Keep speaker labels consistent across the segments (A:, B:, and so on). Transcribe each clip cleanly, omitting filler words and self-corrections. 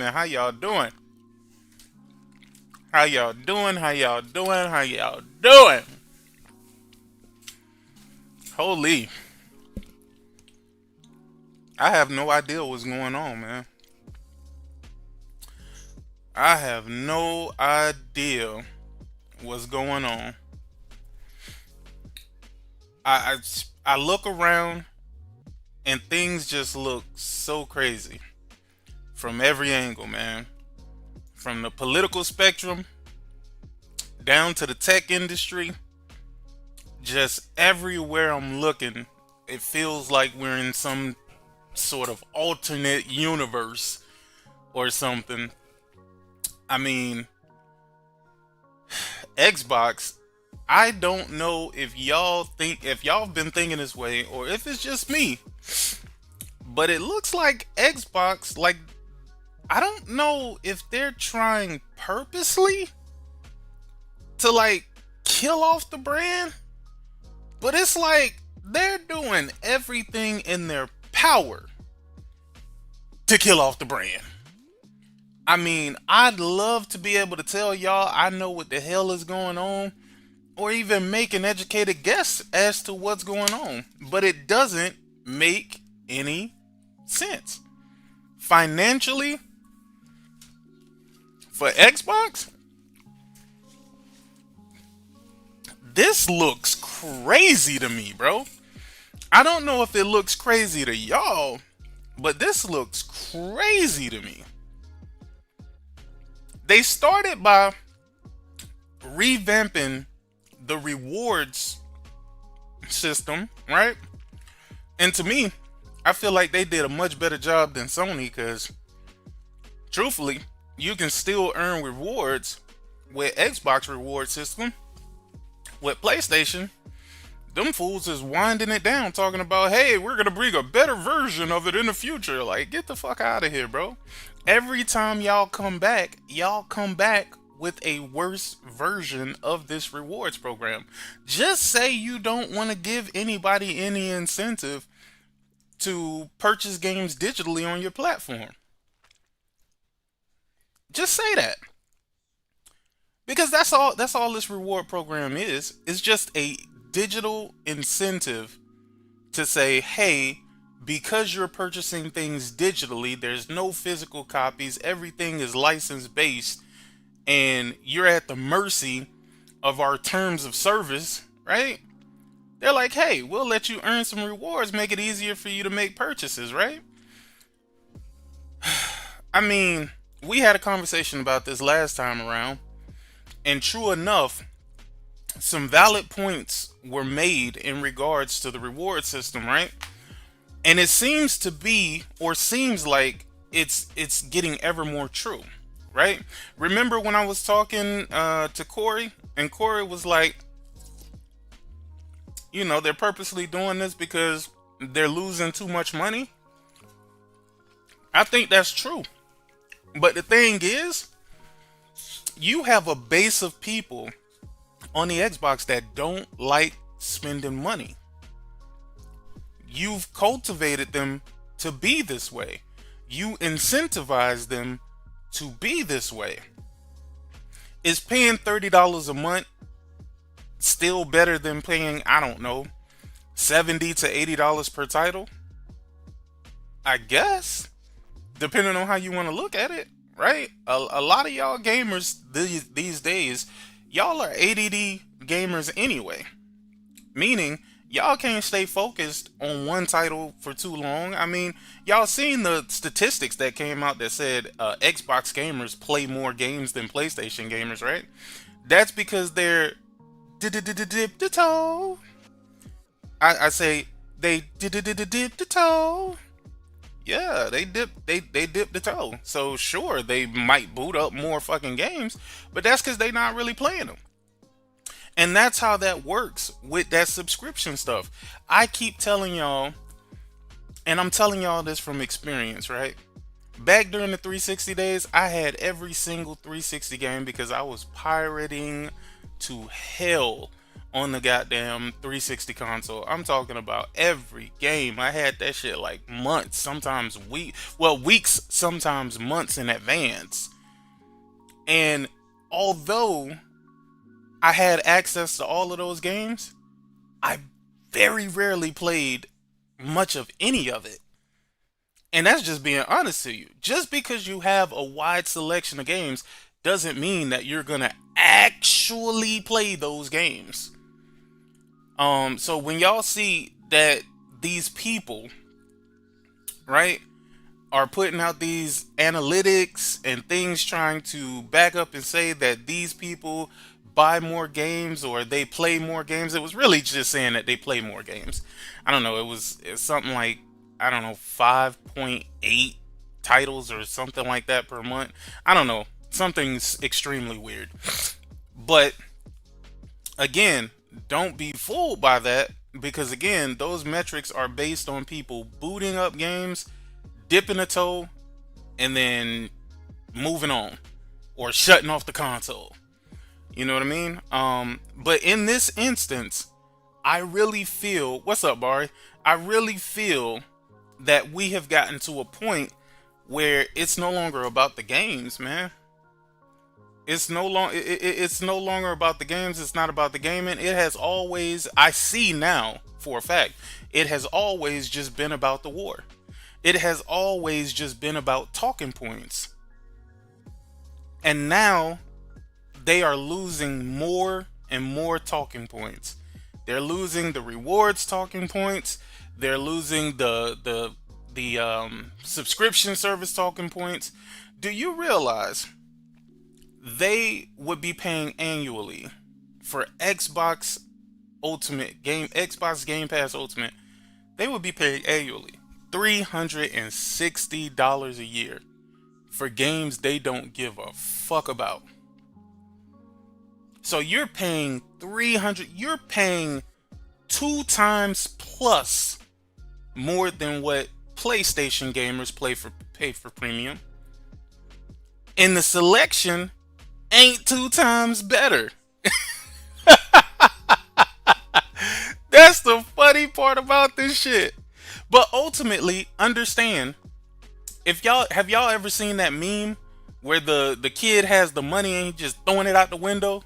A: happening? How y'all doing? How y'all doing? How y'all doing? How y'all doing? Holy, I have no idea what's going on, man. I have no idea what's going on. I, I look around and things just look so crazy from every angle, man. From the political spectrum down to the tech industry, just everywhere I'm looking, it feels like we're in some sort of alternate universe or something. I mean, Xbox, I don't know if y'all have been thinking this way or if it's just me, but it looks like Xbox, like, I don't know if they're trying purposely to like kill off the brand, but it's like they're doing everything in their power to kill off the brand. I mean, I'd love to be able to tell y'all I know what the hell is going on, or even make an educated guess as to what's going on, but it doesn't make any sense. Financially, for Xbox, this looks crazy to me, bro. I don't know if it looks crazy to y'all, but this looks crazy to me. They started by revamping the rewards system, right? And to me, I feel like they did a much better job than Sony because, truthfully, you can still earn rewards with Xbox reward system. With PlayStation, them fools is winding it down, talking about, hey, we're gonna bring a better version of it in the future. Like, get the fuck out of here, bro. Every time y'all come back with a worse version of this rewards program. Just say you don't want to give anybody any incentive to purchase games digitally on your platform. Just say that. Because that's all this reward program is. It's just a digital incentive to say, hey, because you're purchasing things digitally, there's no physical copies, everything is license based, and you're at the mercy of our terms of service, right? They're like, hey, we'll let you earn some rewards, make it easier for you to make purchases, right? I mean, we had a conversation about this last time around, and true enough, some valid points were made in regards to the reward system, right? And it seems to be, or seems like it's getting ever more true, right? Remember when I was talking to Corey, and Corey was like, they're purposely doing this because they're losing too much money. I think that's true. But the thing is, you have a base of people on the Xbox that don't like spending money. You've cultivated them to be this way. You incentivize them to be this way. Is paying $30 a month still better than paying, I don't know, $70 to $80 per title? I guess, depending on how you want to look at it, right? A lot of y'all gamers these days, y'all are ADD gamers anyway. Meaning, y'all can't stay focused on one title for too long. I mean, y'all seen the statistics that came out that said Xbox gamers play more games than PlayStation gamers, right? That's because they're dip the toe. I say they dip the toe. Yeah, they dip the toe. So sure, they might boot up more fucking games, but that's because they not really playing them. And that's how that works with that subscription stuff. I keep telling y'all, and I'm telling y'all this from experience, right? Back during the 360 days, I had every single 360 game because I was pirating to hell on the goddamn 360 console. I'm talking about every game. I had that shit like months, sometimes weeks, sometimes months in advance. And although I had access to all of those games, I very rarely played much of any of it. And that's just being honest to you. Just because you have a wide selection of games doesn't mean that you're gonna actually play those games. So when y'all see that these people, right, are putting out these analytics and things trying to back up and say that these people buy more games or they play more games, it was really just saying that they play more games. I don't know, it's something like, I don't know, 5.8 titles or something like that per month. I don't know, something's extremely weird. But again, don't be fooled by that, because again, those metrics are based on people booting up games, dipping a toe, and then moving on or shutting off the console. You know what I mean? But in this instance, I really feel, what's up, Barry? I really feel that we have gotten to a point where it's no longer about the games, man. It's no longer about the games. It's not about the gaming. It has always, I see now for a fact, it has always just been about the war. It has always just been about talking points. And now they are losing more and more talking points. They're losing the rewards talking points. They're losing the subscription service talking points. Do you realize they would be paying annually for Xbox Game Pass Ultimate? They would be paying annually $360 a year for games they don't give a fuck about. So you're paying you're paying 2 times plus more than what PlayStation gamers pay for premium. And the selection ain't 2 times better. That's the funny part about this shit. But ultimately, understand, have y'all ever seen that meme where the kid has the money and he's just throwing it out the window?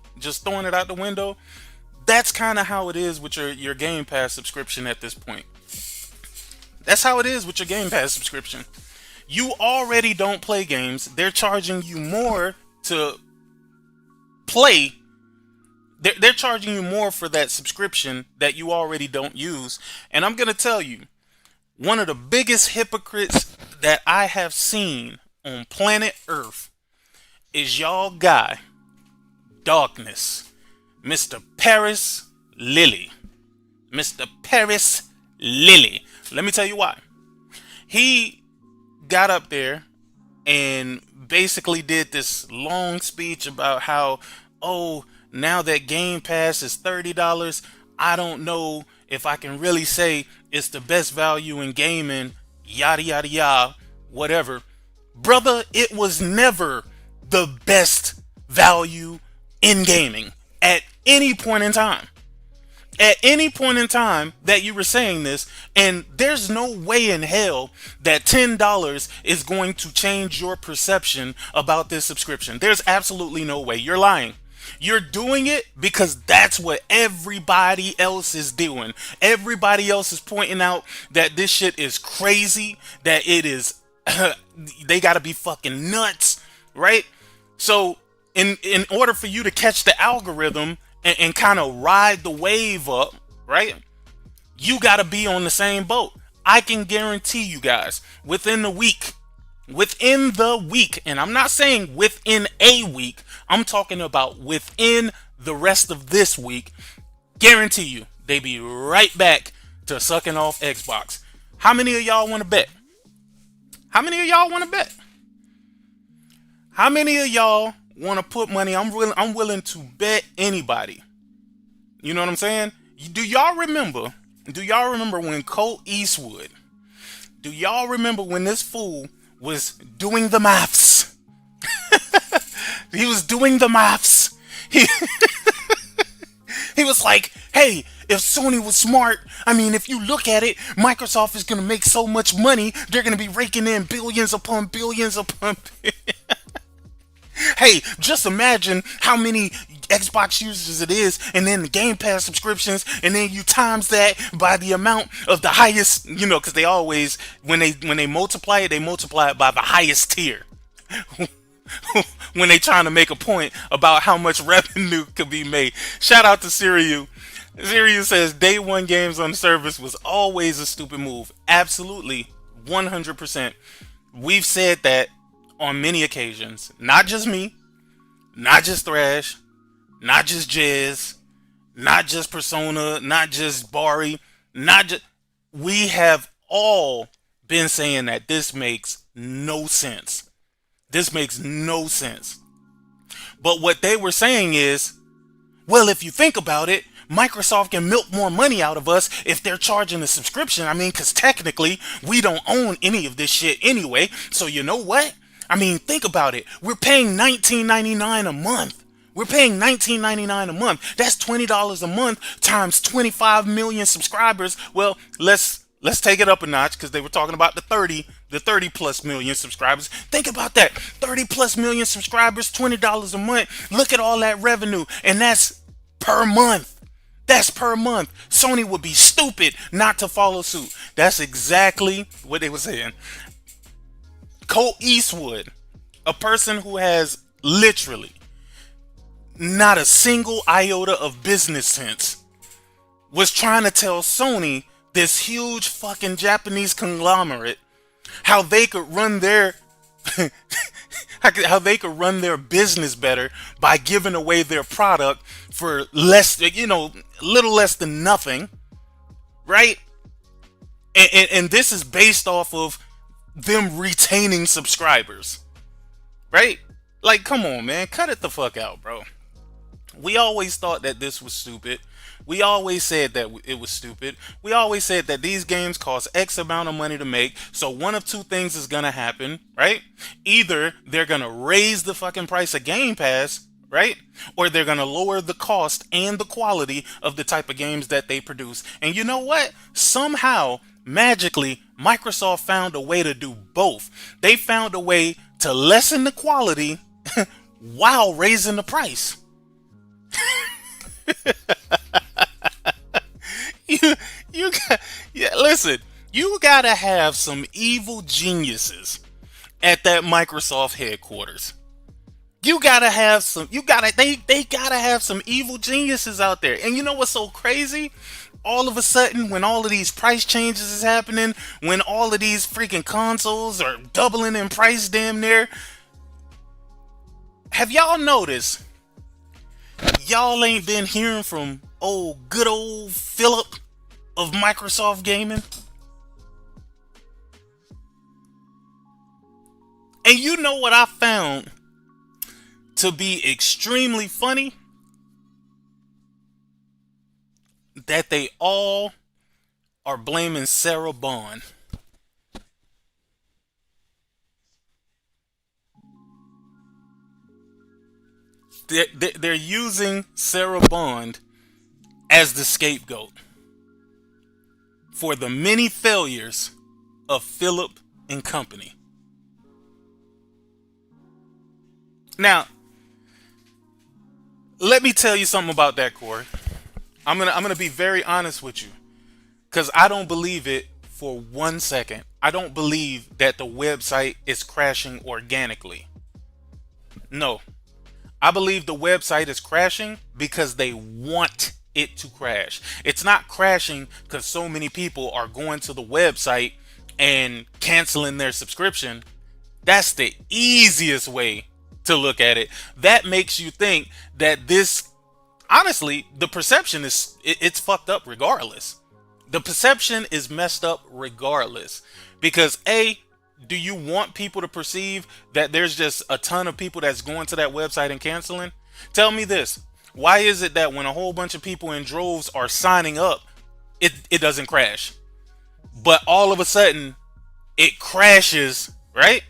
A: That's kind of how it is with your Game Pass subscription at this point. That's how it is with your Game Pass subscription. You already don't play games. They're charging you more to play. They're charging you more for that subscription that you already don't use. And I'm going to tell you, one of the biggest hypocrites that I have seen on planet Earth is y'all guy, Darkness, Mr. Paris Lily. Mr. Paris Lily. Let me tell you why. He got up there and basically did this long speech about how, oh, now that Game Pass is $30, I don't know if I can really say it's the best value in gaming, yada yada yada, whatever. Brother, it was never the best value in gaming at any point in time. At any point in time that you were saying this, and there's no way in hell that $10 is going to change your perception about this subscription. There's absolutely no way. You're lying. You're doing it because that's what everybody else is doing. Everybody else is pointing out that this shit is crazy, that it is, they gotta be fucking nuts, right? So in order for you to catch the algorithm and kind of ride the wave up, right, you gotta be on the same boat. I can guarantee you guys, within the week, and I'm not saying within a week, I'm talking about within the rest of this week, guarantee you, they be right back to sucking off Xbox. How many of y'all want to bet? How many of y'all want to bet? How many of y'all want to put money? I'm willing to bet anybody. You know what I'm saying? Do y'all remember when Colt Eastwood, do y'all remember when this fool was doing the maths? He was doing the maths. He was like, Hey, if Sony was smart, I mean, if you look at it, Microsoft is going to make so much money, they're going to be raking in billions upon billions upon billions. Hey, just imagine how many Xbox users it is, and then the Game Pass subscriptions, and then you times that by the amount of the highest, because they always, when they multiply it by the highest tier. When they trying to make a point about how much revenue could be made. Shout out to Siriu. Siriu says day one games on the service was always a stupid move. Absolutely, 100%. We've said that on many occasions. Not just me, not just Thrash, not just Jez, not just Persona, not just Bari, not just. We have all been saying that this makes no sense. This makes no sense. But what they were saying is, well, if you think about it, Microsoft can milk more money out of us if they're charging a subscription. I mean, because technically, we don't own any of this shit anyway. So you know what? I mean, think about it. We're paying $19.99 a month. We're paying $19.99 a month. That's $20 a month times 25 million subscribers. Well, let's take it up a notch because they were talking about the 30 plus million subscribers. Think about that. 30 plus million subscribers, $20 a month. Look at all that revenue. And that's per month. That's per month. Sony would be stupid not to follow suit. That's exactly what they were saying. Cole Eastwood, a person who has literally not a single iota of business sense, was trying to tell Sony, this huge fucking Japanese conglomerate, how they could run their how they could run their business better by giving away their product for less, little less than nothing, right? And this is based off of them retaining subscribers, right? Like, come on, man, cut it the fuck out, bro. We always thought that this was stupid. We always said that it was stupid. We always said that these games cost X amount of money to make. So one of two things is going to happen, right? Either they're going to raise the fucking price of Game Pass, right? Or they're going to lower the cost and the quality of the type of games that they produce. And you know what? Somehow, magically, Microsoft found a way to do both. They found a way to lessen the quality while raising the price. Listen, you gotta have some evil geniuses at that Microsoft headquarters. They gotta have some evil geniuses out there. And you know what's so crazy? All of a sudden, when all of these price changes is happening, when all of these freaking consoles are doubling in price damn near, have y'all noticed y'all ain't been hearing from good old Philip of Microsoft Gaming? And you know what I found to be extremely funny? That they all are blaming Sarah Bond. They're using Sarah Bond as the scapegoat for the many failures of Philip and company. Now, let me tell you something about that, Corey. I'm gonna be very honest with you, because I don't believe it for 1 second. I don't believe that the website is crashing organically. No. I believe the website is crashing because they want it to crash. It's not crashing because so many people are going to the website and canceling their subscription. That's the easiest way to look at it. That makes you think that this, honestly, the perception is, it's fucked up regardless. The perception is messed up regardless. Because A, do you want people to perceive that there's just a ton of people that's going to that website and canceling? Tell me this. Why is it that when a whole bunch of people in droves are signing up, it doesn't crash? But all of a sudden, it crashes, right?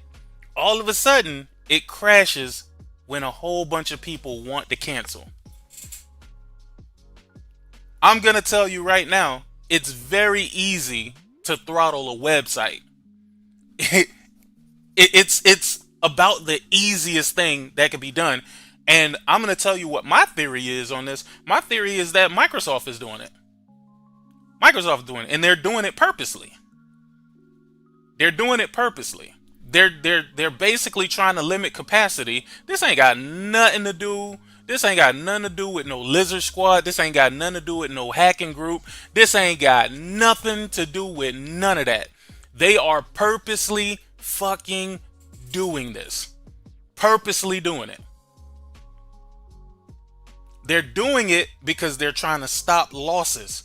A: All of a sudden, it crashes when a whole bunch of people want to cancel. I'm going to tell you right now, it's very easy to throttle a website. It's about the easiest thing that can be done. And I'm going to tell you what my theory is on this. My theory is that Microsoft is doing it. Microsoft is doing it, and they're doing it purposely. They're doing it purposely. They're basically trying to limit capacity. This ain't got nothing to do. This ain't got nothing to do with no Lizard Squad. This ain't got nothing to do with no hacking group. This ain't got nothing to do with none of that. They are purposely fucking doing this. Purposely doing it. They're doing it because they're trying to stop losses.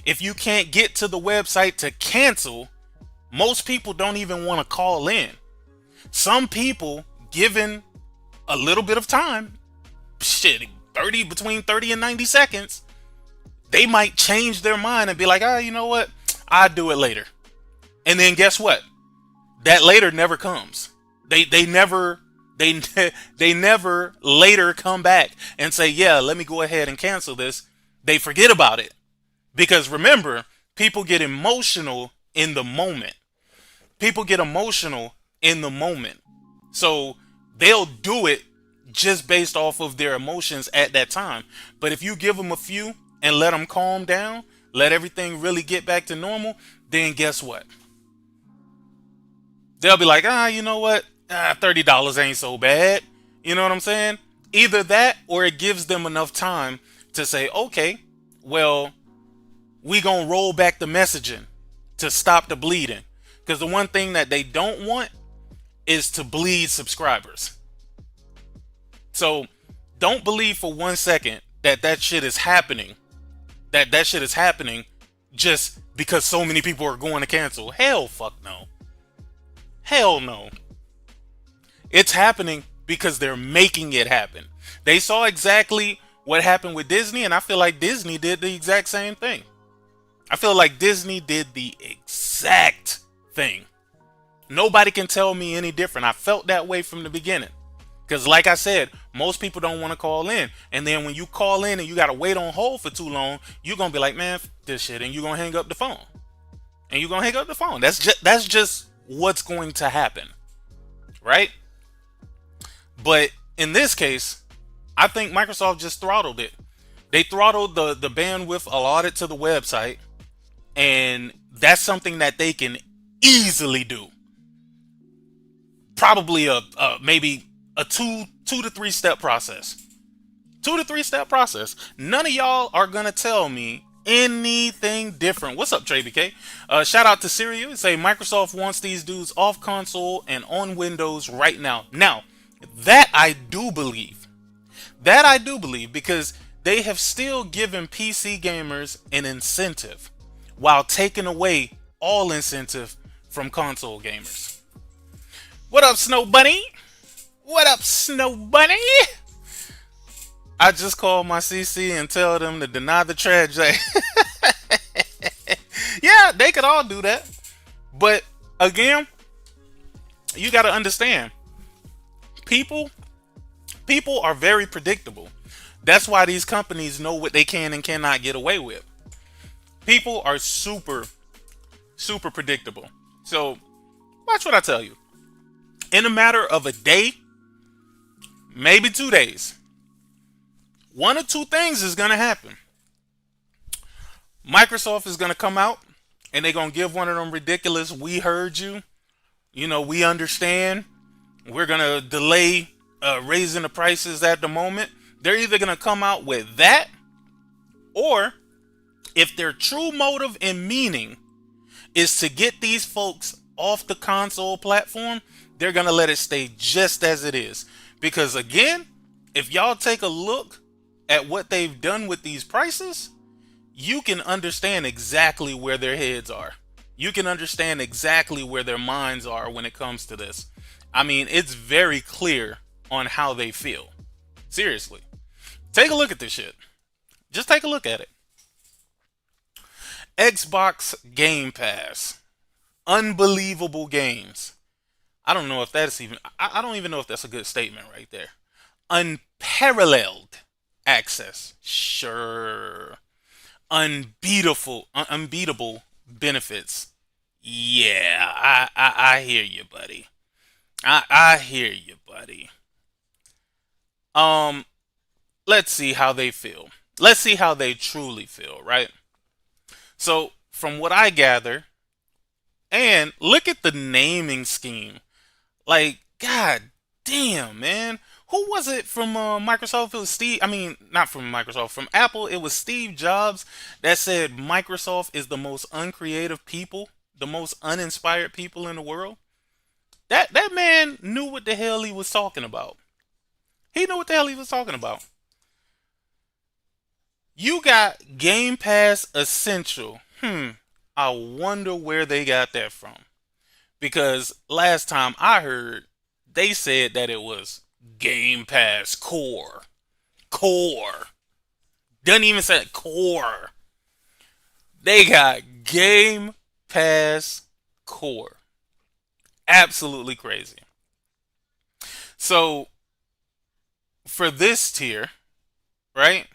A: If you can't get to the website to cancel, most people don't even want to call in. Some people, given a little bit of time, between 30 and 90 seconds, they might change their mind and be like, you know what? I'll do it later. And then guess what? That later never comes. They never later come back and say, yeah, let me go ahead and cancel this. They forget about it. Because remember, people get emotional in the moment. People get emotional in the moment. So they'll do it just based off of their emotions at that time. But if you give them a few and let them calm down, let everything really get back to normal, then guess what? They'll be like, you know what? $30 ain't so bad. You know what I'm saying? Either that, or it gives them enough time to say, okay, well, we gonna roll back the messaging to stop the bleeding. Because the one thing that they don't want is to bleed subscribers. So don't believe for 1 second that shit is happening. That shit is happening just because so many people are going to cancel. Hell fuck no. Hell no. It's happening because they're making it happen. They saw exactly what happened with Disney, and I feel like Disney did the exact same thing. I feel like Disney did the exact thing. Nobody can tell me any different. I felt that way from the beginning. Because like I said, most people don't want to call in. And then when you call in and you got to wait on hold for too long, you're going to be like, man, f this shit. And you're going to hang up the phone. And you're going to hang up the phone. That's just what's going to happen. Right? But in this case, I think Microsoft just throttled it. They throttled the bandwidth allotted to the website. And that's something that they can easily do. Probably maybe a two to three step process. 2 to 3 step process. None of y'all are gonna tell me anything different. What's up, Trey BK? Shout out to Syria. Say Microsoft wants these dudes off console and on Windows right now. Now, that I do believe. That I do believe, because they have still given PC gamers an incentive while taking away all incentive from console gamers. What up, Snow Bunny? What up, Snow Bunny? I just called my CC and tell them to deny the tragedy. Yeah, they could all do that. But again, you got to understand, people are very predictable. That's why these companies know what they can and cannot get away with. People are super predictable. So watch what I tell you. In a matter of a day, maybe 2 days, one or two things is going to happen. Microsoft is going to come out and they're going to give one of them ridiculous, we heard you, you know, we understand, we're going to delay raising the prices at the moment. They're either going to come out with that, or if their true motive and meaning is to get these folks off the console platform, they're going to let it stay just as it is. Because again, if y'all take a look at what they've done with these prices, you can understand exactly where their heads are. You can understand exactly where their minds are when it comes to this. I mean, it's very clear on how they feel. Seriously. Take a look at this shit. Just take a look at it. Xbox Game Pass. Unbelievable games. I don't know if that's even... I don't even know if that's a good statement right there. Unparalleled access. Sure. unbeatable benefits. Yeah, I hear you, buddy. I hear you, buddy. Um, let's see how they feel. Let's see how they truly feel, right? So, from what I gather, and look at the naming scheme. Like, god damn, man. Who was it from Microsoft? It was Steve. I mean, not from Microsoft. From Apple, it was Steve Jobs that said Microsoft is the most uncreative people, the most uninspired people in the world. That man knew what the hell he was talking about. He knew what the hell he was talking about. You got Game Pass Essential. I wonder where they got that from. Because last time I heard, they said that it was Game Pass Core. Core. Doesn't even say Core. They got Game Pass Core. Absolutely crazy. So, for this tier, right?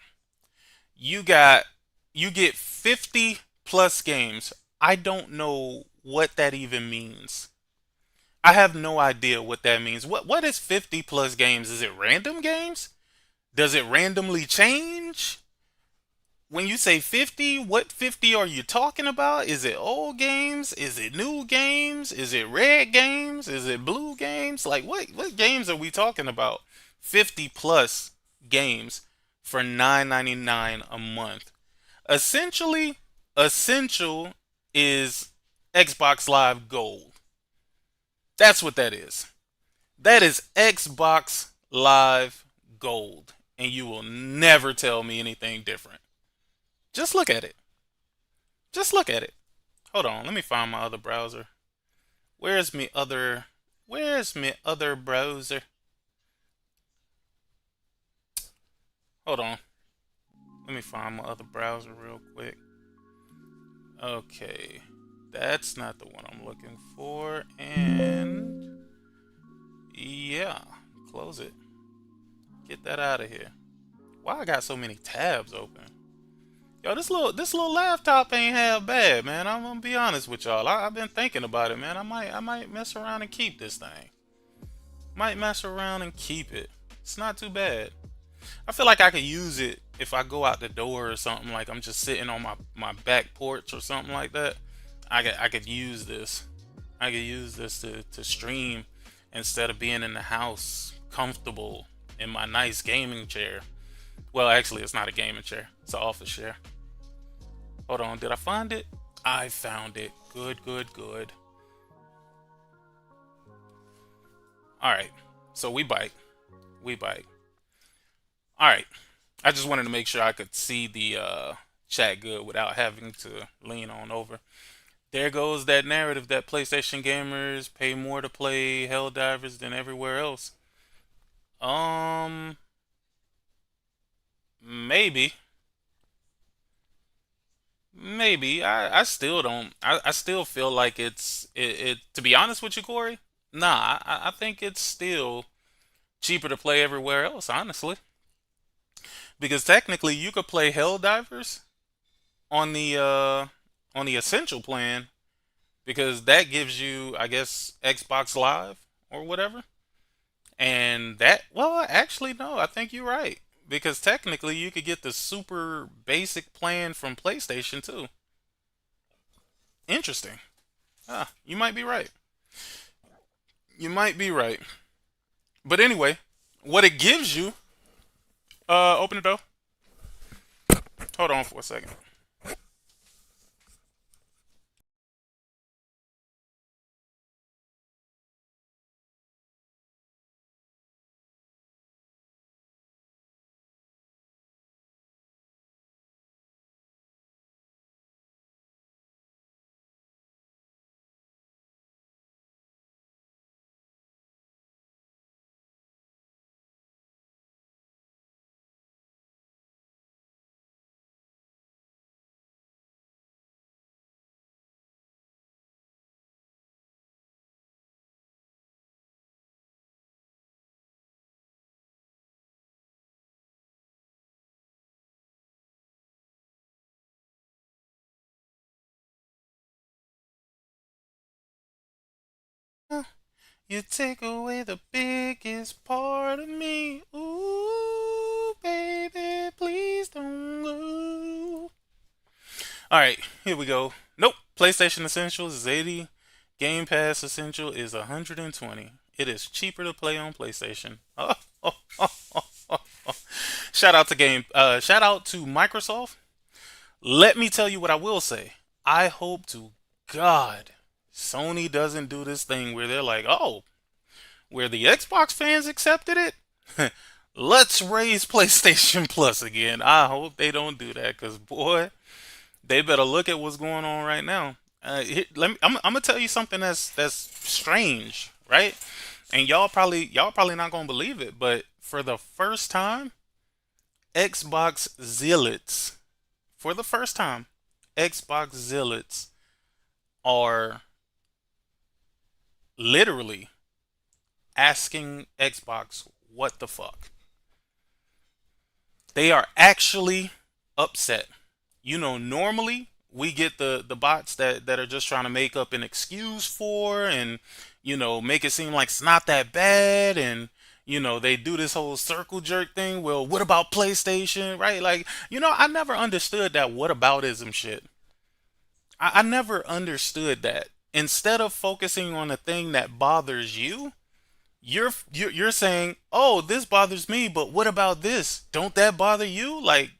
A: You got you get 50 plus games. I don't know what that even means. I have no idea what that means. What is 50 plus games? Is it random games? Does it randomly change? When you say 50, what 50 are you talking about? Is it old games? Is it new games? Is it red games? Is it blue games? Like what games are we talking about? 50 plus games for $9.99 a month. Essentially, Essential is Xbox Live Gold. That's what that is. That is Xbox Live Gold. And you will never tell me anything different. Just look at it. Just look at it. Hold on, let me find my other browser. Where's my other browser? Hold on. Let me find my other browser real quick. Okay. That's not the one I'm looking for. And yeah, close it. Get that out of here. Why I got so many tabs open? Yo, this little laptop ain't half bad, man. I'm gonna be honest with y'all. I've been thinking about it, man. I might mess around and keep this thing. Might mess around and keep it. It's not too bad. I feel like I could use it if I go out the door or something. Like I'm just sitting on my back porch or something like that. I could use this. I could use this to stream instead of being in the house comfortable in my nice gaming chair. Well, actually, it's not a gaming chair. It's an office chair. Hold on, did I find it? I found it. Good, good, good. Alright, so we bite. We bite. Alright, I just wanted to make sure I could see the chat good without having to lean on over. There goes that narrative that PlayStation gamers pay more to play Helldivers than everywhere else. Um, maybe. Maybe I still don't. I still feel like it. To be honest with you, Corey, nah. I think it's still cheaper to play everywhere else. Honestly, because technically you could play Helldivers on the Essential plan because that gives you, I guess, Xbox Live or whatever. And that, well, actually, no. I think you're right because technically you could get the super basic plan from PlayStation too. Interesting. Ah, you might be right. You might be right. But anyway, what it gives you, open the door. Hold on for a second. You take away the biggest part of me. Ooh, baby, please don't go. All right, here we go. Nope. PlayStation Essentials is 80. Game Pass Essential is 120. It is cheaper to play on PlayStation. Shout out to Microsoft. Let me tell you what I will say. I hope to God Sony doesn't do this thing where they're like, oh, where the Xbox fans accepted it, let's raise PlayStation Plus again. I hope they don't do that because, boy, they better look at what's going on right now. I'm gonna tell you something that's strange, right? And y'all probably not gonna believe it, but for the first time, Xbox Zealots, for the first time, Xbox Zealots are literally asking Xbox what the fuck. They are actually upset. You know, normally we get the bots that are just trying to make up an excuse for, and make it seem like it's not that bad, and they do this whole circle jerk thing. Well, what about PlayStation, right? Like, I never understood that whataboutism shit. I never understood that. Instead of focusing on the thing that bothers you, you're saying, "Oh, this bothers me, but what about this? Don't that bother you?" Like,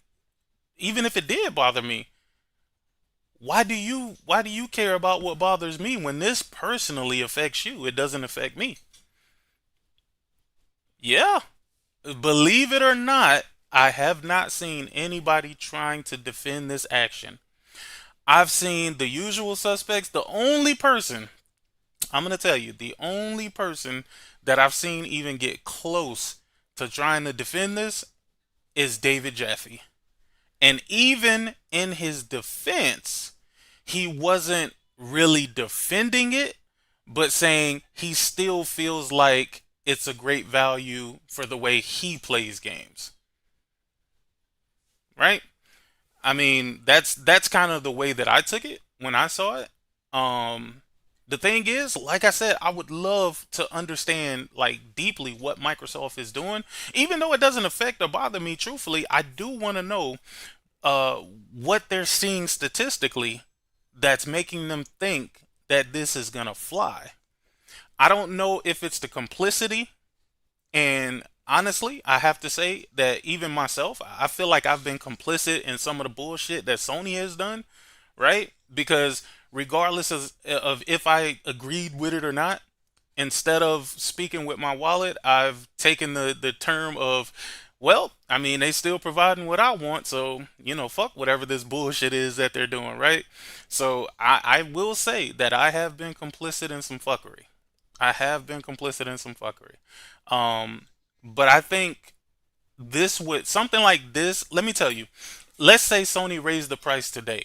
A: even if it did bother me, why do you care about what bothers me when this personally affects you? It doesn't affect me. Yeah, believe it or not, I have not seen anybody trying to defend this action. I've seen the usual suspects. The only person, I'm going to tell you, the only person that I've seen even get close to trying to defend this is David Jaffe. And even in his defense, he wasn't really defending it, but saying he still feels like it's a great value for the way he plays games. Right? I mean, that's kind of the way that I took it when I saw it. Um the thing is, like I said, I would love to understand like deeply what Microsoft is doing. Even though it doesn't affect or bother me truthfully, I do want to know uh what they're seeing statistically that's making them think that this is gonna fly. I don't know if it's the complicity, and honestly, I have to say that even myself, I feel like I've been complicit in some of the bullshit that Sony has done, right? Because regardless of if I agreed with it or not, instead of speaking with my wallet, I've taken the term of, well, I mean, they still providing what I want, so fuck whatever this bullshit is that they're doing, right? So I will say that I have been complicit in some fuckery. I have been complicit in some fuckery. Um, but I think this would something like this. Let me tell you. Let's say Sony raised the price today,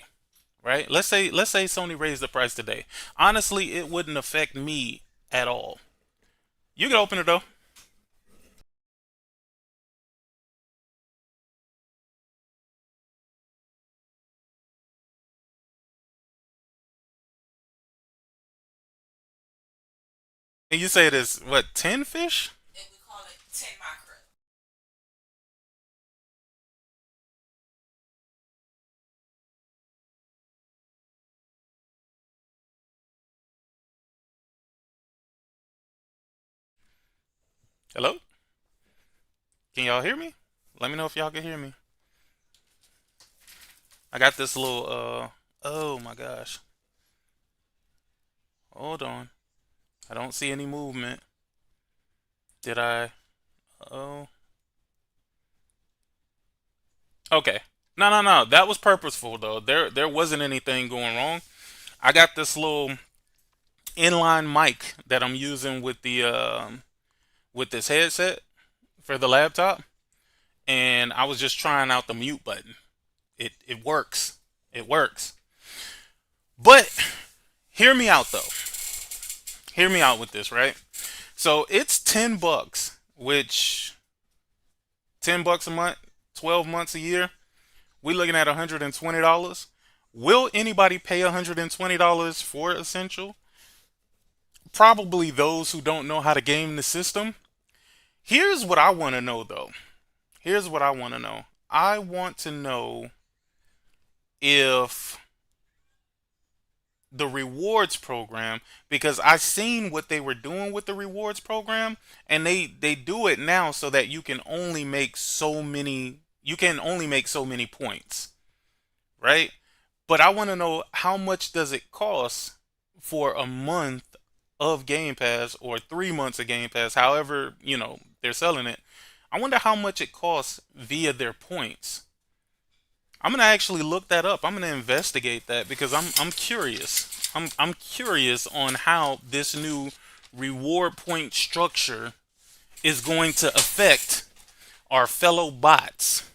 A: right? Let's say Sony raised the price today. Honestly, it wouldn't affect me at all. You can open it though. And you say it is what, 10 fish? Hello? Can y'all hear me? Let me know if y'all can hear me. I got this little oh my gosh. Hold on. I don't see any movement. Did I? Oh. Okay. No, no, no. That was purposeful though. There wasn't anything going wrong. I got this little inline mic that I'm using with this headset for the laptop, and I was just trying out the mute button. It works. It works. But hear me out though. Hear me out with this, right? So it's $10, which $10 a month, 12 months a year. We're looking at $120. Will anybody pay $120 for Essential? probably those who don't know how to game the system. Here's what I want to know though. Here's what I want to know. I want to know if the rewards program, because I seen what they were doing with the rewards program, and they do it now so that you can only make so many points, right? But I want to know, how much does it cost for a month of Game Pass, or 3 months of Game Pass, however, they're selling it. I wonder how much it costs via their points. I'm gonna actually look that up. I'm gonna investigate that because I'm curious. I'm curious on how this new reward point structure is going to affect our fellow bots.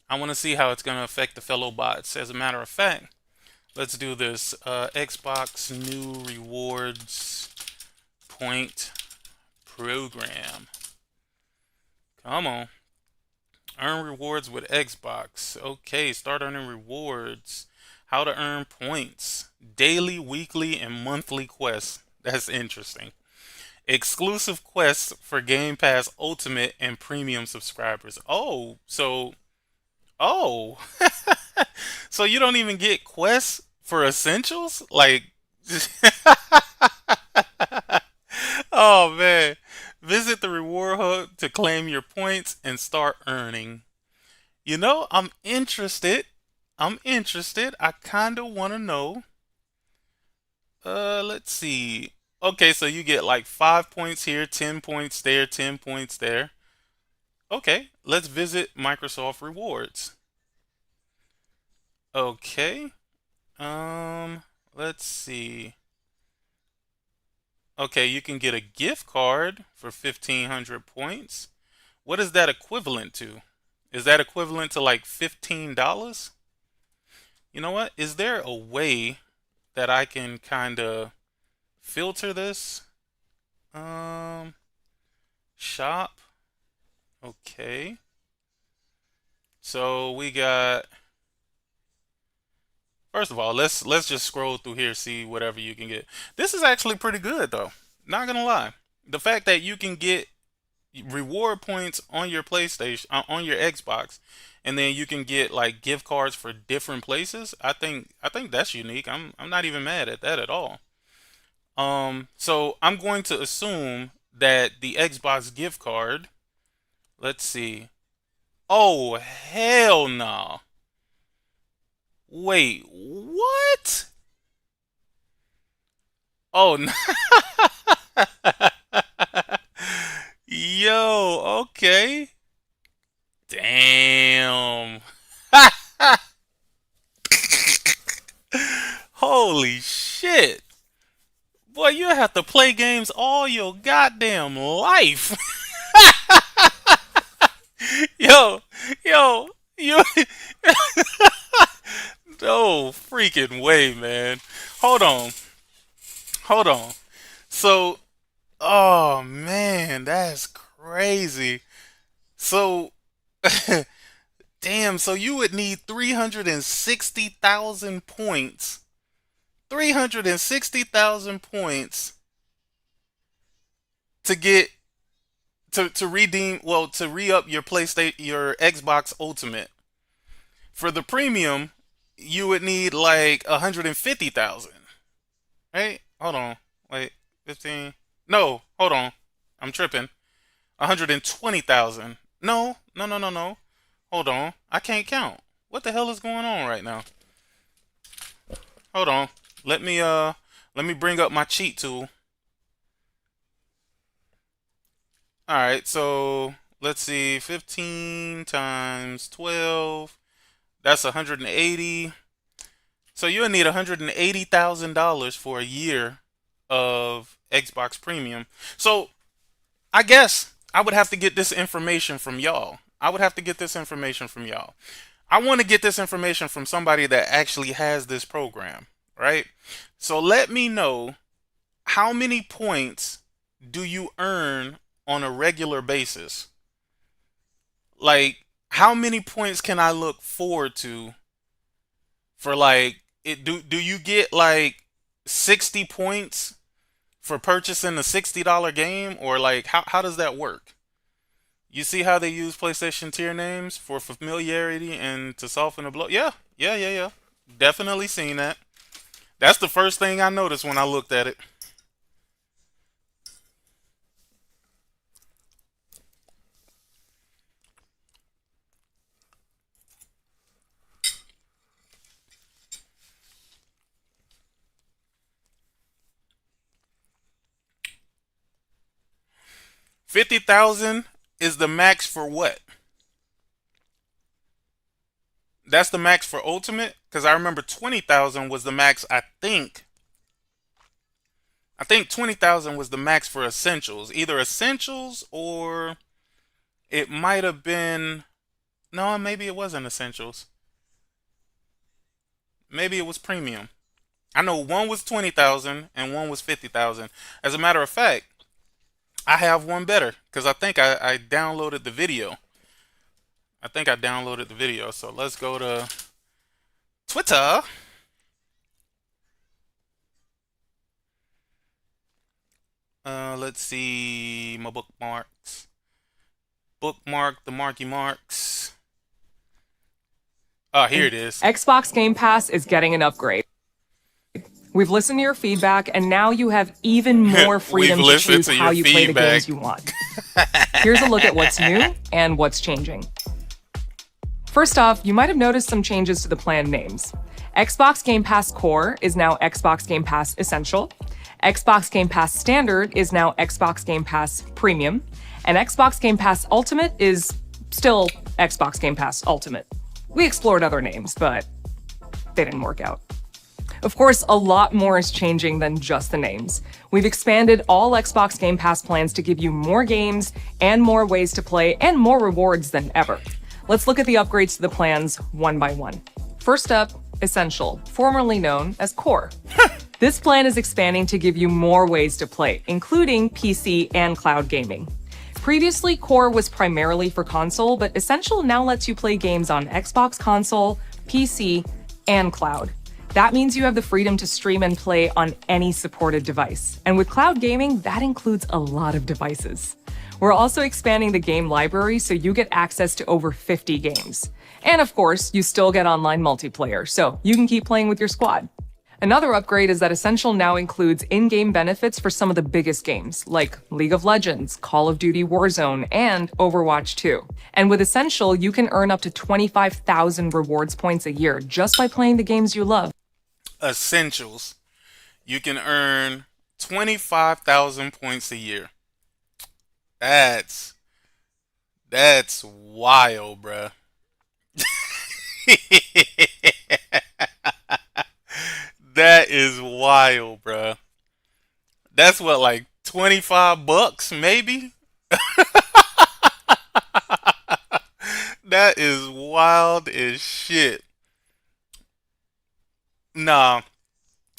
A: I want to see how it's going to affect the fellow bots. As a matter of fact, let's do this. Xbox new rewards point program. Come on. Earn rewards with Xbox. Okay, start earning rewards. How to earn points. Daily, weekly, and monthly quests. That's interesting. Exclusive quests for Game Pass Ultimate and Premium subscribers. Oh, so you don't even get quests for Essentials? Like, oh man. Visit the reward hub to claim your points and start earning. I'm interested. I'm interested. I kind of want to know. Let's see. Okay, so you get like 5 points here, 10 points there, 10 points there. Okay, let's visit Microsoft Rewards. Okay. Let's see. Okay, you can get a gift card for 1,500 points. What is that equivalent to? Is that equivalent to like $15? You know what? Is there a way that I can kind of filter this? Shop. Okay. So we got. First of all, let's just scroll through here, see whatever you can get. This is actually pretty good though. Not gonna lie. The fact that you can get reward points on your PlayStation, on your Xbox, and then you can get like gift cards for different places. I think that's unique. I'm not even mad at that at all. So I'm going to assume that the Xbox gift card. Let's see. Oh hell no! Wait, what? Oh no! Yo, okay. Damn. Holy shit. Boy, you have to play games all your goddamn life. Yo, yo, you. No freaking way, man. Hold on. Hold on. So, oh man, that's crazy. So, damn, so you would need 360,000 points. 360,000 points to get to redeem, well, to re-up your PlayStation, your Xbox Ultimate. For the premium, you would need like 150,000. Right? Hold on. Wait, 15. No, hold on. I'm tripping. 120,000. No, no, no, no, no. Hold on. I can't count. What the hell is going on right now? Hold on. Let me bring up my cheat tool. All right, so let's see. 15 times 12. That's 180. So you'll need $180,000 for a year of Xbox Premium. So I guess I would have to get this information from y'all. I would have to get this information from y'all. I want to get this information from somebody that actually has this program, right? So let me know, how many points do you earn on a regular basis? Like, how many points can I look forward to for like it? Do you get like 60 points for purchasing a $60 game, or like how does that work? You see how they use PlayStation tier names for familiarity and to soften the blow? Yeah, yeah. Definitely seen that. That's the first thing I noticed when I looked at it. $50,000 is the max for what? That's the max for Ultimate? Because I remember 20,000 was the max, I think. I think 20,000 was the max for Essentials. Either Essentials or it might have been. No, maybe it wasn't Essentials. Maybe it was Premium. I know one was 20,000 and one was 50,000. As a matter of fact, I have one better because I think I downloaded the video. I think I downloaded the video. So let's go to Twitter. Let's see my bookmarks. Bookmark the Marky Marks. Oh, here it is.
B: Xbox Game Pass is getting an upgrade. We've listened to your feedback, and now you have even more freedom to choose how you play the games you want. Here's a look at what's new and what's changing. First off, you might have noticed some changes to the plan names. Xbox Game Pass Core is now Xbox Game Pass Essential. Xbox Game Pass Standard is now Xbox Game Pass Premium. And Xbox Game Pass Ultimate is still Xbox Game Pass Ultimate. We explored other names, but they didn't work out. Of course, a lot more is changing than just the names. We've expanded all Xbox Game Pass plans to give you more games and more ways to play and more rewards than ever. Let's look at the upgrades to the plans one by one. First up, Essential, formerly known as Core. This plan is expanding to give you more ways to play, including PC and cloud gaming. Previously, Core was primarily for console, but Essential now lets you play games on Xbox console, PC, and cloud. That means you have the freedom to stream and play on any supported device. And with cloud gaming, that includes a lot of devices. We're also expanding the game library so you get access to over 50 games. And of course, you still get online multiplayer, so you can keep playing with your squad. Another upgrade is that Essential now includes in-game benefits for some of the biggest games, like League of Legends, Call of Duty Warzone, and Overwatch 2. And with Essential, you can earn up to 25,000 rewards points a year just by playing the games you love.
A: Essentials. You can earn 25,000 points a year. That's wild, bruh. That is wild, bruh. That's what, like $25 maybe? That is wild as shit. Nah,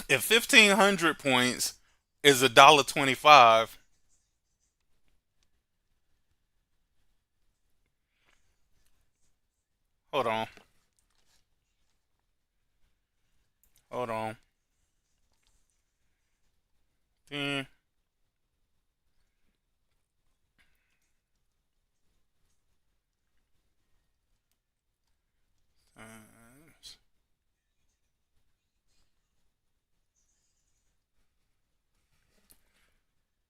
A: if 1,500 points is $1.25, hold on. Hold on. Hmm.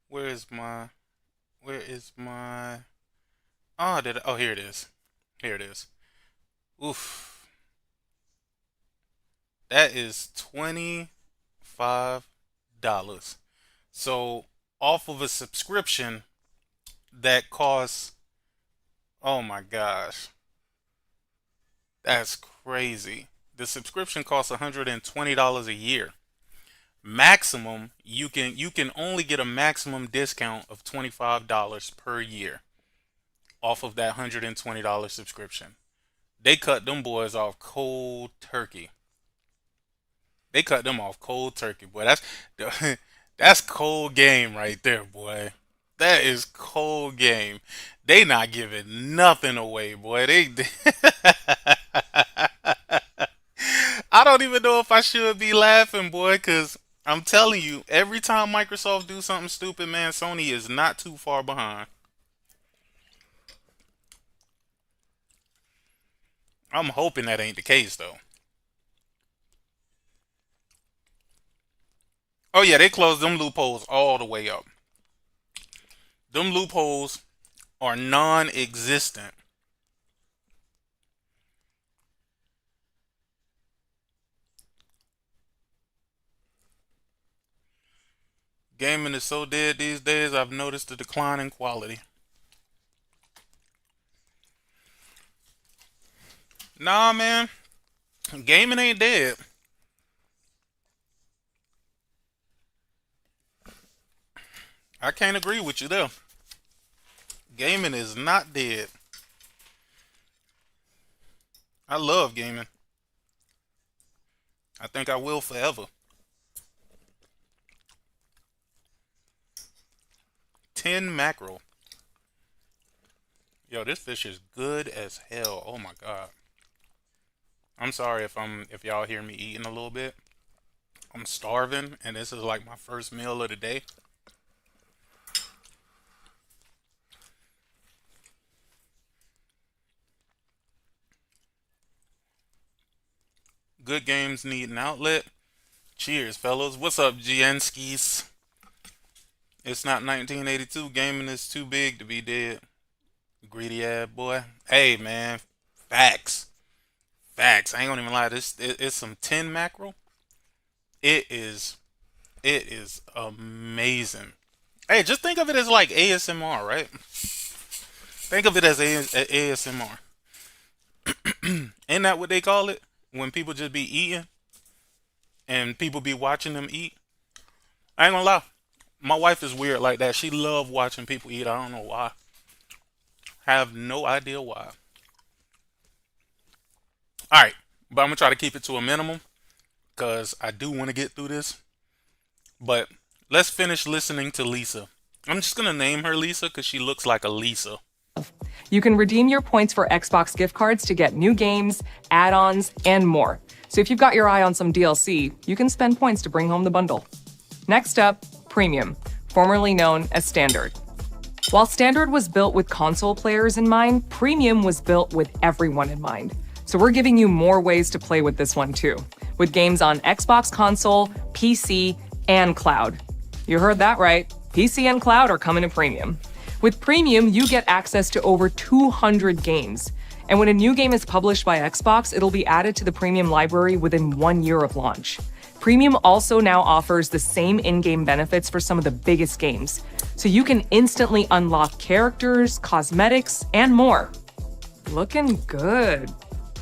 A: Where is my oh, oh, here it is. Here it is. Oof. That is $25. So off of a subscription that costs, oh my gosh. That's crazy. The subscription costs $120 a year. Maximum, you can only get a maximum discount of $25 per year off of that $120 subscription. They cut them boys off cold turkey. They cut them off cold turkey, boy. That's cold game right there, boy. That is cold game. They not giving nothing away, boy. I don't even know if I should be laughing, boy, cause I'm telling you, every time Microsoft do something stupid, man, Sony is not too far behind. I'm hoping that ain't the case though. Oh yeah, they closed them loopholes all the way up. Them loopholes are non-existent. Gaming is so dead these days, I've noticed a decline in quality. Nah, man. Gaming ain't dead. I can't agree with you there. Gaming is not dead. I love gaming. I think I will forever. 10 mackerel. Yo, this fish is good as hell. Oh my god. I'm sorry if y'all hear me eating a little bit. I'm starving and this is like my first meal of the day. Good games need an outlet. Cheers, fellas. What's up, Gienskis? It's not 1982. Gaming is too big to be dead. Greedy ass boy. Hey, man. Facts. Facts. I ain't gonna even lie. It's some 10 mackerel. It is. It is amazing. Hey, just think of it as like ASMR, right? Think of it as ASMR. Ain't that what they call it? When people just be eating and people be watching them eat. I ain't gonna lie. My wife is weird like that. She love watching people eat. I don't know why. Have no idea why. Alright. But I'm gonna try to keep it to a minimum. Because I do want to get through this. But let's finish listening to Lisa. I'm just gonna name her Lisa because she looks like a Lisa.
B: You can redeem your points for Xbox gift cards to get new games, add-ons, and more. So if you've got your eye on some DLC, you can spend points to bring home the bundle. Next up, Premium, formerly known as Standard. While Standard was built with console players in mind, Premium was built with everyone in mind. So we're giving you more ways to play with this one too, with games on Xbox console, PC, and cloud. You heard that right. PC and cloud are coming to Premium. With Premium, you get access to over 200 games. And when a new game is published by Xbox, it'll be added to the Premium library within 1 year of launch. Premium also now offers the same in-game benefits for some of the biggest games, so you can instantly unlock characters, cosmetics, and more. Looking good.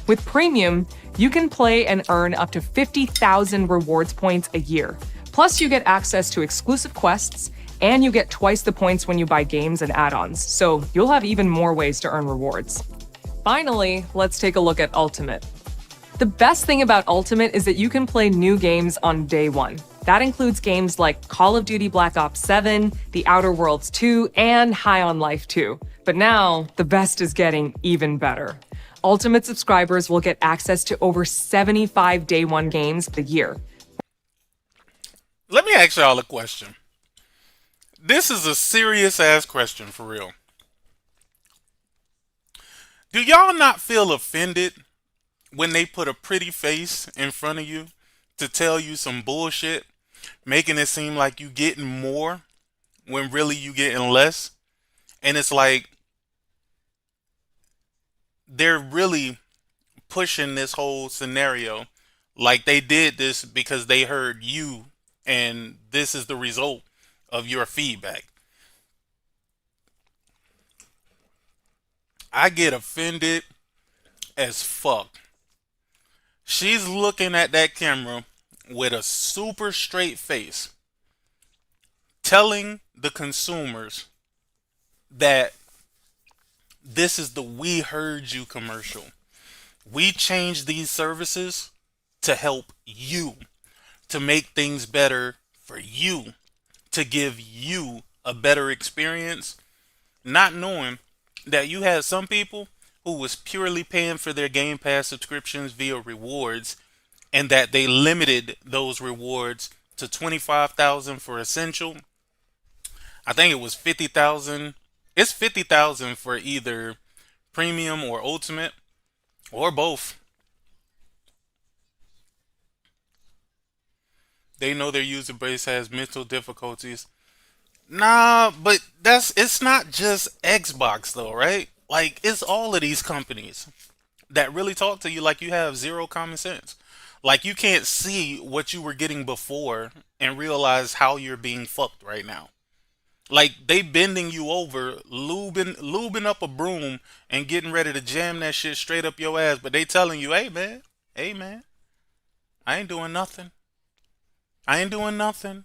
B: With Premium, you can play and earn up to 50,000 rewards points a year. Plus, you get access to exclusive quests, and you get twice the points when you buy games and add-ons, so you'll have even more ways to earn rewards. Finally, let's take a look at Ultimate. The best thing about Ultimate is that you can play new games on day one. That includes games like Call of Duty Black Ops 7, The Outer Worlds 2, and High on Life 2. But now, the best is getting even better. Ultimate subscribers will get access to over 75 day one games a year.
A: Let me ask y'all a question. This is a serious ass question for real. Do y'all not feel offended when they put a pretty face in front of you to tell you some bullshit, making it seem like you getting more when really you getting less? And it's like they're really pushing this whole scenario like they did this because they heard you and this is the result of your feedback. I get offended as fuck. She's looking at that camera with a super straight face, telling the consumers that this is the "we heard you" commercial. We changed these services to help you, to make things better for you, to give you a better experience, not knowing that you had some people who was purely paying for their Gamespass subscriptions via rewards, and that they limited those rewards to 25,000 for essential. I think it was 50,000. It's 50,000 for either premium or ultimate or both. They know their user base has mental difficulties. Nah, but it's not just Xbox though, right? Like it's all of these companies that really talk to you like you have zero common sense. Like you can't see what you were getting before and realize how you're being fucked right now. Like they bending you over, lubing up a broom and getting ready to jam that shit straight up your ass, but they telling you, hey man, I ain't doing nothing. I ain't doing nothing.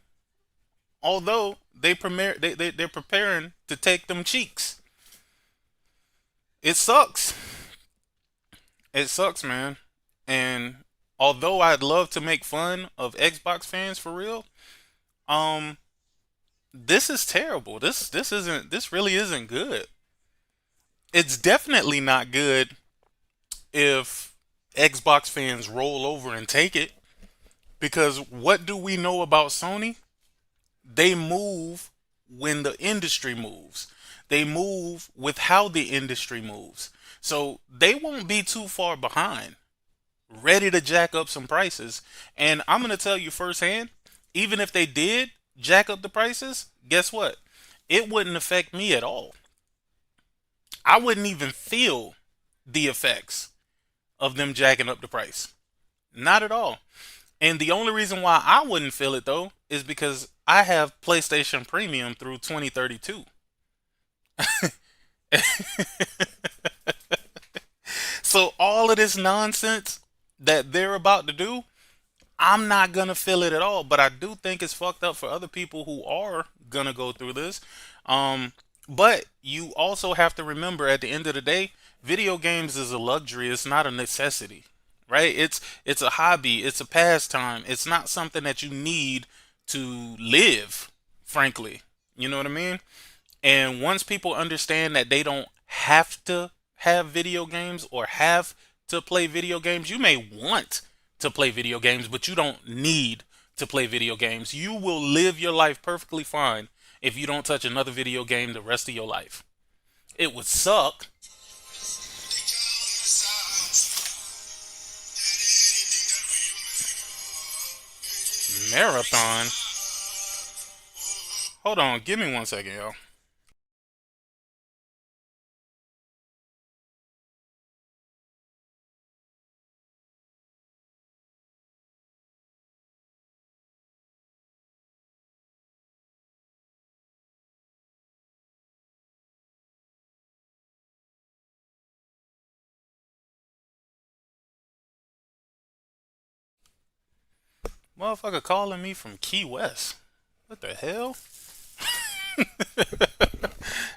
A: Although they're preparing to take them cheeks. It sucks. It sucks, man. And although I'd love to make fun of Xbox fans for real, um, this is terrible. This really isn't good. It's definitely not good if Xbox fans roll over and take it. Because what do we know about Sony? They move when the industry moves. They move with how the industry moves. So they won't be too far behind, ready to jack up some prices. And I'm going to tell you firsthand, even if they did jack up the prices, guess what? It wouldn't affect me at all. I wouldn't even feel the effects of them jacking up the price. Not at all. And the only reason why I wouldn't feel it though is because I have PlayStation Premium through 2032. So all of this nonsense that they're about to do, I'm not gonna feel it at all. But I do think it's fucked up for other people who are gonna go through this. Um, but you also have to remember at the end of the day, video games is a luxury. It's not a necessity, right? It's a hobby. It's a pastime. It's not something that you need to live. Frankly, you know what I mean. And once people understand that they don't have to have video games or have to play video games, you may want to play video games, but you don't need to play video games. You will live your life perfectly fine if you don't touch another video game the rest of your life. It would suck. Marathon? Hold on, give me 1 second, y'all. Motherfucker calling me from Key West. What the hell?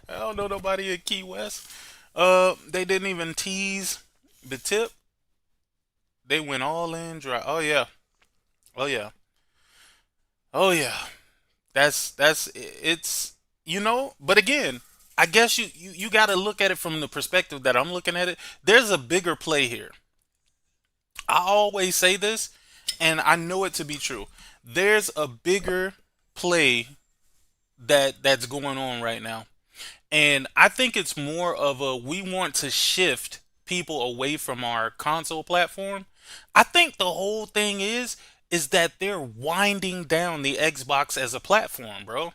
A: I don't know nobody in Key West. They didn't even tease the tip. They went all in dry. Oh yeah. Oh yeah. Oh yeah. That's it's but again, I guess you got to look at it from the perspective that I'm looking at it. There's a bigger play here. I always say this and I know it to be true. There's a bigger play that's going on right now. And I think it's more of a we want to shift people away from our console platform. I think the whole thing is that they're winding down the Xbox as a platform, bro.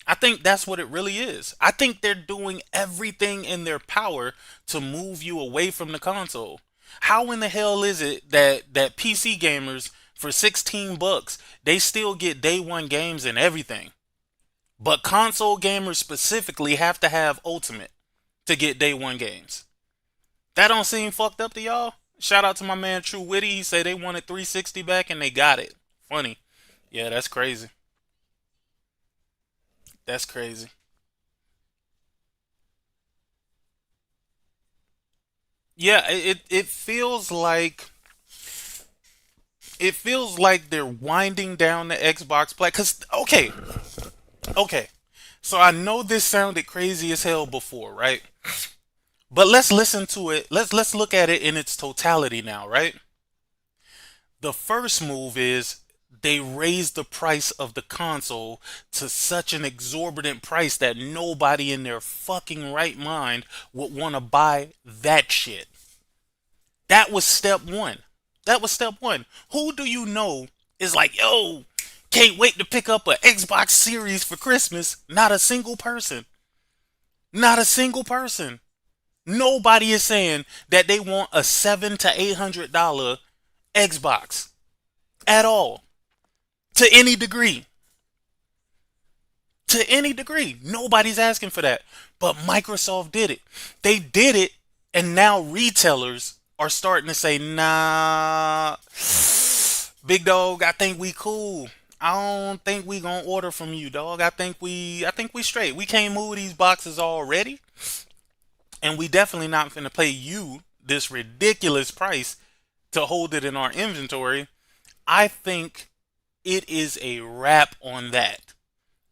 A: I think that's what it really is. I think they're doing everything in their power to move you away from the console. How in the hell is it that PC gamers for 16 bucks, they still get day one games and everything? But console gamers specifically have to have Ultimate to get day one games. That don't seem fucked up to y'all? Shout out to my man True Witty. He said they wanted 360 back and they got it. Funny. Yeah, that's crazy. That's crazy. Yeah, it feels like they're winding down the Xbox play. Cause okay. So I know this sounded crazy as hell before, right? But let's listen to it. Let's look at it in its totality now, right? The first move is They raised the price of the console to such an exorbitant price that nobody in their fucking right mind would want to buy that shit. That was step one. That was step one. Who do you know is like, yo, can't wait to pick up an Xbox Series for Christmas? Not a single person. Not a single person. Nobody is saying that they want a $700 to $800 Xbox at all. To any degree. To any degree. Nobody's asking for that. But Microsoft did it. They did it, and now retailers are starting to say, nah, big dog, I think we cool. I don't think we gonna order from you, dog. I think we straight. We can't move these boxes already. And we definitely not finna pay you this ridiculous price to hold it in our inventory. I think it is a wrap on that.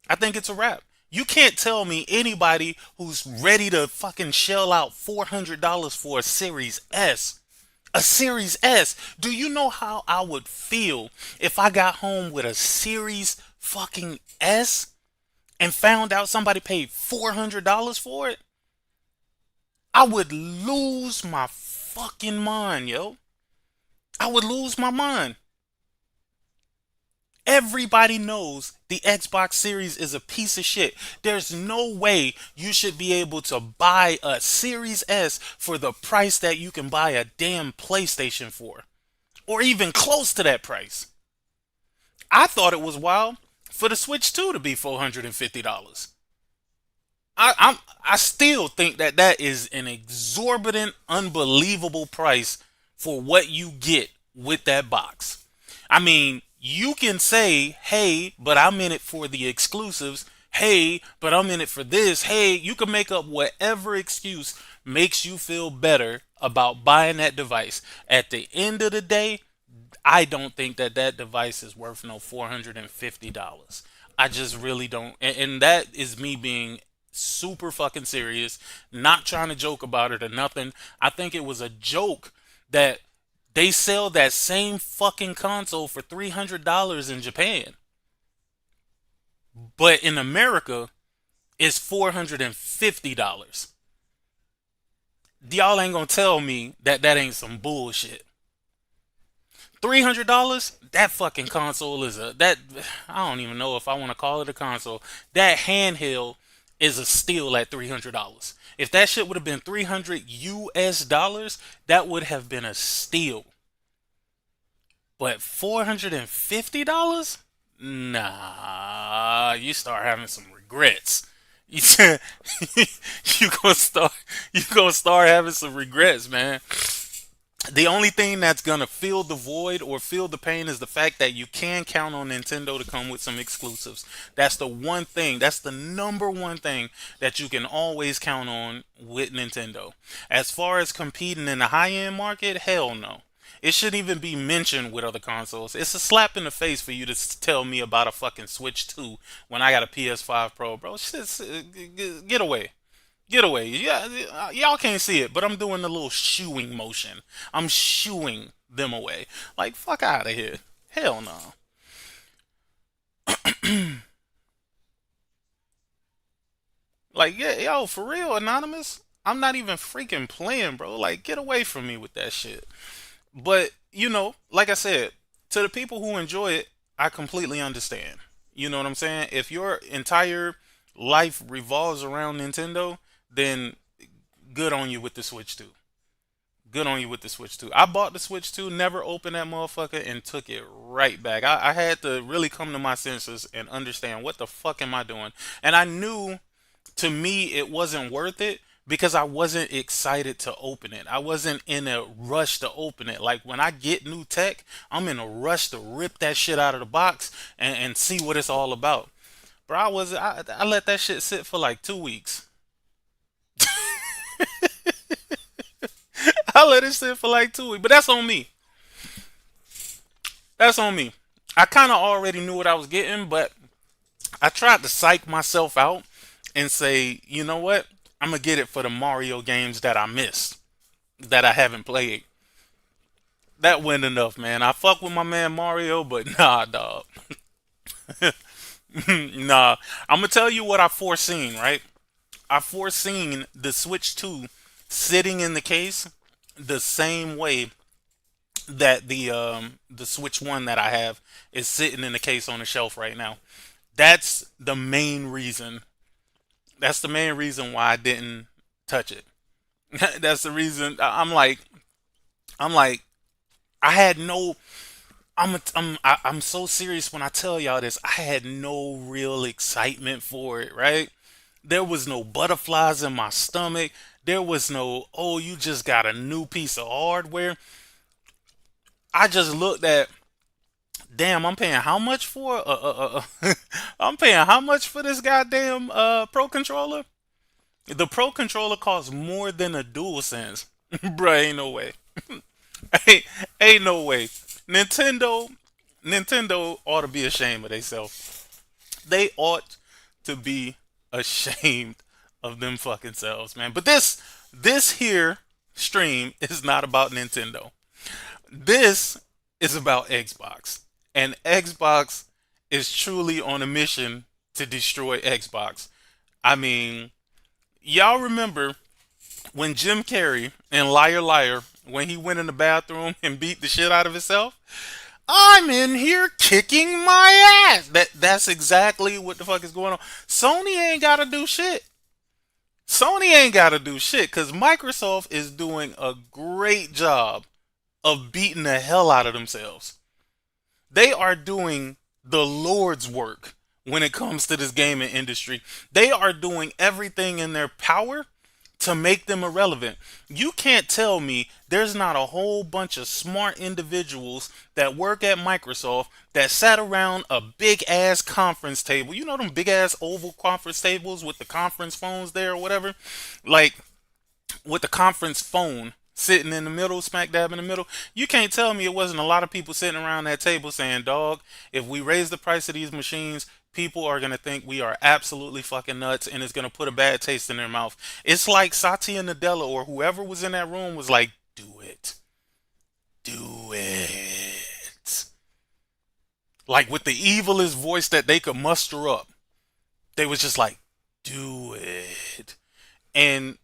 A: I think it's a wrap. You can't tell me anybody who's ready to fucking shell out $400 for a Series S. A Series S. Do you know how I would feel if I got home with a Series fucking S and found out somebody paid $400 for it? I would lose my fucking mind, yo. I would lose my mind. Everybody knows the Xbox Series is a piece of shit. There's no way you should be able to buy a Series S for the price that you can buy a damn PlayStation for. Or even close to that price. I thought it was wild for the Switch 2 to be $450. I still think that that is an exorbitant, unbelievable price for what you get with that box. I mean, you can say, hey, but I'm in it for the exclusives. Hey, but I'm in it for this. Hey, you can make up whatever excuse makes you feel better about buying that device. At the end of the day, I don't think that that device is worth no $450. I just really don't. And that is me being super fucking serious, not trying to joke about it or nothing. I think it was a joke that they sell that same fucking console for $300 in Japan. But in America, it's $450. Y'all ain't gonna tell me that that ain't some bullshit. $300, that fucking console is that I don't even know if I want to call it a console. That handheld is a steal at $300. If that shit would have been 300 US dollars, that would have been a steal. But $450? Nah, you start having some regrets. You you gonna start having some regrets, man. The only thing that's gonna fill the void or fill the pain is the fact that you can count on Nintendo to come with some exclusives. That's the one thing, that's the number one thing that you can always count on with Nintendo. As far as competing in the high end market, hell no. It shouldn't even be mentioned with other consoles. It's a slap in the face for you to tell me about a fucking Switch 2 when I got a PS5 Pro, bro. Get away. Get away. Yeah, y'all can't see it, but I'm doing the little shooing motion. I'm shooing them away. Like, fuck out of here. Hell no. Like, yeah, yo, for real, Anonymous? I'm not even freaking playing, bro. Like, get away from me with that shit. But, like I said, to the people who enjoy it, I completely understand. You know what I'm saying? If your entire life revolves around Nintendo, then good on you with the Switch 2. Good on you with the Switch 2. I bought the Switch 2, never opened that motherfucker, and took it right back. I had to really come to my senses and understand what the fuck am I doing. And I knew to me it wasn't worth it because I wasn't excited to open it. I wasn't in a rush to open it. Like when I get new tech, I'm in a rush to rip that shit out of the box and see what it's all about. Bro, I let that shit sit for like 2 weeks. I let it sit for like 2 weeks, but that's on me. That's on me. I kind of already knew what I was getting, but I tried to psych myself out and say, you know what? I'm gonna get it for the Mario games that I missed, that I haven't played. that went enough, man. I fuck with my man Mario, but nah, dog. Nah. I'm gonna tell you what I foreseen, right? I foreseen the Switch 2 sitting in the case the same way that the Switch 1 that I have is sitting in the case on the shelf right now. That's the main reason. That's the main reason why I didn't touch it. That's the reason I'm like I had no I'm so serious when I tell y'all this. I had no real excitement for it, right? There was no butterflies in my stomach. There was no, oh, you just got a new piece of hardware. I just looked at, damn, I'm paying how much for? I'm paying how much for this goddamn Pro controller? The Pro controller costs more than a DualSense. Bruh, ain't no way. ain't, ain't no way. Nintendo, Nintendo ought to be ashamed of themselves. They ought to be ashamed of them fucking selves, man. But this here stream is not about Nintendo. This is about Xbox. And Xbox is truly on a mission to destroy Xbox. I mean, y'all remember when Jim Carrey in Liar Liar, when he went in the bathroom and beat the shit out of himself? I'm in here kicking my ass. That's exactly what the fuck is going on. Sony ain't gotta do shit. Sony ain't gotta do shit because Microsoft is doing a great job of beating the hell out of themselves. They are doing the Lord's work when it comes to this gaming industry. They are doing everything in their power to make them irrelevant. You can't tell me there's not a whole bunch of smart individuals that work at Microsoft that sat around a big ass conference table. You know them big ass oval conference tables with the conference phones there or whatever? Like with the conference phone sitting in the middle, smack dab in the middle. You can't tell me it wasn't a lot of people sitting around that table saying, dog, if we raise the price of these machines, people are going to think we are absolutely fucking nuts and it's going to put a bad taste in their mouth. It's like Satya Nadella or whoever was in that room was like, do it. Do it. Like with the evilest voice that they could muster up. They was just like, do it. And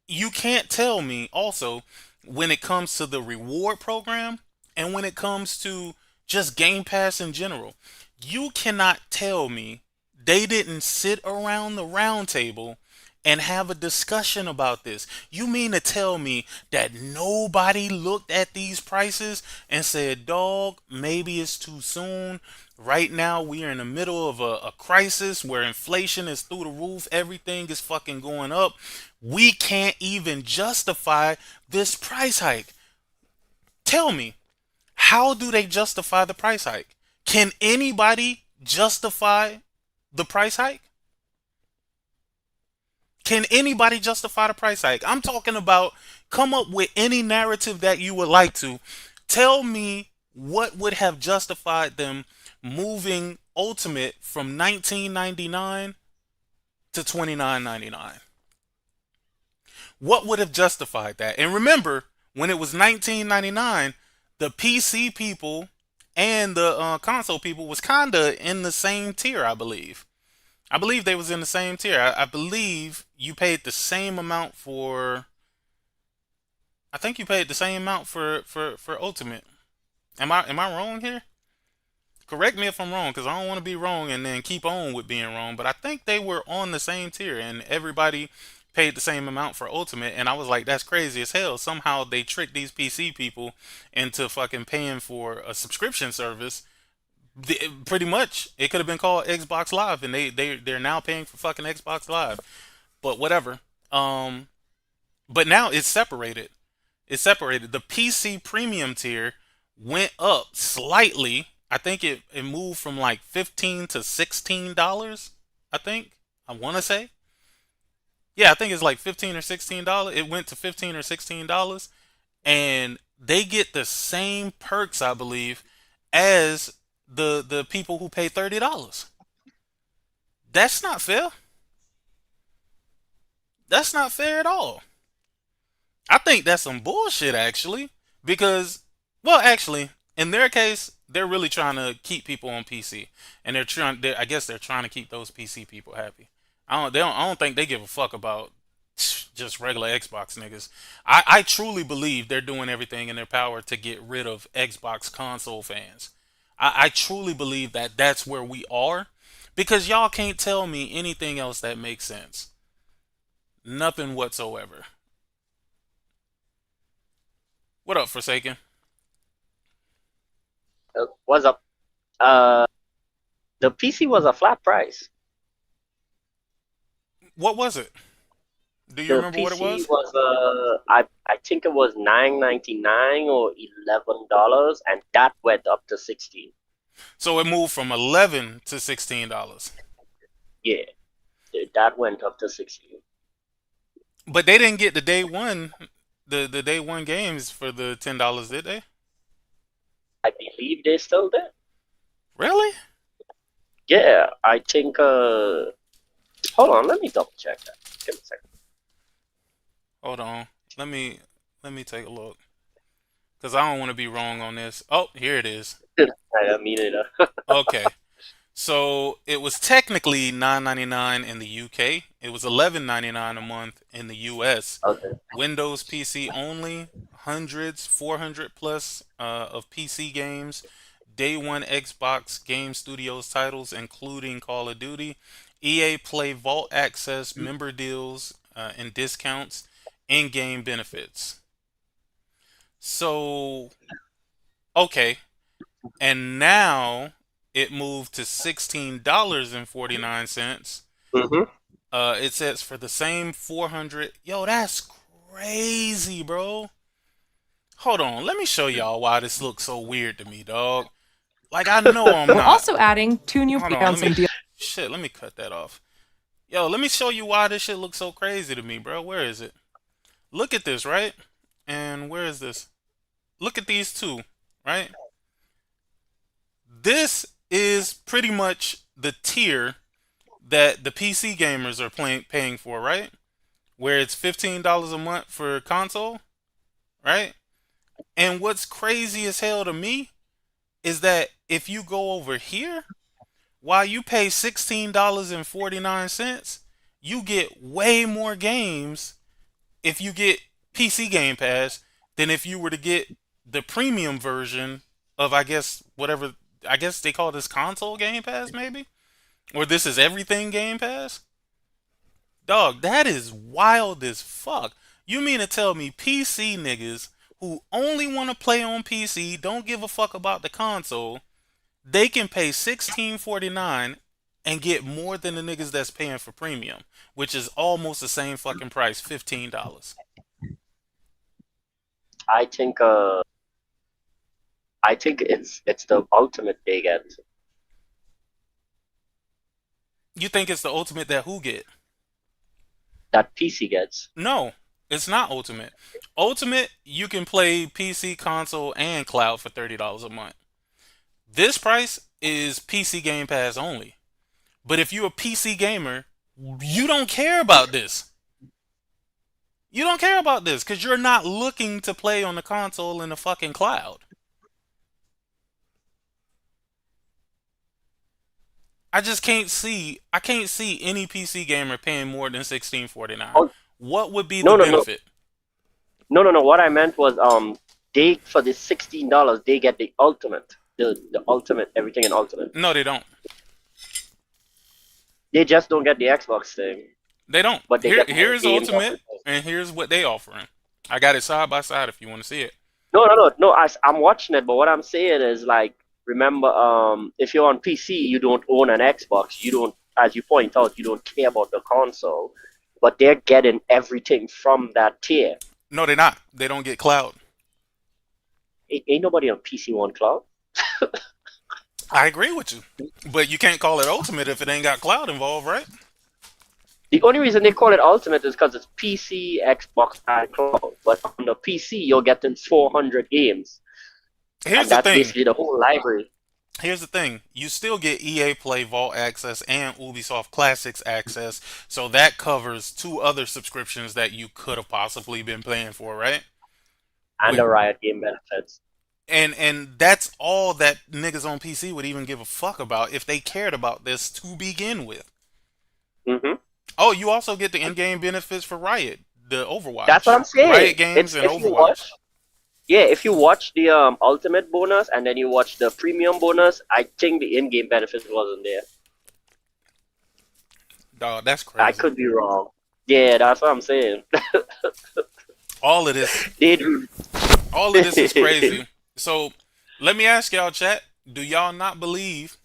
A: you can't tell me also when it comes to the reward program and when it comes to just Game Pass in general. You cannot tell me they didn't sit around the round table and have a discussion about this. You mean to tell me that nobody looked at these prices and said, dog, maybe it's too soon. Right now, we are in the middle of a crisis where inflation is through the roof. Everything is fucking going up. We can't even justify this price hike. Tell me, how do they justify the price hike? Can anybody justify the price hike? Can anybody justify the price hike? I'm talking about come up with any narrative that you would like to. Tell me what would have justified them moving Ultimate from $19.99 to $29.99. What would have justified that? And remember, when it was $19.99, the PC people and the console people was kinda in the same tier, I believe. I believe they was in the same tier. I believe you paid the same amount for. I think you paid the same amount for Ultimate. Am I wrong here? Correct me if I'm wrong, because I don't want to be wrong and then keep on with being wrong. But I think they were on the same tier, and everybody paid the same amount for Ultimate. And I was like, that's crazy as hell. Somehow they tricked these PC people into fucking paying for a subscription service. Pretty much, it could have been called Xbox Live, and they're now paying for fucking Xbox Live. But whatever. But now it's separated. It's separated. The PC premium tier went up slightly. I think it moved from like $15 to $16. I think I want to say. Yeah, I think it's like $15 or $16. It went to $15 or $16, and they get the same perks, I believe, as the people who pay $30. That's not fair. That's not fair at all. I think that's some bullshit actually, because Well, actually, in their case, they're really trying to keep people on PC, and they're trying. I guess they're trying to keep those PC people happy. I don't. They don't. I don't think they give a fuck about just regular Xbox niggas. I truly believe they're doing everything in their power to get rid of Xbox console fans. I truly believe that that's where we are, because y'all can't tell me anything else that makes sense. Nothing whatsoever. What up, Forsaken?
C: Was a uh the PC was a flat price.
A: What was it? Do you
C: The
A: remember what it
C: PC
A: was?
C: was I think it was $9.99 or $11, and that went up to 16.
A: So it moved from $11 to $16.
C: Yeah, that went up to 16.
A: But they didn't get the day one, the day one games for the $10, did they?
C: I believe they still did.
A: Really?
C: Yeah, I think hold on, let me double check that. Give me a second.
A: Hold on. Let me take a look. Cause I don't want to be wrong on this. Oh, here it is.
C: I mean it.
A: Okay. So it was technically $9.99 in the UK. It was $11.99 a month in the US.
C: Okay.
A: Windows PC only, hundreds, 400 plus of PC games. Day one Xbox Game Studios titles, including Call of Duty, EA Play Vault Access, member deals and discounts, in-game benefits. So, okay. And now it moved to $16.49.
C: Mm-hmm.
A: It says for the same 400. Yo, that's crazy, bro. Hold on, let me show y'all why this looks so weird to me, dog. Like, I know I'm
B: We're
A: not.
B: also adding 2 new
A: Hold on,
B: on some deals.
A: shit, let me cut that off. Yo, let me show you why this shit looks so crazy to me, bro. Where is it? Look at this, right? And where is this? Look at these two, right? This is pretty much the tier that the PC gamers are paying for, right? Where it's $15 a month for console, right? And what's crazy as hell to me is that if you go over here, while you pay $16.49, you get way more games if you get PC Game Pass than if you were to get the premium version of, I guess, whatever. I guess they call this console Game Pass, maybe? Or this is everything Game Pass? Dog, that is wild as fuck. You mean to tell me PC niggas who only want to play on PC, don't give a fuck about the console, they can pay $16.49 and get more than the niggas that's paying for premium, which is almost the same fucking price, $15.
C: I think I think it's the ultimate they get.
A: You think it's the ultimate that who get?
C: That PC gets.
A: No, it's not ultimate. Ultimate, you can play PC, console, and cloud for $30 a month. This price is PC Game Pass only. But if you're a PC gamer, you don't care about this. You don't care about this because you're not looking to play on the console in the fucking cloud. I can't see any PC gamer paying more than $16.49.
C: Oh,
A: What would be the
C: no, no, no,
A: benefit?
C: no. What I meant was they for the $16 they get the ultimate, the ultimate everything in ultimate.
A: No, they don't.
C: They just don't get the Xbox thing,
A: They don't.
C: but they get more
A: Here's
C: games.
A: Ultimate, and here's what they offering. I got it side by side if you want to see it.
C: No. I'm watching it, but what I'm saying is like, remember, if you're on PC, you don't own an Xbox. You don't, as you point out, you don't care about the console, but they're getting everything from that tier.
A: No, they're not. They don't get cloud.
C: Ain't nobody on PC want cloud.
A: I agree with you, but you can't call it Ultimate if it ain't got cloud involved, right?
C: The only reason they call it Ultimate is because it's PC, Xbox, and cloud. But on the PC, you're getting 400 games,
A: Here's
C: and
A: the
C: that's
A: thing.
C: basically the whole library.
A: Here's the thing. You still get EA Play Vault access and Ubisoft Classics access, so that covers two other subscriptions that you could have possibly been paying for, right?
C: And
A: With,
C: the Riot game benefits.
A: And that's all that niggas on PC would even give a fuck about if they cared about this to begin with.
C: Mm-hmm.
A: Oh, you also get the in-game benefits for Riot, the
C: That's what
A: Overwatch,
C: I'm saying.
A: Riot Games,
C: It's
A: and
C: if you
A: Overwatch.
C: watch, yeah, if you watch the ultimate bonus and then you watch the premium bonus, I think the in-game benefit wasn't there.
A: Dog, that's
C: I
A: crazy.
C: could be wrong. Yeah, that's what I'm saying.
A: All of this,
C: They do.
A: all of this is crazy. So, let me ask y'all, chat. Do y'all not believe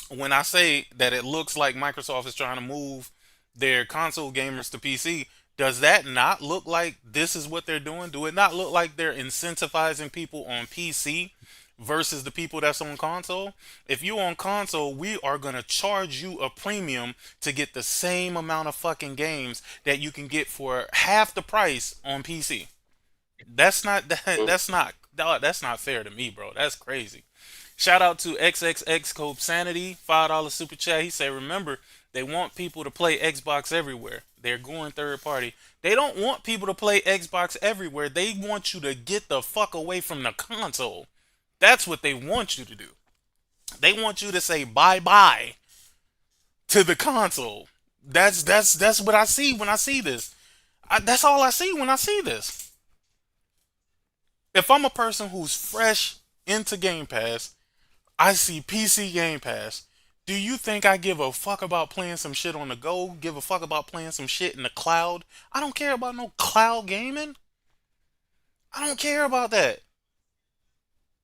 A: when I say that it looks like Microsoft is trying to move their console gamers to PC? Does that not look like this is what they're doing? Do it not look like they're incentivizing people on PC versus the people that's on console? If you on console, we are going to charge you a premium to get the same amount of fucking games that you can get for half the price on PC. That's not that's not fair to me, bro. That's crazy. Shout out to XXX Cope Sanity, $5 super chat. He said, remember, they want people to play Xbox everywhere. They're going third party. They don't want people to play Xbox everywhere. They want you to get the fuck away from the console. That's what they want you to do. They want you to say bye-bye to the console. That's what I see when I see this. That's all I see when I see this. If I'm a person who's fresh into Game Pass, I see PC Game Pass. Do you think I give a fuck about playing some shit on the go? Give a fuck about playing some shit in the cloud? I don't care about no cloud gaming. I don't care about that.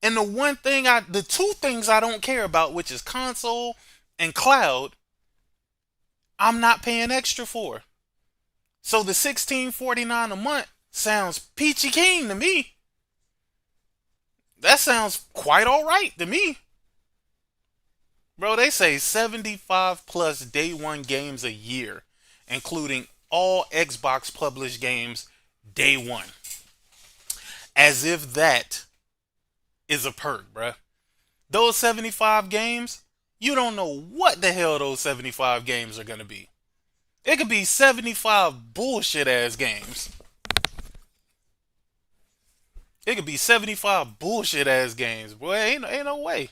A: And the two things I don't care about, which is console and cloud, I'm not paying extra for. So the $16.49 a month sounds peachy keen to me. That sounds quite alright to me. Bro, they say 75 plus day one games a year, including all Xbox published games day one. As if that is a perk, bruh. Those 75 games, you don't know what the hell those 75 games are gonna be. It could be 75 bullshit ass games. It could be 75 bullshit ass games. Boy, ain't no way.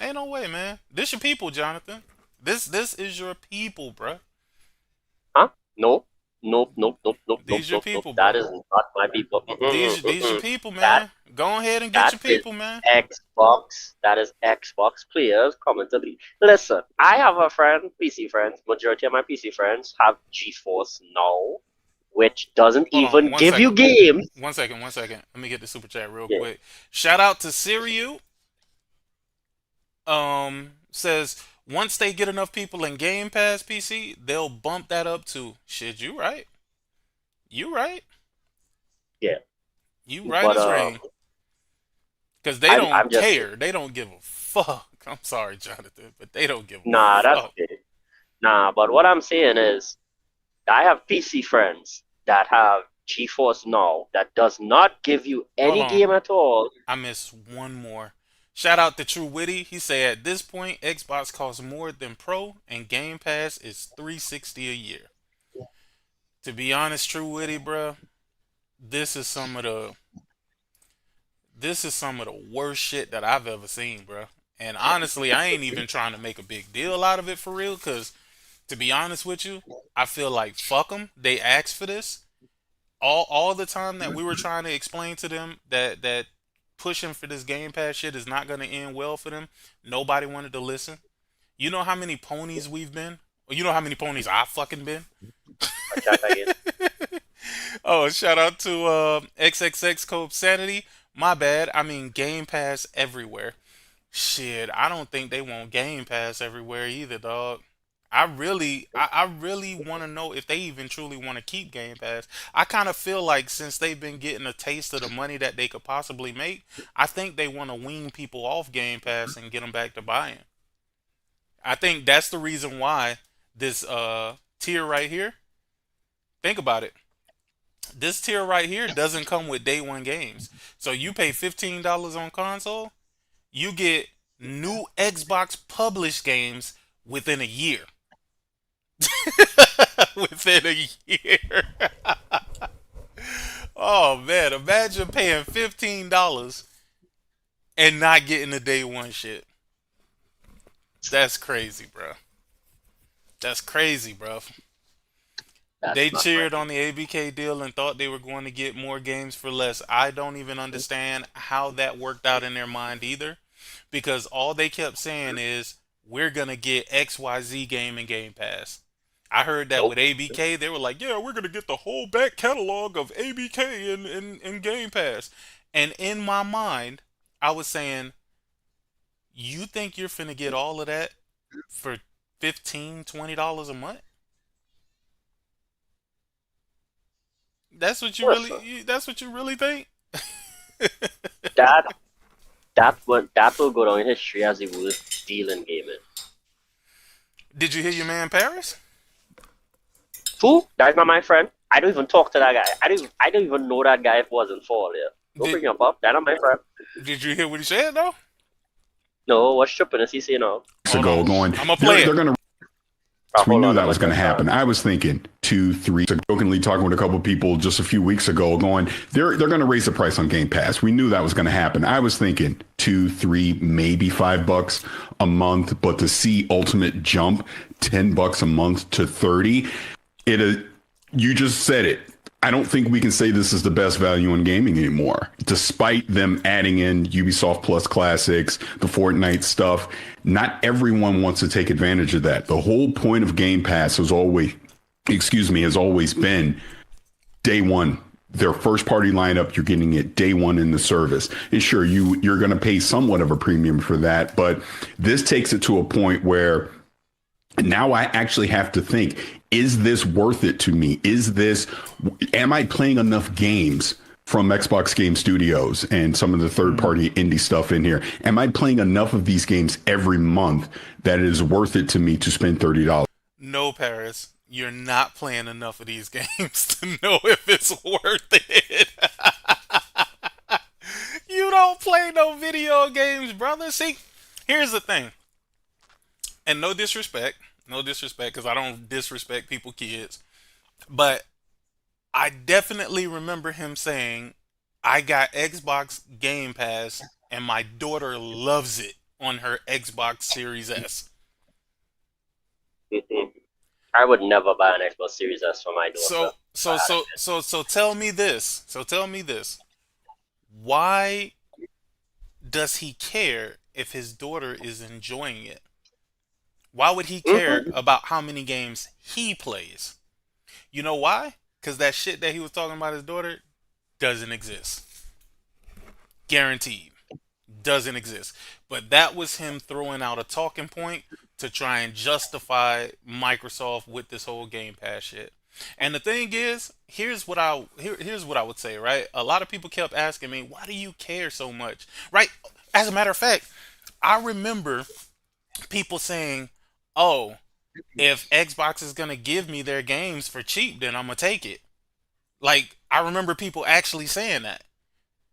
A: Ain't no way, man. This your people, Jonathan. This is your people, bruh.
C: Huh? No. Nope.
A: These your people,
C: That
A: bro.
C: is not my people.
A: These your people, man. Go ahead and get your people, man.
C: Xbox. That is Xbox players coming to the. Listen, I have a friend, PC friends. Majority of my PC friends have GeForce Now, which doesn't
A: Hold on,
C: even
A: one
C: give
A: second.
C: you games.
A: 1 second. Let me get the super chat real quick. Shout out to Siriu. Says once they get enough people in Game Pass PC, they'll bump that up to shit. You right.
C: Yeah.
A: You right
C: But
A: as rain. Because they don't care. They don't give a fuck. I'm sorry, Jonathan, but they don't give a
C: Nah,
A: fuck.
C: that's it. Nah, but what I'm saying is, I have PC friends that have GeForce Now that does not give you any game at all.
A: I missed one more. Shout out to True Witty. He said at this point, Xbox costs more than Pro, and Game Pass is $360 a year. To be honest, True Witty, bro, this is some of the worst shit that I've ever seen, bro. And honestly, I ain't even trying to make a big deal out of it for real, because to be honest with you, I feel like fuck them. They asked for this. All the time that we were trying to explain to them that pushing for this Game Pass shit is not going to end well for them, nobody wanted to listen. You know how many ponies we've been? Or you know how many ponies I've fucking been? Oh, shout out to XXX Cope Sanity. My bad. I mean Game Pass everywhere. Shit, I don't think they want Game Pass everywhere either, dog. I really want to know if they even truly want to keep Game Pass. I kind of feel like since they've been getting a taste of the money that they could possibly make, I think they want to wean people off Game Pass and get them back to buying. I think that's the reason why this tier right here. Think about it. This tier right here doesn't come with day one games. So you pay $15 on console, you get new Xbox published games within a year. Within a year. Oh man, imagine paying $15 and not getting the day one shit. That's crazy, bro. That's crazy, bro.
C: That's
A: They
C: not right.
A: cheered on the ABK deal and thought they were going to get more games for less. I don't even understand how that worked out in their mind either, because all they kept saying is, we're going to get XYZ game in Game Pass. I heard that
C: Nope.
A: with ABK, they were like, yeah, we're going to get the whole back catalog of ABK in Game Pass. And in my mind, I was saying, you think you're finna get all of that for $15, $20 a month?
C: Listen,
A: That's what you really think?
C: that that will go down in history as the worst deal in gaming.
A: Did you hear your man Paris?
C: Who? That's not my friend. I don't even talk to that guy. I don't even know that guy if it wasn't for yeah. Don't bring
A: Did,
C: him up. That's not my friend.
A: did you hear what he said though?
C: No, what's tripping is he saying no?
A: Hold
D: Ago
A: on.
D: going,
A: I'm gonna play
D: they're
A: it.
D: going to.
C: Oh,
D: We
C: hold
D: knew
C: on,
D: that
C: I'm
D: was going to
C: gonna-
D: happen. I was thinking 2, 3. Jokingly talking with a couple of people just a few weeks ago, going, they're going to raise the price on Game Pass. We knew that was going to happen. I was thinking 2, 3, maybe $5 a month, but to see Ultimate jump $10 a month to 30, you just said it. I don't think we can say this is the best value in gaming anymore, despite them adding in Ubisoft Plus Classics, the Fortnite stuff. Not everyone wants to take advantage of that. The whole point of Game Pass has always been day one. Their first party lineup, you're getting it day one in the service. And sure, you're going to pay somewhat of a premium for that, but this takes it to a point where now I actually have to think, is this worth it to me? Am I playing enough games from Xbox Game Studios and some of the third-party indie stuff in here? Am I playing enough of these games every month that it is worth it to me to spend $30?
A: No, Paris, you're not playing enough of these games to know if it's worth it. You don't play no video games, brother. See, here's the thing. And no disrespect, because I don't disrespect people, kids. But I definitely remember him saying, I got Xbox Game Pass and my daughter loves it on her Xbox Series S.
C: Mm-mm. I would never buy an Xbox Series S for my daughter.
A: So tell me this. So tell me this. Why does he care if his daughter is enjoying it? Why would he care about how many games he plays? You know why? Because that shit that he was talking about his daughter doesn't exist. Guaranteed. Doesn't exist. But that was him throwing out a talking point to try and justify Microsoft with this whole Game Pass shit. And the thing is, here's what I would say, right? A lot of people kept asking me, why do you care so much? Right? As a matter of fact, I remember people saying, oh, if Xbox is going to give me their games for cheap, then I'm going to take it. Like, I remember people actually saying that.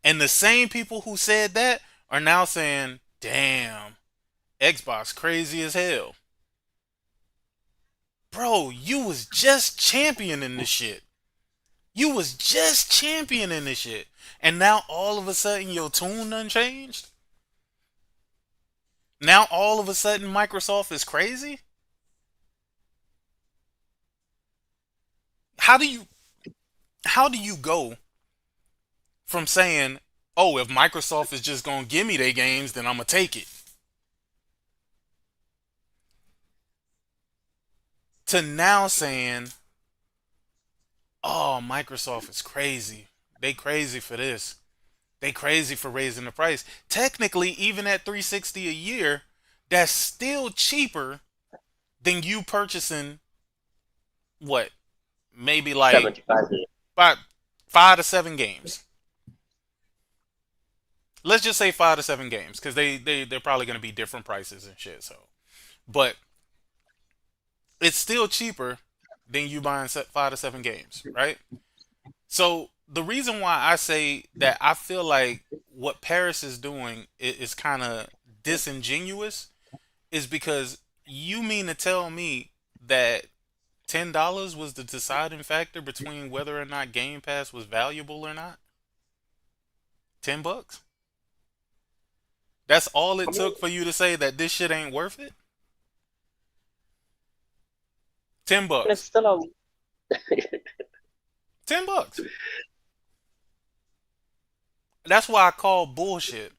A: And the same people who said that are now saying, damn, Xbox crazy as hell. Bro, you was just championing this shit. You was just championing this shit. And now all of a sudden your tune done changed? Now all of a sudden Microsoft is crazy? How do you go from saying, oh, if Microsoft is just gonna give me their games, then I'm gonna take it, to now saying, oh, Microsoft is crazy. They crazy for this. They crazy for raising the price. Technically, even at $360 a year, that's still cheaper than you purchasing what? Maybe like
C: 75 days.
A: 5 to 7 games. Let's just say 5 to 7 games, because they're probably going to be different prices and shit. So, but it's still cheaper than you buying 5 to 7 games, right? So the reason why I say that I feel like what Paris is doing is kind of disingenuous is because you mean to tell me that $10 was the deciding factor between whether or not Game Pass was valuable or not? $10? That's all it took for you to say that this shit ain't worth it? $10.
C: It's still a
A: $10. That's why I call bullshit.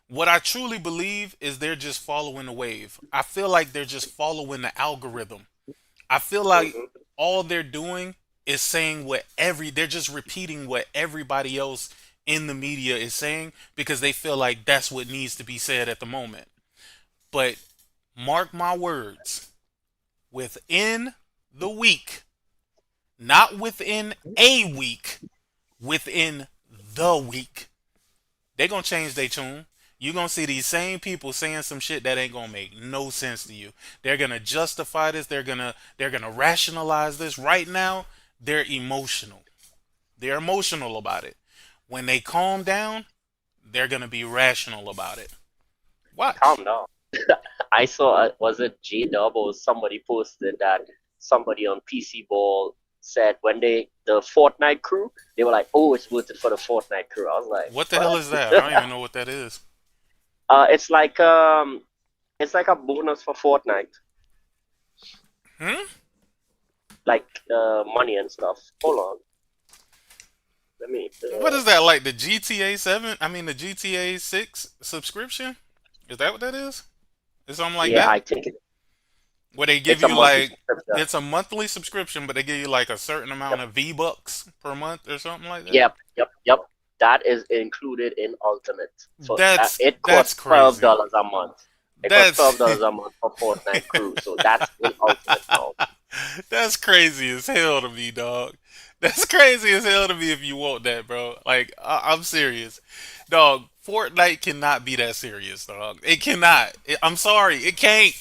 A: What I truly believe is they're just following the wave. I feel like they're just following the algorithm. I feel like all they're doing is saying they're just repeating what everybody else in the media is saying because they feel like that's what needs to be said at the moment. But mark my words, within the week, not within a week, within the week, they're going to change their tune. You're going to see these same people saying some shit that ain't going to make no sense to you. They're going to justify this. They're going to rationalize this. Right now, they're emotional. They're emotional about it. When they calm down, they're going to be rational about it. Watch.
C: calm down. I saw, was it J-Dub or somebody posted that somebody on PC Ball said when the Fortnite crew, they were like, oh, it's worth it for the Fortnite crew. I was like,
A: What the hell is that? I don't even know what that is.
C: It's like a bonus for Fortnite. Like money and stuff. Hold on. Let me.
A: What is that, like the GTA 7? I mean the GTA 6 subscription? Is that what that is? Is something like that?
C: Yeah, I think it.
A: Where they give
C: It's a
A: you
C: monthly
A: like
C: subscription.
A: it's a monthly subscription, but they give you like a certain amount of V-Bucks per month or something like that.
C: Yep. That is included in Ultimate. So it
A: that's
C: costs
A: crazy.
C: $12 a month. It costs $12 a month for Fortnite crew. So that's in Ultimate now.
A: That's crazy as hell to me, dog. That's crazy as hell to me if you want that, bro. Like, I'm serious. Dog, Fortnite cannot be that serious, dog. It cannot. I'm sorry. It can't.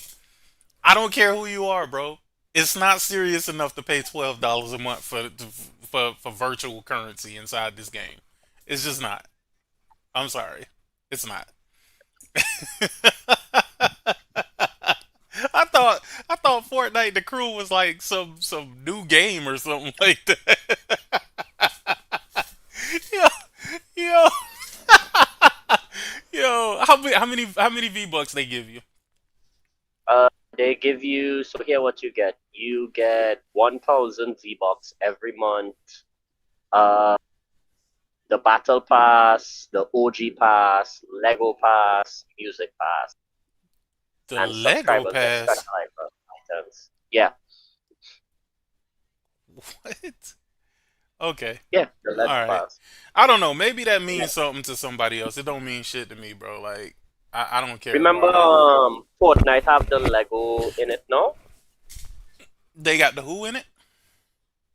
A: I don't care who you are, bro. It's not serious enough to pay $12 a month for virtual currency inside this game. It's just not. I'm sorry. It's not. I thought Fortnite the Crew was like some new game or something like that. yo, yo, yo. How many V-Bucks they give you?
C: They give you, so here what you get. You get 1,000 V-Bucks every month. The Battle Pass, the OG Pass, Lego Pass, Music Pass.
A: The
C: And
A: Lego
C: subscribers get
A: Pass.
C: special items. Yeah.
A: What? Okay.
C: Yeah, the Lego
A: All right.
C: Pass.
A: I don't know. Maybe that means something to somebody else. It don't mean shit to me, bro. Like, I don't care.
C: Remember,
A: about it.
C: Fortnite have the Lego in it now?
A: They got the who in it?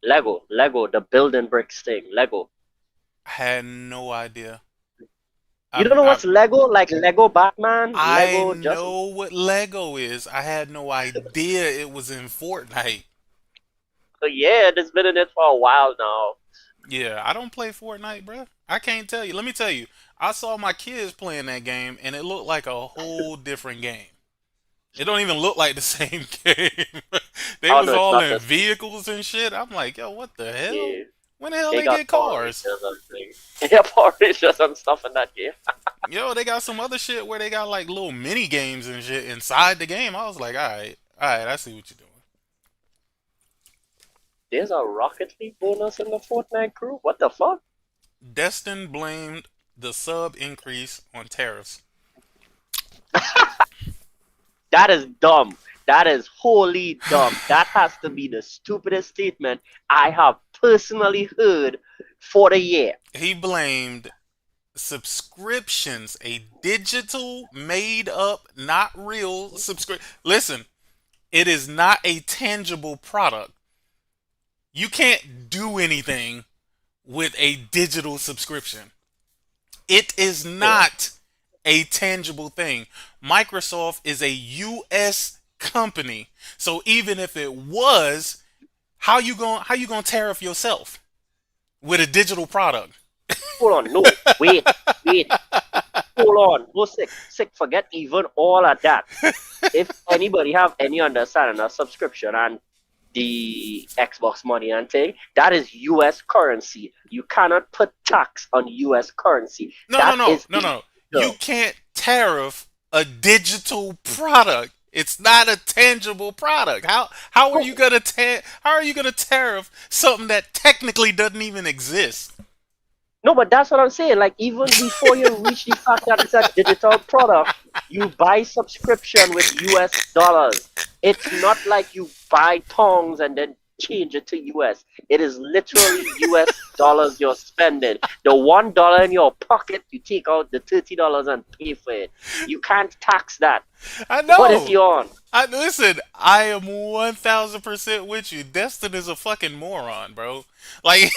C: Lego, the building bricks thing, Lego.
A: I had no idea.
C: You don't know what's Lego? Like Lego Batman?
A: I
C: Lego
A: know what Lego is. I had no idea it was in Fortnite.
C: So yeah, it's been in it for a while now.
A: Yeah, I don't play Fortnite, bro. I can't tell you. Let me tell you. I saw my kids playing that game, and it looked like a whole different game. It don't even look like the same game. They was all in vehicles and shit. I'm like, yo, what the hell?
C: Yeah.
A: When the hell they get cars?
C: Yeah, Power Rangers and stuff in that game.
A: Yo, they got some other shit where they got like little mini games and shit inside the game. I was like, all right, I see what you're doing.
C: There's a Rocket League bonus in the Fortnite crew? What the fuck?
A: Destin blamed the sub increase on tariffs.
C: That is dumb. That is wholly dumb. That has to be the stupidest statement I have personally heard for the year.
A: He blamed subscriptions, a digital, made up, not real subscription. Listen, it is not a tangible product. You can't do anything with a digital subscription. It is not a tangible thing. Microsoft is a U.S. company, so even if it was, how you gonna tariff yourself with a digital product?
C: Hold on, no, wait. Hold on, no, sick, forget even all of that. If anybody have any understanding of subscription and the Xbox money and thing, that is U.S. currency. You cannot put tax on U.S. currency.
A: No. You can't tariff a digital product? It's not a tangible product. How are you gonna tariff something that technically doesn't even exist?
C: No, but that's what I'm saying. Like, even before you reach the fact that it's a digital product, you buy subscription with US dollars. It's not like you buy tongs and then change it to US. It is literally US dollars you're spending. The $1 in your pocket, you take out the $30 and pay for it. You can't tax that.
A: I know.
C: What is you on?
A: Listen, I am 1000% with you. Destin is a fucking moron, bro. Like,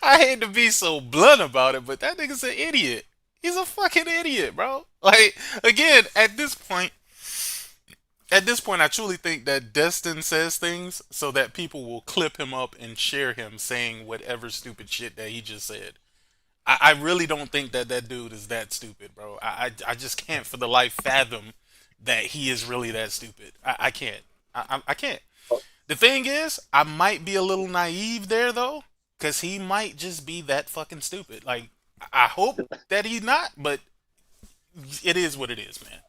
A: I hate to be so blunt about it, but that nigga's an idiot. He's a fucking idiot, bro. Like, again, at this point, I truly think that Destin says things so that people will clip him up and share him saying whatever stupid shit that he just said. I really don't think that that dude is that stupid, bro. I just can't for the life fathom that he is really that stupid. I can't. I can't. The thing is, I might be a little naive there, though, because he might just be that fucking stupid. Like, I hope that he's not, but it is what it is, man.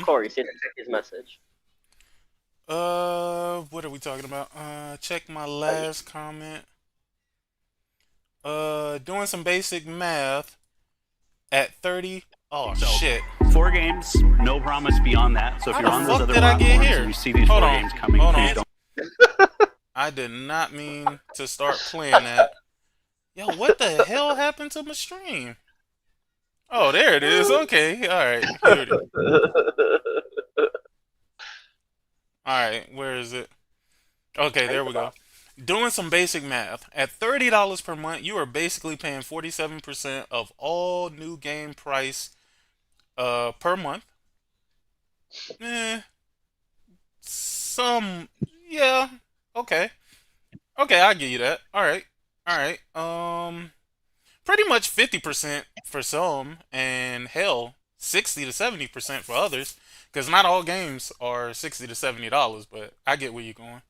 C: Corey, say check his message.
A: What are we talking about? Check my last comment. Doing some basic math at 30. Oh,
E: so,
A: shit.
E: 4 games, no promise beyond that. So if
A: How
E: you're
A: the
E: on
A: fuck
E: those other
A: did I get
E: platforms
A: here?
E: and you see these
A: Hold
E: 4
A: on.
E: games coming,
A: Hold
E: please
A: on.
E: don't.
A: I did not mean to start playing that. Yo, what the hell happened to my stream? Oh, there it is. Okay, alright. Here it is. Alright, where is it? Okay, there we go. Doing some basic math. At $30 per month, you are basically paying 47% of all new game price per month. Yeah, okay. Okay, I'll give you that. Alright. Pretty much 50% for some, and hell, 60 to 70% for others. Because not all games are $60 to $70, but I get where you're going.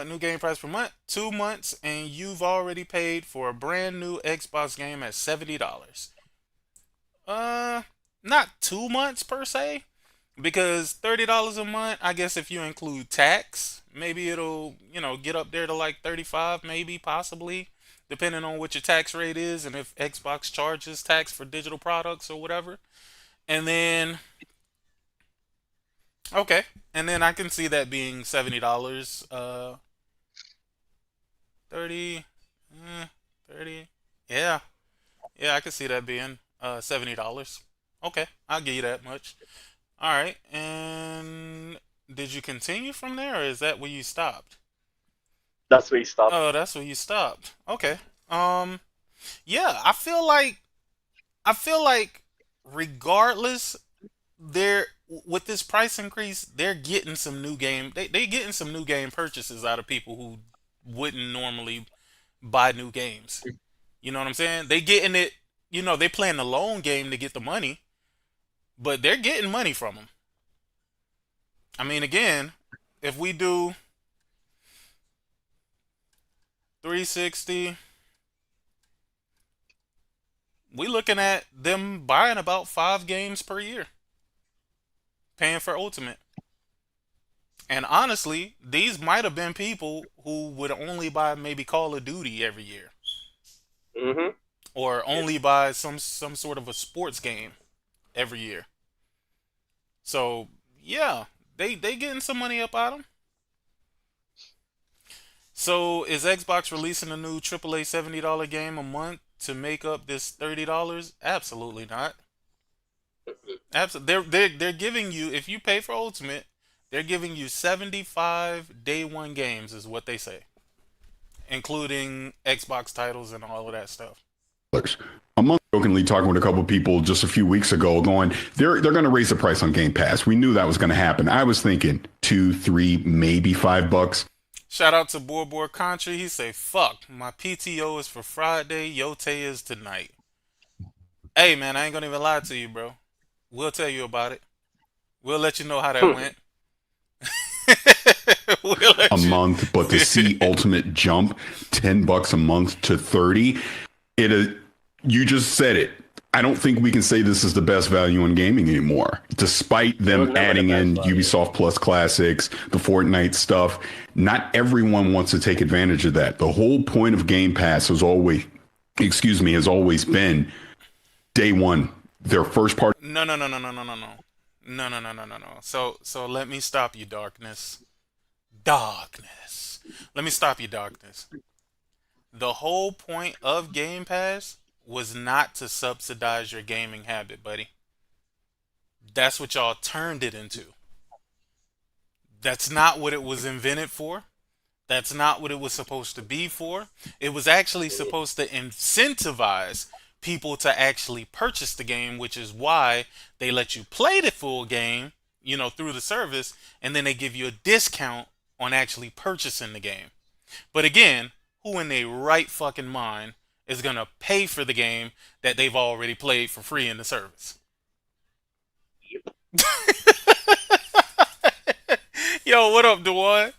A: New game price per month, 2 months, and you've already paid for a brand new Xbox game at $70. Not 2 months per se, because $30 a month, I guess if you include tax, maybe it'll, get up there to like 35, maybe, possibly, depending on what your tax rate is and if Xbox charges tax for digital products or whatever. And then, okay, and then I can see that being $70. 30, 30, yeah, I can see that being $70. Okay, I'll give you that much. All right, and did you continue from there, or is that where you stopped?
C: That's where you stopped.
A: Oh, that's where you stopped. Okay. Yeah, I feel like regardless, they're with this price increase, they're getting some new game. They getting some new game purchases out of people who wouldn't normally buy new games. You know what I'm saying? They getting it. They playing the long game to get the money, but they're getting money from them. I mean, again, if we do 360, we looking at them buying about 5 games per year, paying for Ultimate. And honestly, these might have been people who would only buy maybe Call of Duty every year, or only buy some sort of a sports game every year. So yeah, they getting some money up out of them. So is Xbox releasing a new AAA $70 game a month to make up this $30? Absolutely not. They're giving you, if you pay for Ultimate, they're giving you 75 day one games is what they say, including Xbox titles and all of that stuff.
D: I'm jokingly talking with a couple of people just a few weeks ago going, they're going to raise the price on Game Pass. We knew that was going to happen. I was thinking $2, $3, maybe $5.
A: Shout out to Board Country. He say, fuck, my PTO is for Friday, Yotei is tonight. Hey, man, I ain't gonna even lie to you, bro. We'll tell you about it. We'll let you know how that went.
D: A month, but to see Ultimate jump $10 a month to 30, you just said it. I don't think we can say this is the best value in gaming anymore, despite them adding in Ubisoft Plus Classics, the Fortnite stuff. Not everyone wants to take advantage of that. The whole point of Game Pass has always been day one, their first part.
A: No. So let me stop you, Darkness. Let me stop you, Darkness. The whole point of Game Pass was not to subsidize your gaming habit, buddy. That's what y'all turned it into. That's not what it was invented for. That's not what it was supposed to be for. It was actually supposed to incentivize people to actually purchase the game, which is why they let you play the full game, through the service, and then they give you a discount on actually purchasing the game. But again, who in their right fucking mind is going to pay for the game that they've already played for free in the service? Yo, what up, Dewan?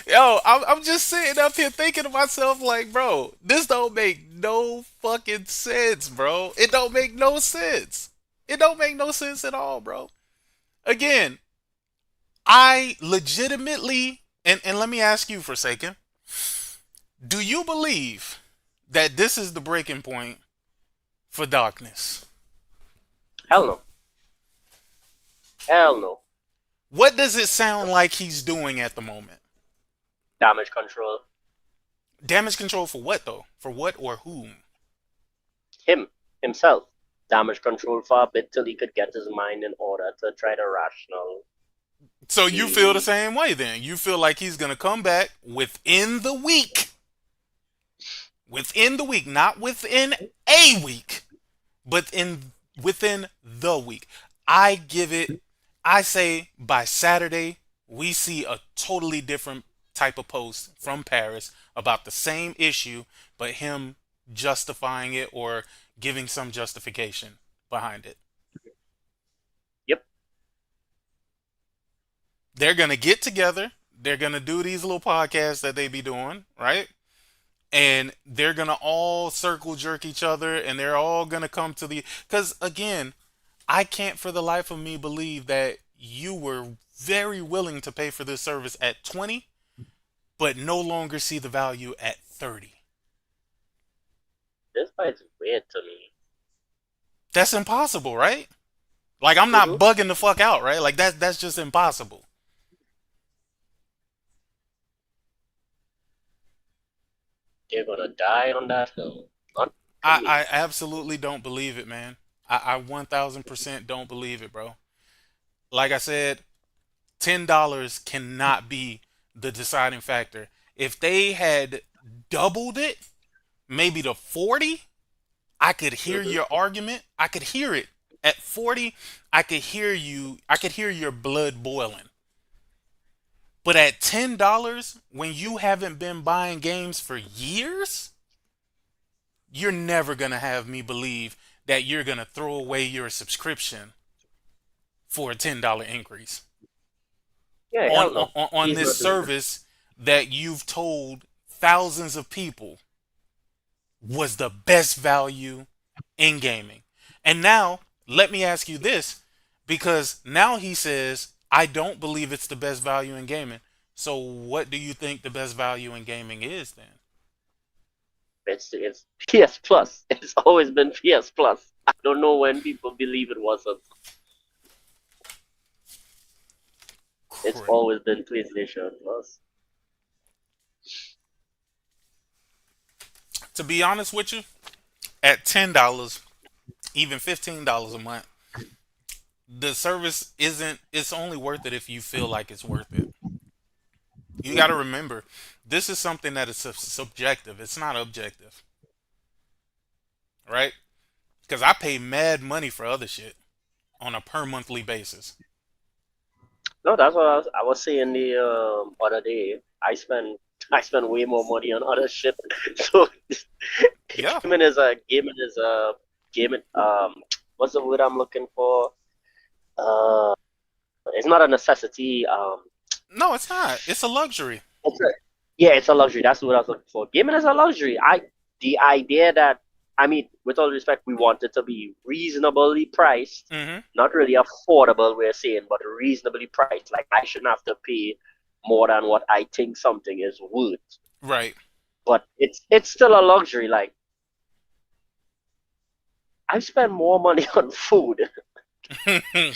A: Yo, I'm just sitting up here thinking to myself like, bro, this don't make no fucking sense, bro. It don't make no sense. It don't make no sense at all, bro. Again, I legitimately, and let me ask you, Forsaken, do you believe that this is the breaking point for Darkness?
C: Hell no. Hell no.
A: What does it sound like he's doing at the moment?
C: Damage control.
A: Damage control for what, though? For what or whom?
C: Himself. Damage control for a bit till he could get his mind in order to try to rational.
A: So you feel the same way then? You feel like he's going to come back within the week. Within the week. Not within a week. But within the week. I say by Saturday, we see a totally different type of post from Paris about the same issue, but him justifying it or giving some justification behind it.
C: Yep.
A: They're going to get together. They're going to do these little podcasts that they be doing, right? And they're going to all circle jerk each other, and they're all going to come to the... Because, again, I can't for the life of me believe that you were very willing to pay for this service at 20, but no longer see the value at 30.
C: This part's weird to me.
A: That's impossible, right? Like, I'm not bugging the fuck out, right? Like, that's just impossible.
C: They're gonna die on that hill.
A: I absolutely don't believe it, man. I 1000% don't believe it, bro. Like I said, $10 cannot be the deciding factor. If they had doubled it, maybe to 40, I could hear your argument. I could hear it. At 40, I could hear you. I could hear your blood boiling. But at $10, when you haven't been buying games for years, you're never going to have me believe that you're going to throw away your subscription for a $10 increase.
C: Yeah,
A: on this service that you've told thousands of people was the best value in gaming. And now, let me ask you this, because now he says, I don't believe it's the best value in gaming. So what do you think the best value in gaming is then?
C: It's PS Plus. It's always been PS Plus. I don't know when people believe it wasn't. It's always been PlayStation Plus.
A: To be honest with you, at $10, even $15 a month, the service it's only worth it if you feel like it's worth it. You got to remember, this is something that is subjective. It's not objective. Right? Because I pay mad money for other shit on a per monthly basis.
C: No, that's what I was saying the other day. I spend way more money on other shit. So
A: Yeah.
C: gaming. What's the word I'm looking for? It's not a necessity.
A: No, it's not. It's a luxury.
C: It's a luxury. That's what I was looking for. Gaming is a luxury. The idea that I mean, with all respect, we want it to be reasonably priced,
A: Mm-hmm.
C: not really affordable, we're saying, but reasonably priced. Like, I shouldn't have to pay more than what I think something is worth.
A: Right.
C: But it's still a luxury. Like, I spend more money on food,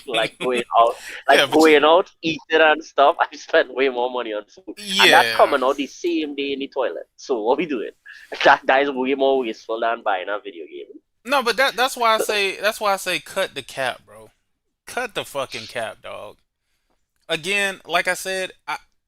C: like
A: Yeah, but
C: going out, eating and stuff. I spend way more money on food, and that's
A: yeah.
C: coming out the same day in the toilet. So what we doing? That is way more wasteful than buying a video game.
A: No, but that's why I say cut the cap, bro. Cut the fucking cap, dog. Again, like I said,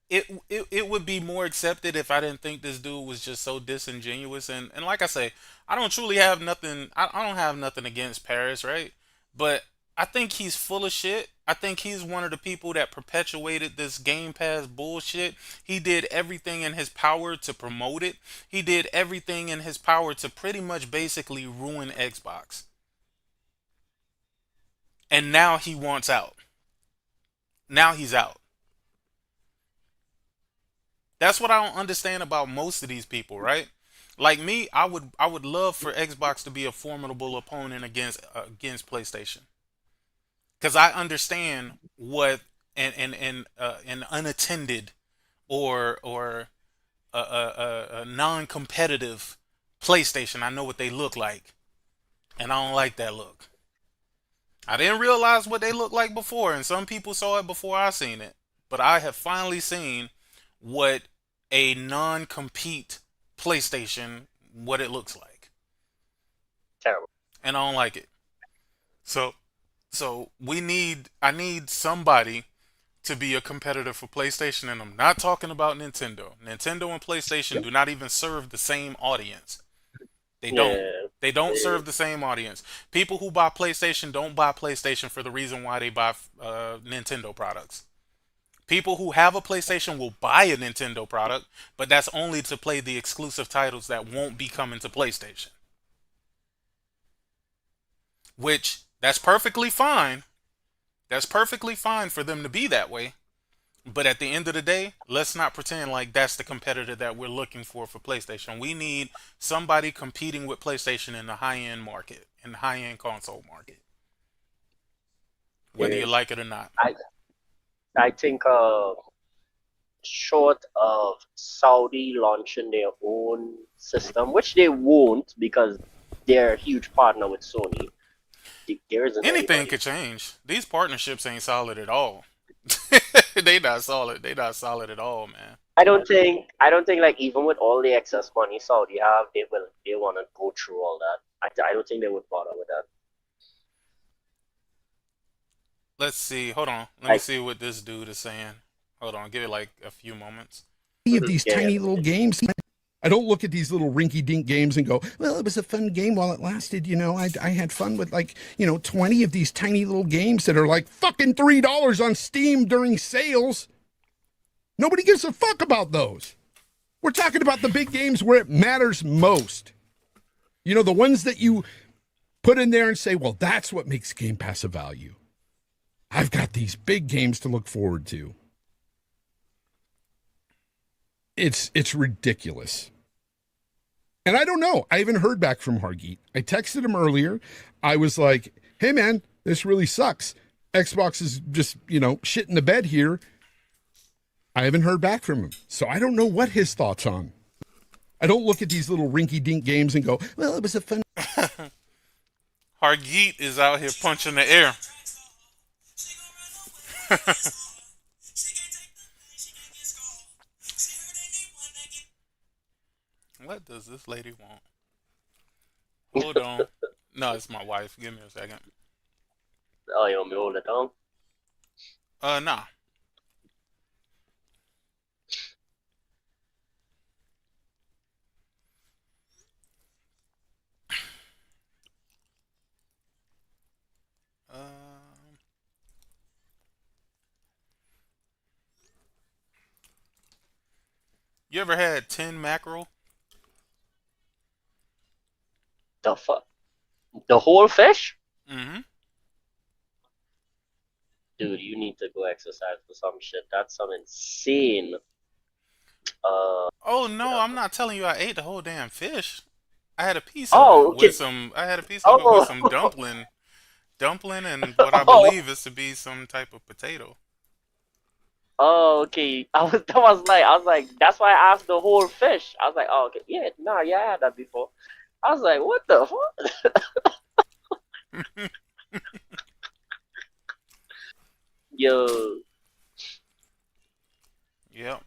A: it would be more accepted if I didn't think this dude was just so disingenuous. And like I say, I don't truly have nothing. I don't have nothing against Paris, right? But I think he's full of shit. I think he's one of the people that perpetuated this Game Pass bullshit. He did everything in his power to promote it. He did everything in his power to pretty much basically ruin Xbox. And now he wants out. Now he's out. That's what I don't understand about most of these people, right? Like me, I would love for Xbox to be a formidable opponent against PlayStation, because I understand what an unattended or a non-competitive PlayStation. I know what they look like, and I don't like that look. I didn't realize what they looked like before, and some people saw it before I seen it. But I have finally seen what a non-compete PlayStation, what it looks like,
C: Terrible.
A: and I don't like it. So, I need somebody to be a competitor for PlayStation, and I'm not talking about Nintendo. Nintendo and PlayStation do not even serve the same audience. They don't.
C: Yeah.
A: They don't serve the same audience. People who buy PlayStation don't buy PlayStation for the reason why they buy Nintendo products. People who have a PlayStation will buy a Nintendo product, but that's only to play the exclusive titles that won't be coming to PlayStation. Which, that's perfectly fine. That's perfectly fine for them to be that way. But at the end of the day, let's not pretend like that's the competitor that we're looking for PlayStation. We need somebody competing with PlayStation in the high-end market, in the high-end console market, whether you like it or not.
C: I think short of Saudi launching their own system, which they won't because they're a huge partner with Sony, there isn't
A: Anything
C: anybody.
A: could change. These partnerships ain't solid at all. They not solid. They not solid at all, man.
C: I don't think like even with all the excess money Saudi have, they want to go through all that. I don't think they would bother with that.
A: Let's see. Hold on. Let me
C: Like,
A: see what this dude is saying. Hold on. Give it like a few moments.
F: Of these
C: yeah,
F: tiny little games. I don't look at these little rinky-dink games and go, well, it was a fun game while it lasted. You know, I had fun with 20 of these tiny little games that are like fucking $3 on Steam during sales. Nobody gives a fuck about those. We're talking about the big games where it matters most. You know, the ones that you put in there and say, well, that's what makes Game Pass a value. I've got these big games to look forward to. It's ridiculous. And I don't know. I haven't heard back from Hargeet. I texted him earlier. I was like, hey, man, this really sucks. Xbox is just, shit in the bed here. I haven't heard back from him. So I don't know what his thoughts on. I don't look at these little rinky-dink games and go, well, it was a fun...
A: Hargeet is out here punching the air. What does this lady want? Hold on. No, it's my wife. Give me a second.
C: oh, you want me to hold it down?
A: Nah. You ever had 10 mackerel?
C: The fuck? The whole fish?
A: Mm-hmm.
C: Dude, you need to go exercise for some shit. That's some insane.
A: Oh no, I'm not telling you I ate the whole damn fish. I had a piece of
C: Oh,
A: it
C: okay.
A: with some. I had a piece of it with
C: Oh,
A: some dumpling, and what I
C: oh,
A: believe is to be some type of potato.
C: oh, okay. I was like, that's why I asked the whole fish. I was like, oh, okay, yeah, no, yeah, I had that before. I was like, what the fuck? Yo,
A: Yep.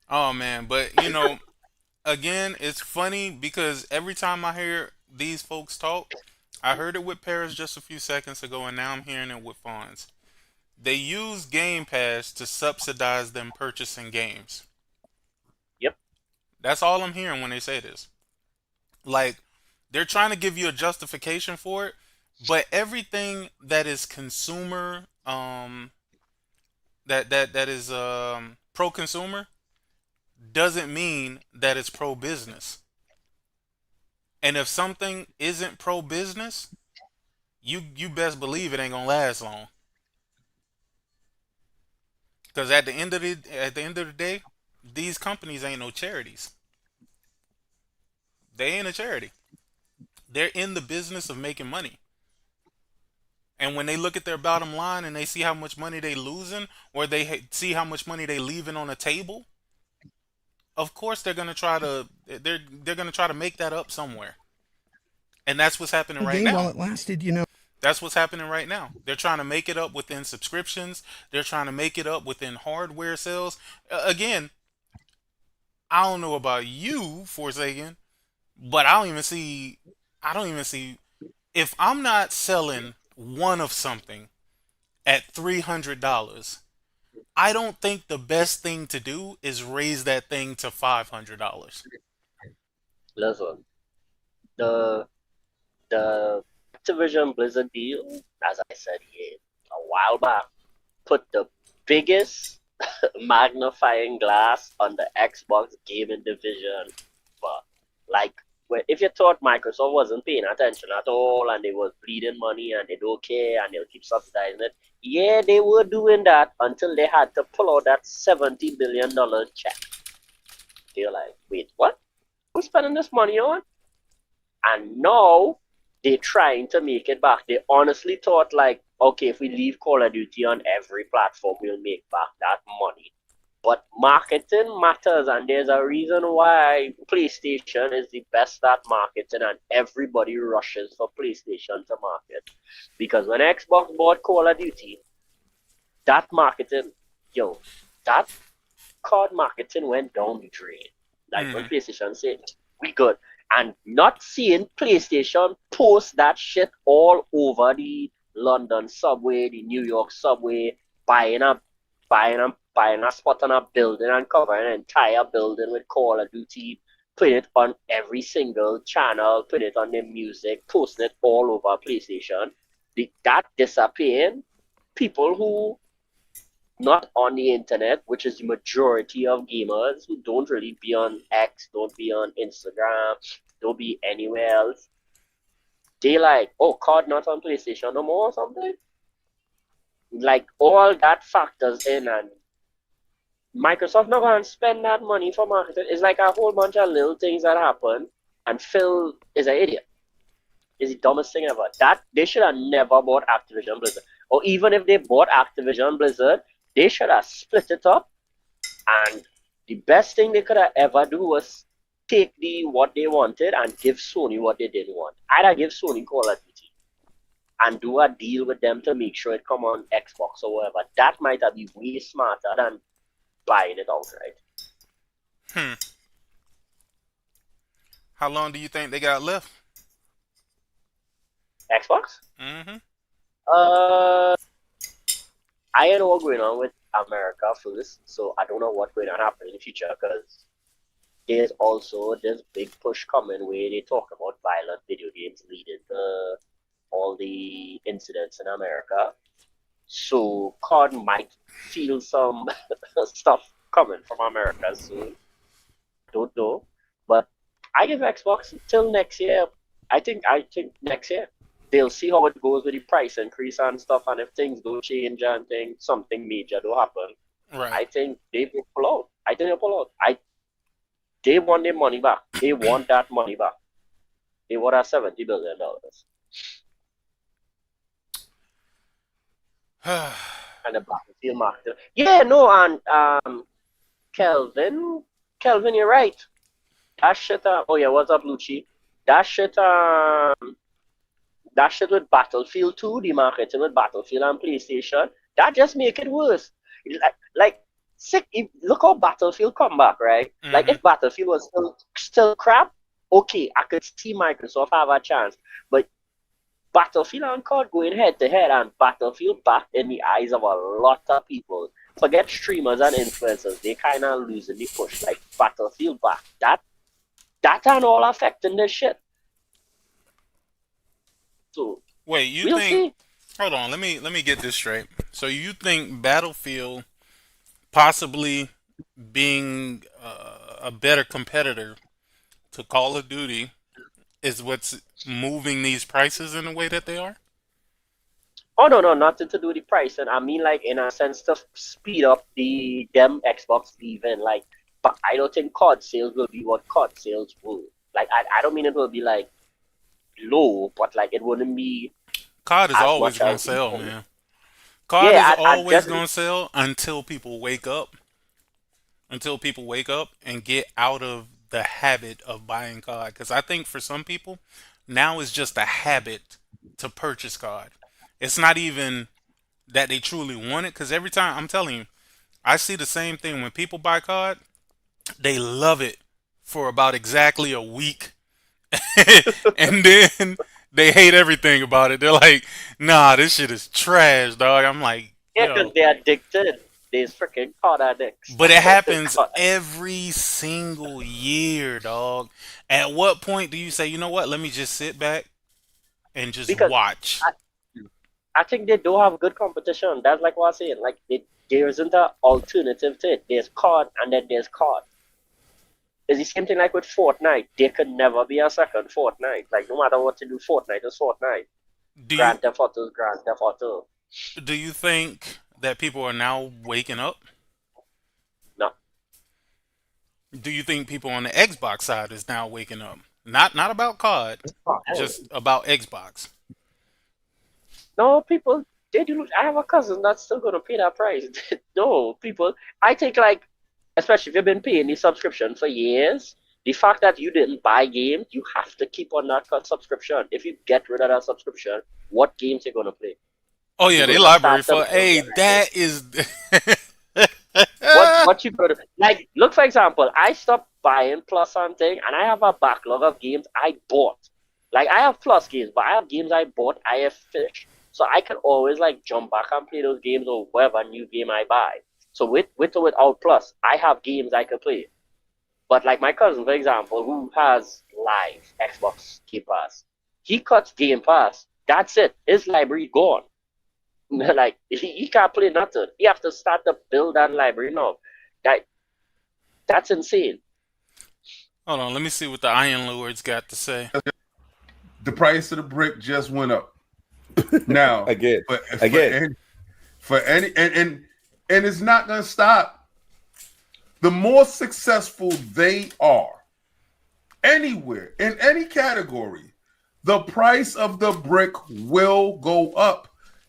A: Oh man, but again, it's funny because every time I hear these folks talk, I heard it with Paris just a few seconds ago, and now I'm hearing it with Fonz. They use Game Pass to subsidize them purchasing games.
C: yep.
A: That's all I'm hearing when they say this. Like, they're trying to give you a justification for it, but everything that is consumer, that is pro consumer, doesn't mean that it's pro business. And if something isn't pro business, you best believe it ain't gonna last long. Because at the end of the day, these companies ain't no charities. They ain't a charity. They're in the business of making money. And when they look at their bottom line and they see how much money they losing, or they see how much money they leaving on the table, of course they're gonna try to make that up somewhere. And that's what's happening right
F: Game while
A: now.
F: it lasted, you know.
A: That's what's happening right now. They're trying to make it up within subscriptions. They're trying to make it up within hardware sales. Again, I don't know about you, Forsaken, but I don't even see if I'm not selling one of something at $300. I don't think the best thing to do is raise that thing to $500.
C: Listen, the the Activision Blizzard deal, as I said here a while back, put the biggest magnifying glass on the Xbox gaming division. But like, if you thought Microsoft wasn't paying attention at all and they was bleeding money and they don't care and they'll keep subsidizing it, yeah, they were doing that until they had to pull out that $70 billion check. They're like, wait, what? Who's spending this money on? And now they're trying to make it back. They honestly thought like, okay, if we leave Call of Duty on every platform, we'll make back that money. But marketing matters, and there's a reason why PlayStation is the best at marketing, and everybody rushes for PlayStation to market. Because when Xbox bought Call of Duty, that marketing, yo, that card marketing went down the drain. Like when PlayStation said, we good. And not seeing PlayStation post that shit all over the London subway, the New York subway, buying a spot on a building and covering an entire building with Call of Duty, putting it on every single channel, putting it on the music, posting it all over PlayStation. That disappearing, people who not on the internet, which is the majority of gamers who don't really be on X, don't be on Instagram, don't be anywhere else. They like, oh, COD not on PlayStation no more or something. Like all that factors in, and Microsoft not gonna spend that money for marketing. It's like a whole bunch of little things that happen, and Phil is an idiot. Is the dumbest thing ever. That they should have never bought Activision Blizzard, or even if they bought Activision Blizzard, they should have split it up, and the best thing they could have ever do was take what they wanted and give Sony what they didn't want. Either give Sony Call of Duty and do a deal with them to make sure it come on Xbox or whatever. That might have been way smarter than buying it outright.
A: How long do you think they got left?
C: Xbox?
A: Mm-hmm.
C: I know what's going on with America first, so I don't know what's going to happen in the future because there's also this big push coming where they talk about violent video games leading to all the incidents in America. So COD might feel some stuff coming from America soon. Don't know. But I give Xbox till next year. I think next year. They'll see how it goes with the price increase and stuff, and if things don't change and something major don't happen,
A: Right.
C: I think they will pull out. I think they'll pull out. They want their money back. They want that money back. They want that $70 billion. And the Battlefield market. Yeah, no, and Kelvin, you're right. That shit. Oh yeah, what's up, Lucci? That shit. That shit with Battlefield 2, the marketing with Battlefield and PlayStation, that just make it worse. Like sick. Look how Battlefield come back, right?
A: Mm-hmm.
C: Like if Battlefield was still crap, okay, I could see Microsoft have a chance, but Battlefield and COD going head to head, and Battlefield back in the eyes of a lot of people. Forget streamers and influencers; they kind of losing the push. Like Battlefield back, that and all affecting this shit. So
A: wait, you
C: we'll
A: think?
C: See.
A: Hold on, let me get this straight. So you think Battlefield possibly being a better competitor to Call of Duty is what's moving these prices in the way that they are?
C: Oh no, nothing to do with the price, and I mean like in a sense to speed up them Xbox leaving. Like, but I don't think COD sales will be what COD sales will. Like, I don't mean it will be like low, but like it wouldn't be.
A: COD is
C: as
A: always
C: much
A: gonna
C: as
A: sell,
C: people.
A: man. COD
C: Yeah,
A: is always
C: definitely.
A: gonna sell until people wake up. Until people wake up and get out of the habit of buying COD. Because I think for some people, now it's just a habit to purchase COD. It's not even that they truly want it. Because every time, I'm telling you, I see the same thing. When people buy COD, they love it for about exactly a week. And then they hate everything about it. They're like, nah, this shit is trash, dog. I'm like,
C: Yeah, because
A: yo.
C: they're addicted. They're freaking COD addicts.
A: But it happens every single year, dog. At what point do you say, you know what, let me just sit back and just
C: Because
A: watch?
C: I think they don't have good competition. That's like what I'm saying. Like there isn't an alternative to it. There's COD and then there's COD. It's the same thing like with Fortnite. There could never be a second Fortnite. Like no matter what you do, Fortnite is Fortnite.
A: Do you
C: Grand Theft Auto is Grand Theft Auto.
A: do you think that people are now waking up?
C: No.
A: Do you think people on the Xbox side is now waking up? Not about COD, just about Xbox.
C: No, people, they do. I have a cousin that's still gonna pay that price. No, people. I think like, especially if you've been paying the subscription for years, the fact that you didn't buy games, you have to keep on that subscription. If you get rid of that subscription, what games you gonna play?
A: Oh yeah,
C: You're
A: they
C: gonna
A: library
C: start to
A: for.
C: build
A: Hey,
C: your library.
A: that is.
C: What you gonna like? Look, for example, I stopped buying Plus something, and I have a backlog of games I bought. Like I have Plus games, but I have games I bought, I have finished, so I can always like jump back and play those games or whatever new game I buy. So with or without Plus, I have games I can play. But like my cousin, for example, who has live Xbox Game Pass, he cuts Game Pass. That's it. His library gone. Like he can't play nothing. He have to start to build that library now. That that's insane.
A: Hold on, let me see what the Iron Lords got to say.
G: The price of the brick just went up. Now
H: again,
G: for any and it's not gonna stop. The more successful they are, anywhere in any category, the price of the brick will go up.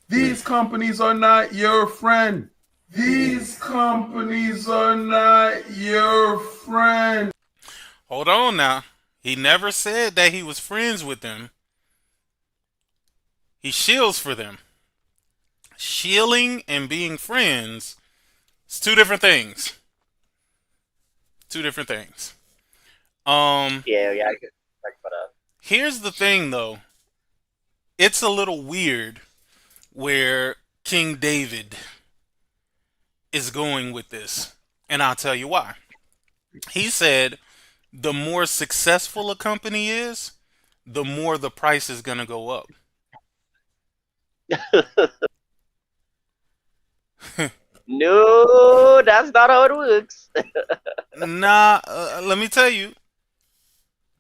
G: These companies are not your friend. These companies are not your friend.
A: Hold on now. He never said that he was friends with them. He shields for them. Shielding and being friends is two different things. Two different things.
C: Yeah, I get like for that.
A: Here's the thing though. It's a little weird where King David is going with this. And I'll tell you why. He said the more successful a company is, the more the price is going to go up.
C: No, that's not how it works.
A: Nah, let me tell you.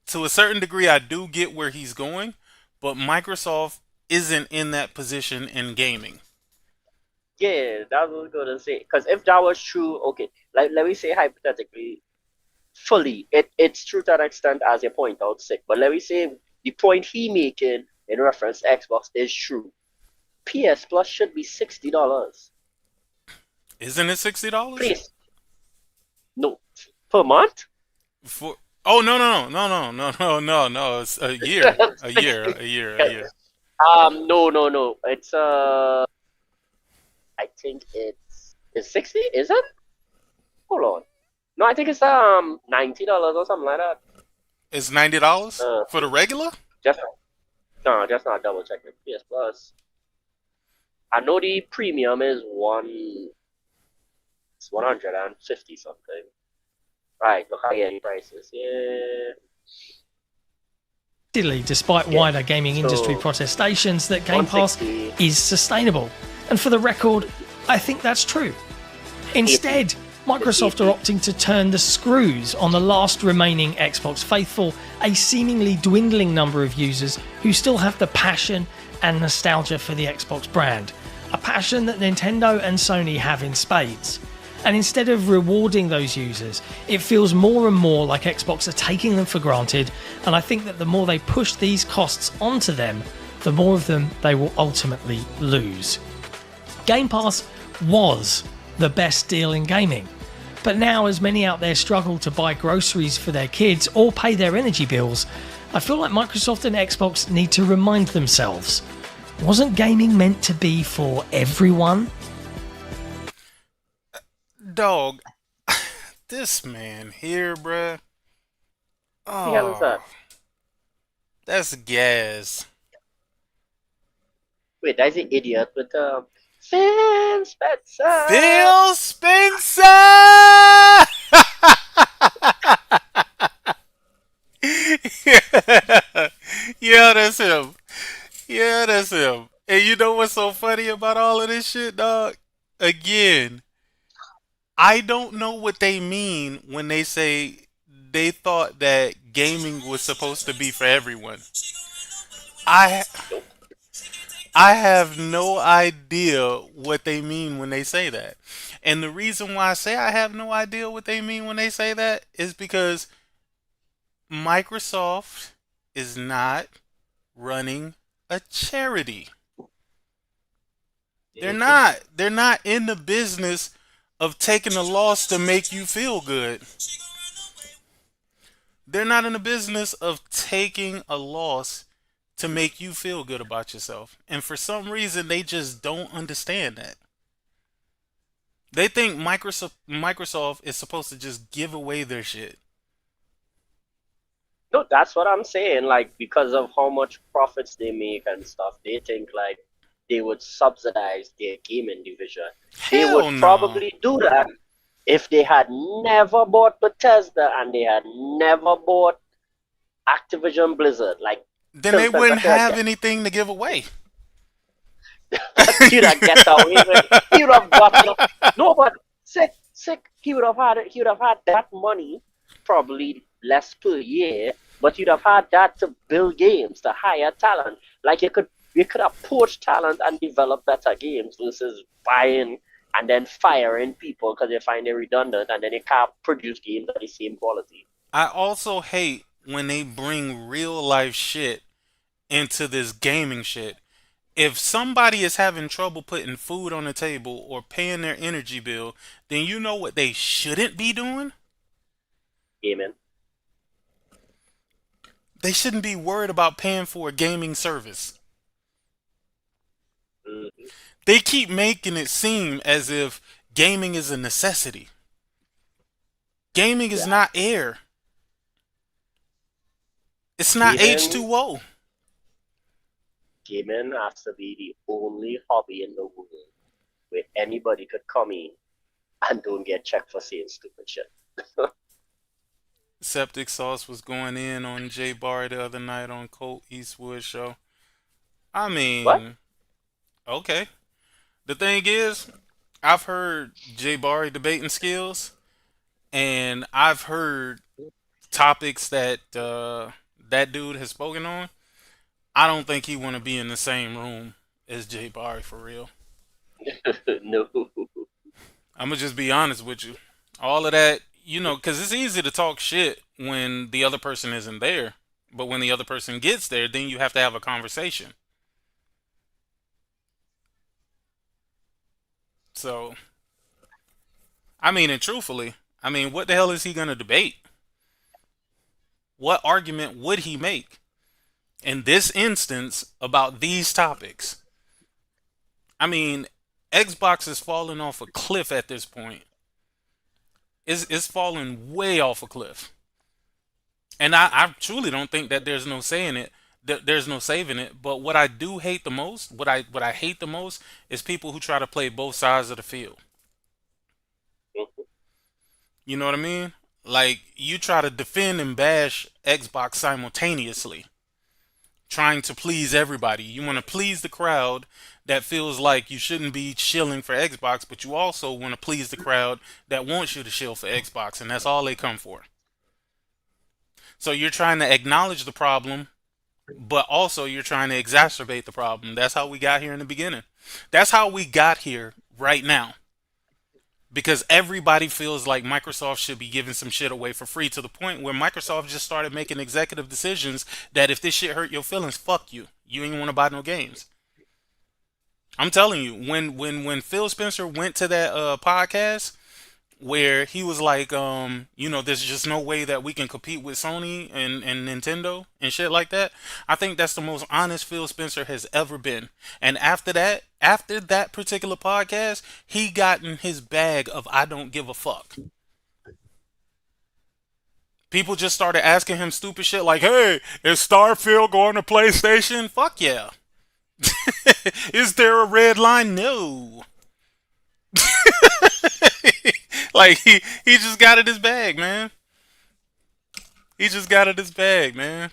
A: To a certain degree, I do get where he's going, but Microsoft isn't in that position in gaming.
C: Yeah, that's what I was gonna say. Because if that was true, okay, like let me say hypothetically, fully. It's true to an extent, as you point out, Sick. But let me say, the point he making in reference to Xbox is true. PS Plus should be $60.
A: Isn't it $60?
C: Please, no, per month.
A: For oh no! It's a year, a year, a year, a year.
C: No. It's I think it's 60. Is it? Hold on. No, I think it's $90 or something like that.
A: It's $90 for the regular.
C: Just not double checking. PS Plus. I know the premium is 150 something. Right, look at the prices. Yeah.
H: Despite wider gaming industry protestations, that Game Pass is sustainable. And for the record, I think that's true. Instead, Microsoft are opting to turn the screws on the last remaining Xbox faithful, a seemingly dwindling number of users who still have the passion and nostalgia for the Xbox brand. A passion that Nintendo and Sony have in spades. And instead of rewarding those users, it feels more and more like Xbox are taking them for granted, and I think that the more they push these costs onto them, the more of them they will ultimately lose. Game Pass was the best deal in gaming, but now as many out there struggle to buy groceries for their kids or pay their energy bills, I feel like Microsoft and Xbox need to remind themselves, wasn't gaming meant to be for everyone?
A: Dog, this man here, bruh. Oh,
C: Yeah, what's that?
A: That's gas.
C: Wait, that's the idiot with Phil Spencer.
A: Phil Spencer! Yeah, that's him. Yeah, that's him. And you know what's so funny about all of this shit, dog? Again, I don't know what they mean when they say they thought that gaming was supposed to be for everyone. I have no idea what they mean when they say that. And the reason why I say I have no idea what they mean when they say that is because Microsoft is not running a charity. They're not. They're not in the business of taking a loss to make you feel good. They're not in the business of taking a loss to make you feel good about yourself. And for some reason, they just don't understand that. They think Microsoft is supposed to just give away their shit.
C: No, that's what I'm saying. Like, because of how much profits they make and stuff, they think like they would subsidize their gaming division. They would probably do that if they had never bought Bethesda and they had never bought Activision Blizzard. Like,
A: then they wouldn't have anything to give away.
C: He'd have get away with it. He would have got no, but sick. He would have had it. He would have had that money, probably less per year, but you'd have had that to build games, to hire talent. Like you could have poached talent and develop better games versus buying and then firing people because they find it redundant and then they can't produce games of the same quality.
A: I also hate when they bring real life shit into this gaming shit. If somebody is having trouble putting food on the table or paying their energy bill, then you know what they shouldn't be doing?
C: Gaming.
A: They shouldn't be worried about paying for a gaming service.
C: Mm-hmm.
A: They keep making it seem as if gaming is a necessity. Gaming is not air. It's not H2O.
C: Gaming has to be the only hobby in the world where anybody could come in and don't get checked for saying stupid shit.
A: Septic Sauce was going in on Jay Barry the other night on Colt Eastwood show. I mean,
C: what?
A: Okay. The thing is, I've heard Jay Barry debating skills, and I've heard topics that that dude has spoken on. I don't think he want to be in the same room as Jay Barry for real.
C: No.
A: I'm gonna just be honest with you. All of that, you know, because it's easy to talk shit when the other person isn't there, but when the other person gets there, then you have to have a conversation. So, I mean, and truthfully, I mean, what the hell is he gonna debate? What argument would he make in this instance about these topics? I mean, Xbox is falling off a cliff at this point. It's falling way off a cliff. And I truly don't think that there's no saying it. There's no saving it. But what I do hate the most, what I hate the most, is people who try to play both sides of the field. You know what I mean? Like, you try to defend and bash Xbox simultaneously, trying to please everybody. You want to please the crowd that feels like you shouldn't be shilling for Xbox, but you also want to please the crowd that wants you to shill for Xbox, and that's all they come for. So you're trying to acknowledge the problem, but also you're trying to exacerbate the problem. That's how we got here in the beginning. That's how we got here right now. Because everybody feels like Microsoft should be giving some shit away for free, to the point where Microsoft just started making executive decisions that if this shit hurt your feelings, fuck you. You ain't want to buy no games. I'm telling you, when Phil Spencer went to that podcast where he was like, you know, there's just no way that we can compete with Sony and Nintendo and shit like that. I think that's the most honest Phil Spencer has ever been. And after that particular podcast, he got in his bag of I don't give a fuck. People just started asking him stupid shit like, hey, is Starfield going to PlayStation? Fuck yeah. Is there a red line? No. Like, he just got in his bag, man. He just got in his bag, man.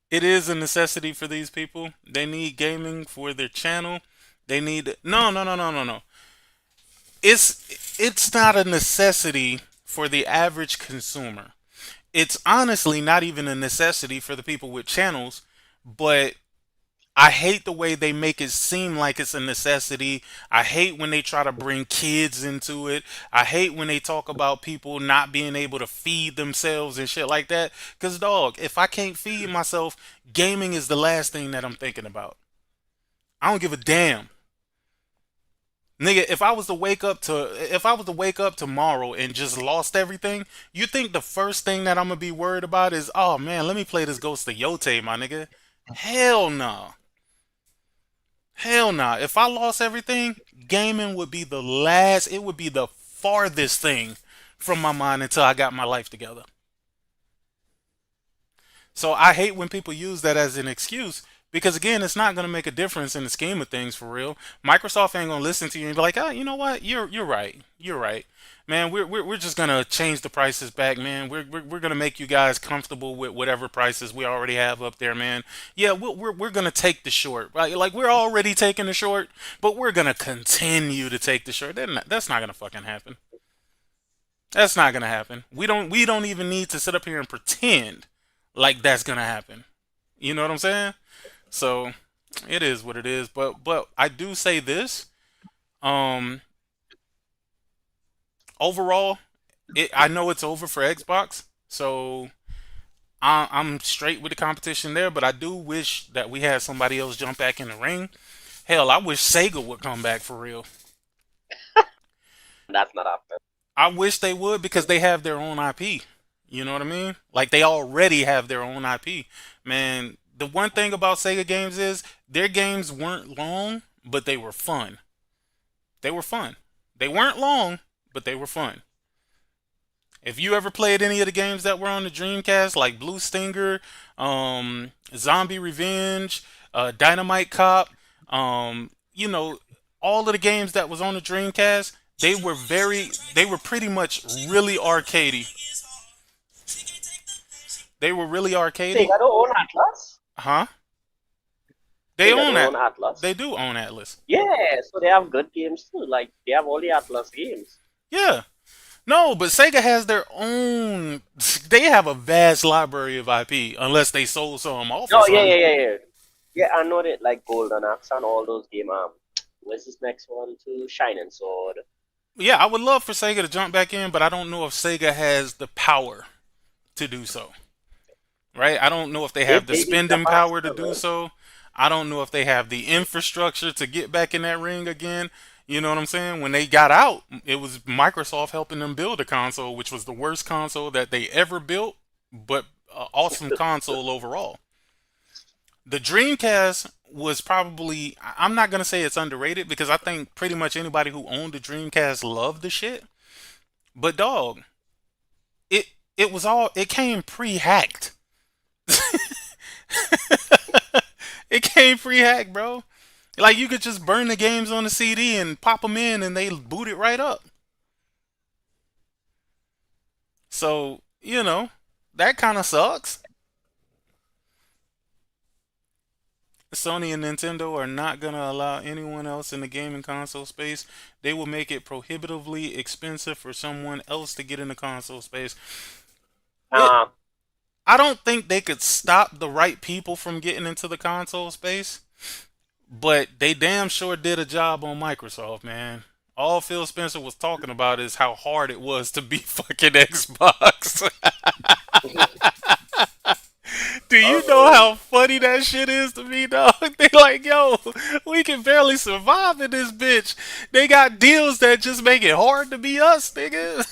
A: It is a necessity for these people. They need gaming for their channel. They need... No. It's not a necessity for the average consumer. It's honestly not even a necessity for the people with channels, but I hate the way they make it seem like it's a necessity. I hate when they try to bring kids into it. I hate when they talk about people not being able to feed themselves and shit like that. Because, dog, if I can't feed myself, gaming is the last thing that I'm thinking about. I don't give a damn. Nigga, if I was to wake up tomorrow and just lost everything, you think the first thing that I'm gonna be worried about is, oh man, let me play this Ghost of Yotei, my nigga? Hell no. Hell nah. If I lost everything, gaming would be the last, it would be the farthest thing from my mind until I got my life together. So I hate when people use that as an excuse, because again, it's not going to make a difference in the scheme of things for real. Microsoft ain't going to listen to you and be like, oh, you know what? You're right. You're right. Man, we're just going to change the prices back, man. We're going to make you guys comfortable with whatever prices we already have up there, man. Yeah, we're going to take the short. Right? Like, we're already taking the short, but we're going to continue to take the short. That's not going to fucking happen. That's not going to happen. We don't even need to sit up here and pretend like that's going to happen. You know what I'm saying? So it is what it is, but I do say this. Overall, I know it's over for Xbox, so I'm straight with the competition there. But I do wish that we had somebody else jump back in the ring. Hell, I wish Sega would come back for real.
C: That's not happening.
A: I wish they would, because they have their own IP. You know what I mean? Like, they already have their own IP. Man, the one thing about Sega games is their games weren't long, but they were fun. They were fun. They weren't long, but they were fun. If you ever played any of the games that were on the Dreamcast, like Blue Stinger, Zombie Revenge, Dynamite Cop, you know, all of the games that was on the Dreamcast, they were pretty much really arcadey. They were really arcadey.
C: Sega don't own Atlas?
A: Huh? They own
C: Atlas.
A: They do own Atlas.
C: Yeah, so they have good games too. Like, they have all the Atlas games.
A: Yeah. No, but Sega has their own. They have a vast library of IP, unless they sold some off.
C: Oh, yeah. Yeah, I know that, like Golden Axe and all those games. Where's this next one too? Shining Sword.
A: Yeah, I would love for Sega to jump back in, but I don't know if Sega has the power to do so. Right? I don't know if they have the spending power to do so. I don't know if they have the infrastructure to get back in that ring again. You know what I'm saying? When they got out, it was Microsoft helping them build a console, which was the worst console that they ever built, but awesome console overall. The Dreamcast was probably, I'm not going to say it's underrated because I think pretty much anybody who owned the Dreamcast loved the shit. But dog, it it came pre-hacked. It came pre-hacked, bro. Like you could just burn the games on the CD and pop them in, and they boot it right up. So that kind of sucks. Sony and Nintendo are not gonna allow anyone else in the gaming console space. They will make it prohibitively expensive for someone else to get in the console space. I don't think they could stop the right people from getting into the console space, but they damn sure did a job on Microsoft, man. All Phil Spencer was talking about is how hard it was to be fucking Xbox. Do you know how funny that shit is to me, dog? They like, yo, we can barely survive in this bitch. They got deals that just make it hard to be us, nigga.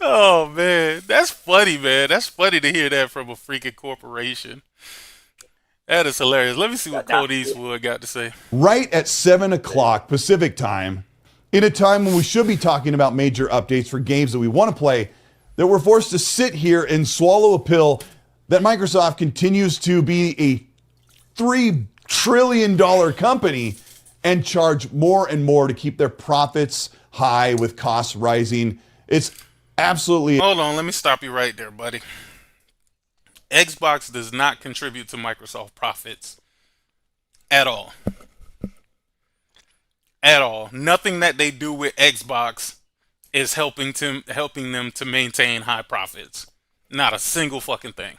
A: Oh, man. That's funny, man. That's funny to hear that from a freaking corporation. That is hilarious. Let me see what Cody Eastwood got to say.
I: Right at 7 o'clock Pacific time, in a time when we should be talking about major updates for games that we want to play, that we're forced to sit here and swallow a pill that Microsoft continues to be a $3 trillion company and charge more and more to keep their profits high with costs rising. It's absolutely...
A: Hold on, let me stop you right there, buddy. Xbox does not contribute to Microsoft profits at all. At all. Nothing that they do with Xbox is helping them to maintain high profits. Not a single fucking thing.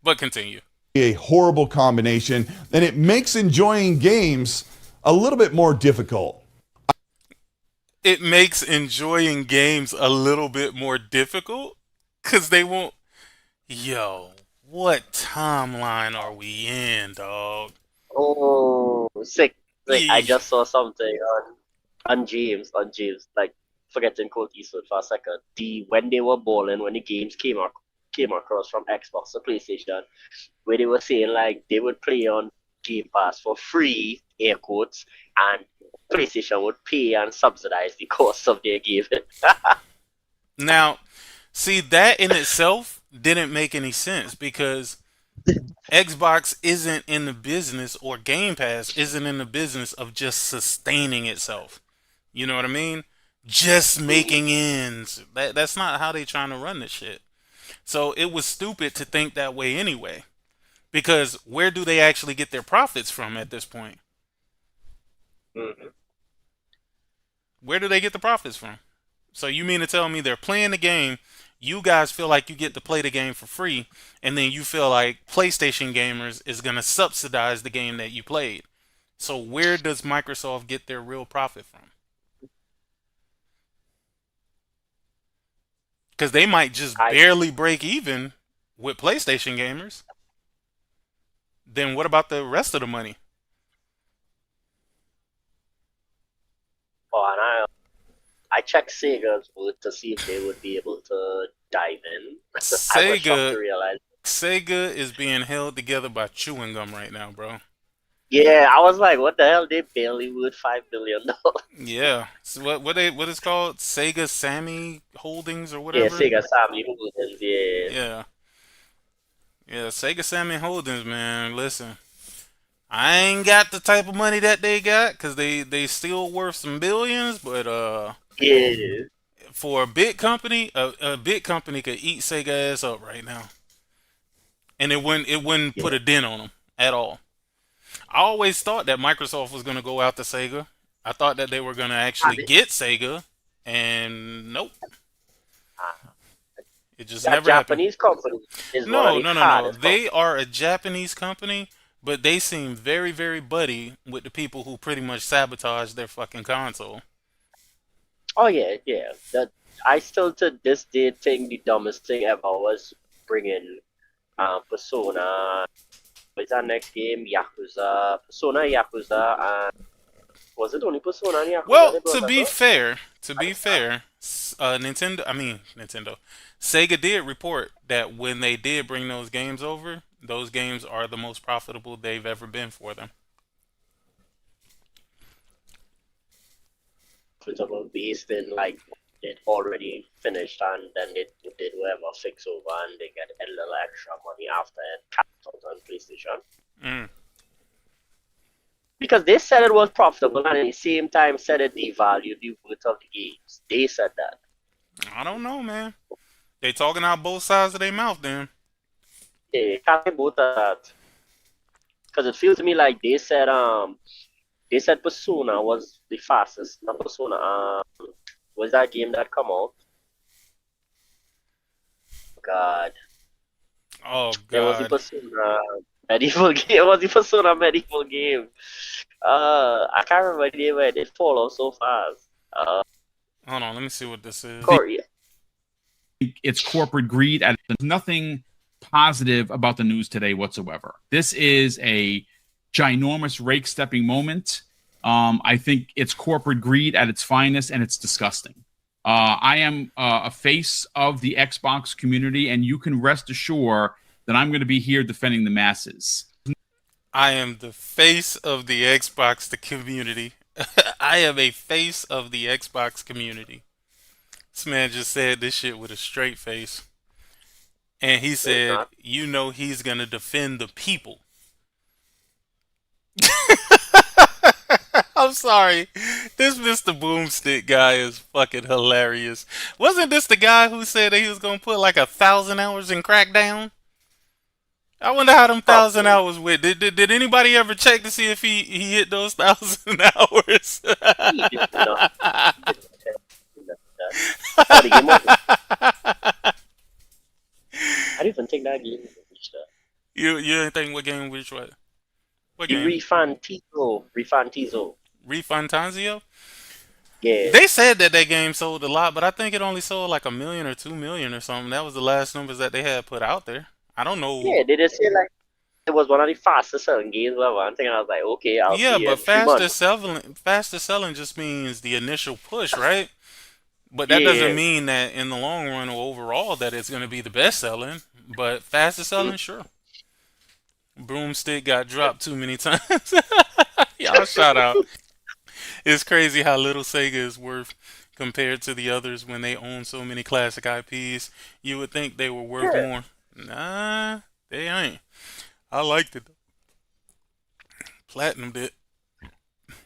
A: But continue.
I: A horrible combination, and it makes enjoying games a little bit more difficult.
A: It makes enjoying games a little bit more difficult because they won't. Yo, what timeline are we in, dog?
C: Oh, sick. I just saw something on James, like forgetting Colt Eastwood for a second. When they were balling, when the games came across from Xbox to PlayStation, where they were saying like they would play on Game Pass for free, air quotes, and PlayStation would pay and subsidize the cost of their game.
A: Now, see, that in itself didn't make any sense because Xbox isn't in the business, or Game Pass isn't in the business of just sustaining itself. You know what I mean? Just making ends. That's not how they trying to run this shit. So it was stupid to think that way anyway. Because where do they actually get their profits from at this point?
C: Mm-hmm.
A: Where do they get the profits from? So you mean to tell me they're playing the game, you guys feel like you get to play the game for free, and then you feel like PlayStation gamers is going to subsidize the game that you played. So where does Microsoft get their real profit from? Because they might just barely break even with PlayStation gamers. Then what about the rest of the money?
C: Oh, and I checked Sega's booth to see if they would be able to dive in. I was shocked to realize.
A: Sega is being held together by chewing gum right now, bro.
C: Yeah, I was like, what the hell? They barely worth $5 billion.
A: Yeah. So what is called? Sega Sammy Holdings or whatever?
C: Yeah, Sega Sammy Holdings, yeah.
A: Yeah. Yeah, Sega Sammy Holdings, man. Listen, I ain't got the type of money that they got because they still worth some billions, but
C: yeah.
A: For a big company, a big company could eat Sega ass up right now, and it wouldn't put a dent on them at all. I always thought that Microsoft was going to go after Sega. I thought that they were going to actually get Sega, and nope. It just never
C: Japanese
A: happened.
C: company is
A: No. They are a Japanese company, but they seem very, very buddy with the people who pretty much sabotage their fucking console.
C: Oh yeah, yeah. That I still to this day think the dumbest thing ever was bringing Persona. What's our next game? Yakuza, Persona, Yakuza, and was it only Persona and Yakuza?
A: Well, to be fair, Nintendo, Sega did report that when they did bring those games over, those games are the most profitable they've ever been for them.
C: It's about based in like it already finished and then they did whatever fix over and they get a little extra money after it comes out on PlayStation.
A: Mm.
C: Because they said it was profitable and at the same time said it devalued the worth of the games. They said that.
A: I don't know, man. They talking out both sides of their mouth, then.
C: Yeah, can't say both of that. Because it feels to me like they said Persona was the fastest. Not Persona. Was that game that come out? God.
A: Oh
C: There was the
A: God.
C: Persona medieval game. It was the Persona medieval game. I can't remember the name, but it fall off so fast.
A: Hold on, let me see what this is.
C: Korea.
J: It's corporate greed. And there's nothing positive about the news today whatsoever. This is a ginormous rake-stepping moment. I think it's corporate greed at its finest, and it's disgusting. I am a face of the Xbox community, and you can rest assured that I'm going to be here defending the masses.
A: I am the face of the Xbox community. I am a face of the Xbox community. This man just said this shit with a straight face. And he said, you know he's going to defend the people. I'm sorry. This Mr. Boomstick guy is fucking hilarious. Wasn't this the guy who said that he was going to put like 1,000 hours in Crackdown? I wonder how them 1,000 hours went. Did anybody ever check to see if he hit those 1,000 hours?
C: I didn't even think that game reached that.
A: You didn't think what game which what? What game?
C: Refantizo.
A: Refantanzio?
C: Yeah.
A: They said that game sold a lot, but I think it only sold like 1 million or 2 million or something. That was the last numbers that they had put out there. I don't know.
C: Yeah, they just say like it was one of the fastest selling games ever. I'm thinking I was like, okay, I'll see
A: but
C: it in 3 months.
A: faster selling just means the initial push, right? But that doesn't mean that in the long run or overall that it's going to be the best selling. But faster selling, sure. Broomstick got dropped too many times. Y'all shout out. It's crazy how little Sega is worth compared to the others when they own so many classic IPs. You would think they were worth more. Nah, they ain't. I liked it. Platinum did.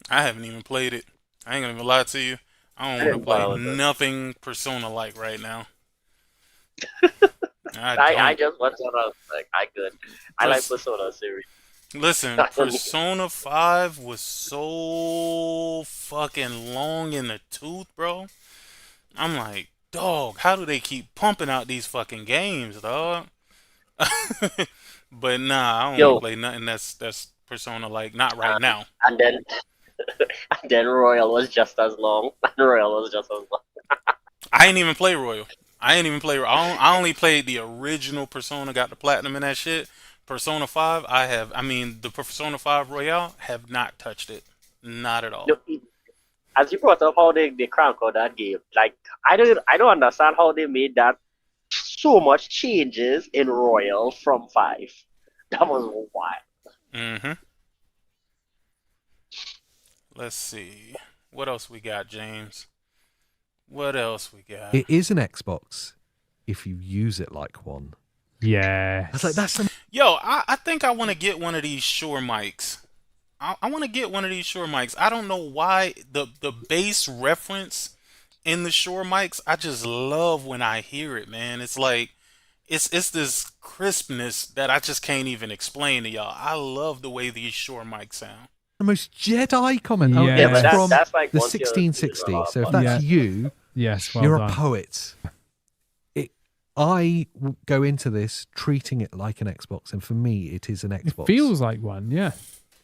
A: I haven't even played it. I ain't gonna even lie to you. I don't want to play nothing Persona-like right now.
C: I just watched it. I was like, I like Persona series.
A: Listen, Persona 5 was so fucking long in the tooth, bro. I'm like, dog, how do they keep pumping out these fucking games, dog? But nah, I don't want to play nothing that's Persona-like, not right now.
C: And then Royal was just as long.
A: I ain't even play Royal. I only played the original Persona, got the platinum and that shit. Persona 5, the Persona 5 Royale, have not touched it. Not at all.
C: As you brought up how they crank out that game, like I don't understand how they made that so much changes in Royal from 5. That was wild.
A: Mm-hmm. Let's see. What else we got, James? What else we got?
K: It is an Xbox if you use it like one.
L: Yeah.
A: Yo, I think I want to get one of these Shure mics. I want to get one of these Shure mics. I don't know why the bass reference in the Shure mics. I just love when I hear it, man. It's like it's this crispness that I just can't even explain to y'all. I love the way these Shure mics sound.
K: The most Jedi comment.
L: Yeah.
K: It's
C: but
K: from
C: that's like
K: the
C: once you're
K: 1660. So if
C: fun.
K: that's you,
L: Yes, well
K: you're
L: done.
K: a poet. I go into this treating it like an Xbox, and for me, it is an Xbox.
L: It feels like one, yeah,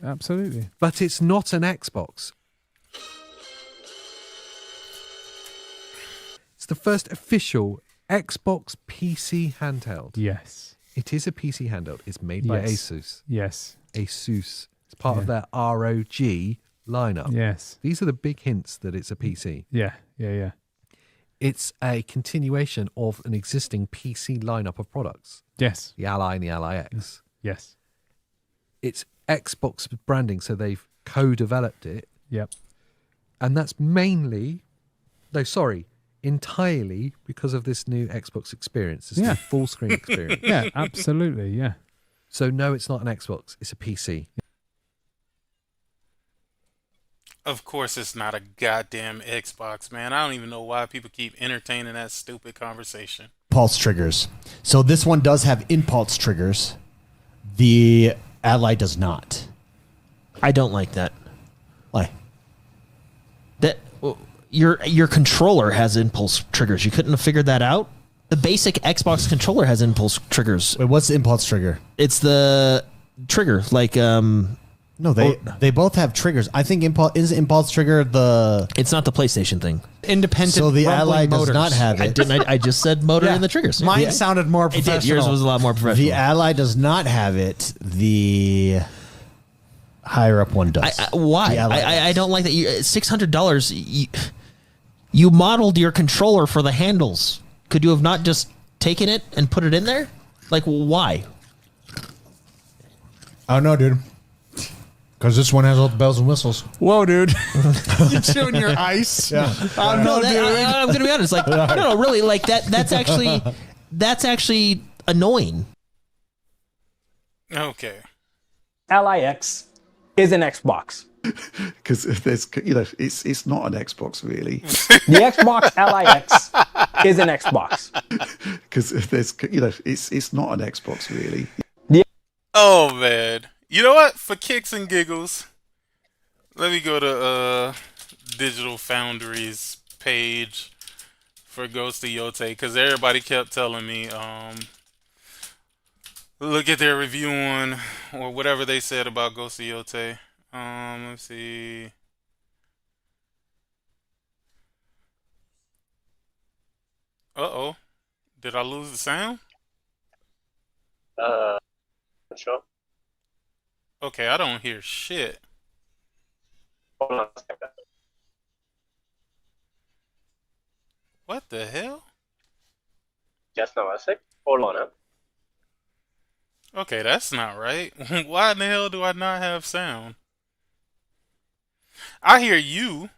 L: absolutely.
K: But it's not an Xbox. It's the first official Xbox PC handheld.
L: Yes.
K: It is a PC handheld. It's made by Asus.
L: Yes.
K: Asus. It's part of their ROG lineup.
L: Yes.
K: These are the big hints that it's a PC.
L: Yeah.
K: It's a continuation of an existing PC lineup of products.
L: Yes.
K: The Ally and the Ally X.
L: Yes.
K: It's Xbox branding, so they've co-developed it.
L: Yep.
K: And that's entirely because of this new Xbox experience. It's the full screen experience.
L: Yeah, absolutely, yeah.
K: So no, it's not an Xbox, it's a PC.
A: Of course it's not a goddamn Xbox, man. I don't even know why people keep entertaining that stupid conversation.
M: Impulse triggers. So this one does have impulse triggers. The Ally does not.
N: I don't like that.
M: Why?
N: That your controller has impulse triggers. You couldn't have figured that out? The basic Xbox controller has impulse triggers.
M: Wait, what's the impulse trigger?
N: It's the trigger, like
M: No, they both have triggers. I think impulse trigger the.
N: It's not the PlayStation thing.
M: Independent. So the Ally does not have it.
N: I just said motor in the triggers.
M: Mine sounded more professional.
N: It did. Yours was a lot more professional.
M: The Ally does not have it. The higher up one does.
N: Why? I don't like that. $600. You modeled your controller for the handles. Could you have not just taken it and put it in there? Like, why?
M: I don't know, dude. Because this one has all the bells and whistles.
F: Whoa, dude. You're chewing your ice.
M: Yeah.
N: I'm going to be honest. Like, no, really. Like that's actually annoying.
A: Okay.
O: Ally X is an Xbox.
P: Because there's, it's not an Xbox really.
O: The Xbox Ally X is an Xbox.
P: Because there's, it's not an Xbox really.
A: Oh man. You know what? For kicks and giggles, let me go to Digital Foundry's page for Ghost of Yotei, because everybody kept telling me look at their review on, or whatever they said about Ghost of Yotei. Let's see. Uh-oh. Did I lose the sound?
C: Sure.
A: Okay, I don't hear shit.
C: Hold on a second.
A: What the hell?
C: Just now a sec. Hold on.
A: Okay, that's not right. Why in the hell do I not have sound? I hear you.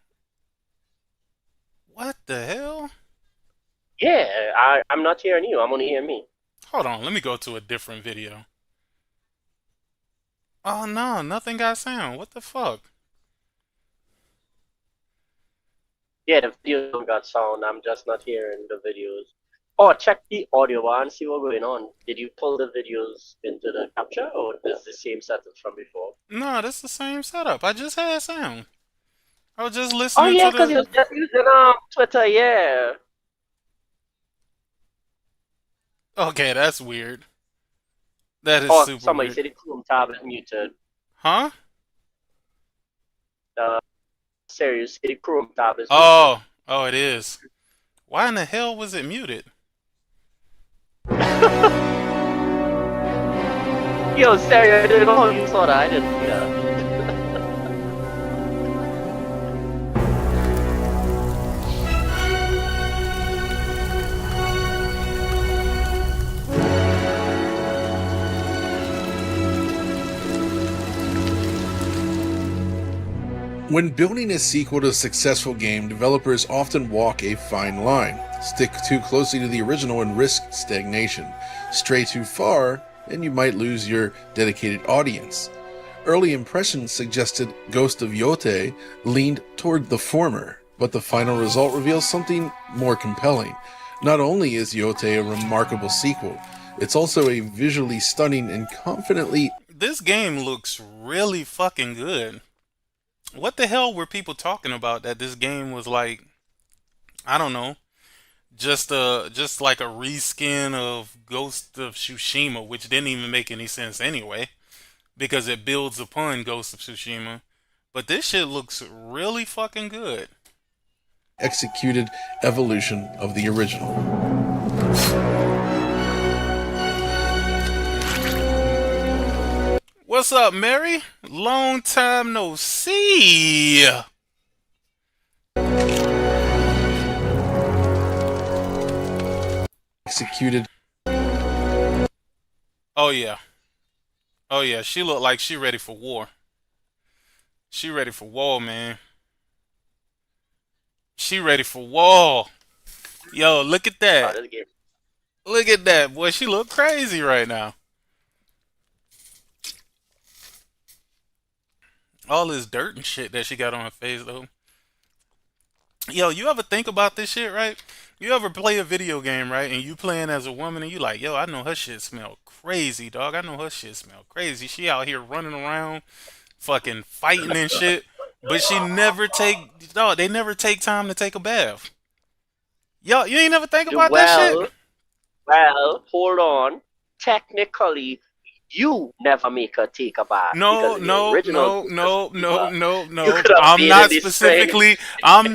A: What the hell?
C: Yeah, I'm not hearing you. I'm only hearing me.
A: Hold on, let me go to a different video. Oh no, nothing got sound. What the fuck?
C: Yeah, the video don't got sound. I'm just not hearing the videos. Oh, check the audio bar and see what's going on. Did you pull the videos into the capture, or is the same setup from before?
A: No, that's the same setup. I just had sound. I was just listening.
C: Oh yeah,
A: because
C: you're just using Twitter. Yeah.
A: Okay, that's weird. That is super
C: somebody
A: weird.
C: said the Chrome tab is muted.
A: Huh?
C: Serious, the Chrome tab is muted.
A: Oh, it is. Why in the hell was it muted?
C: Yo, Stereo, I didn't know you saw that. I didn't see that.
Q: When building a sequel to a successful game, developers often walk a fine line. Stick too closely to the original and risk stagnation. Stray too far, and you might lose your dedicated audience. Early impressions suggested Ghost of Yotei leaned toward the former, but the final result reveals something more compelling. Not only is Yotei a remarkable sequel, it's also a visually stunning and confidently...
A: This game looks really fucking good. What the hell were people talking about that this game was like, I don't know, just like a reskin of Ghost of Tsushima, which didn't even make any sense anyway, because it builds upon Ghost of Tsushima. But this shit looks really fucking good.
Q: Executed evolution of the original.
A: What's up, Mary? Long time no see.
Q: Executed.
A: Oh yeah. Oh yeah, she looked like she ready for war. She ready for war, man. She ready for war. Yo, look at that. Look at that, boy. She look crazy right now. All this dirt and shit that she got on her face, though. Yo, you ever think about this shit, right? You ever play a video game, right? And you playing as a woman and you like, yo, I know her shit smell crazy, dog. I know her shit smell crazy. She out here running around, fucking fighting and shit. But she never take, dog, they never take time to take a bath. Yo, you ain't never think about that shit?
C: Well, hold on. Technically, you never make her take a bath.
A: No. I'm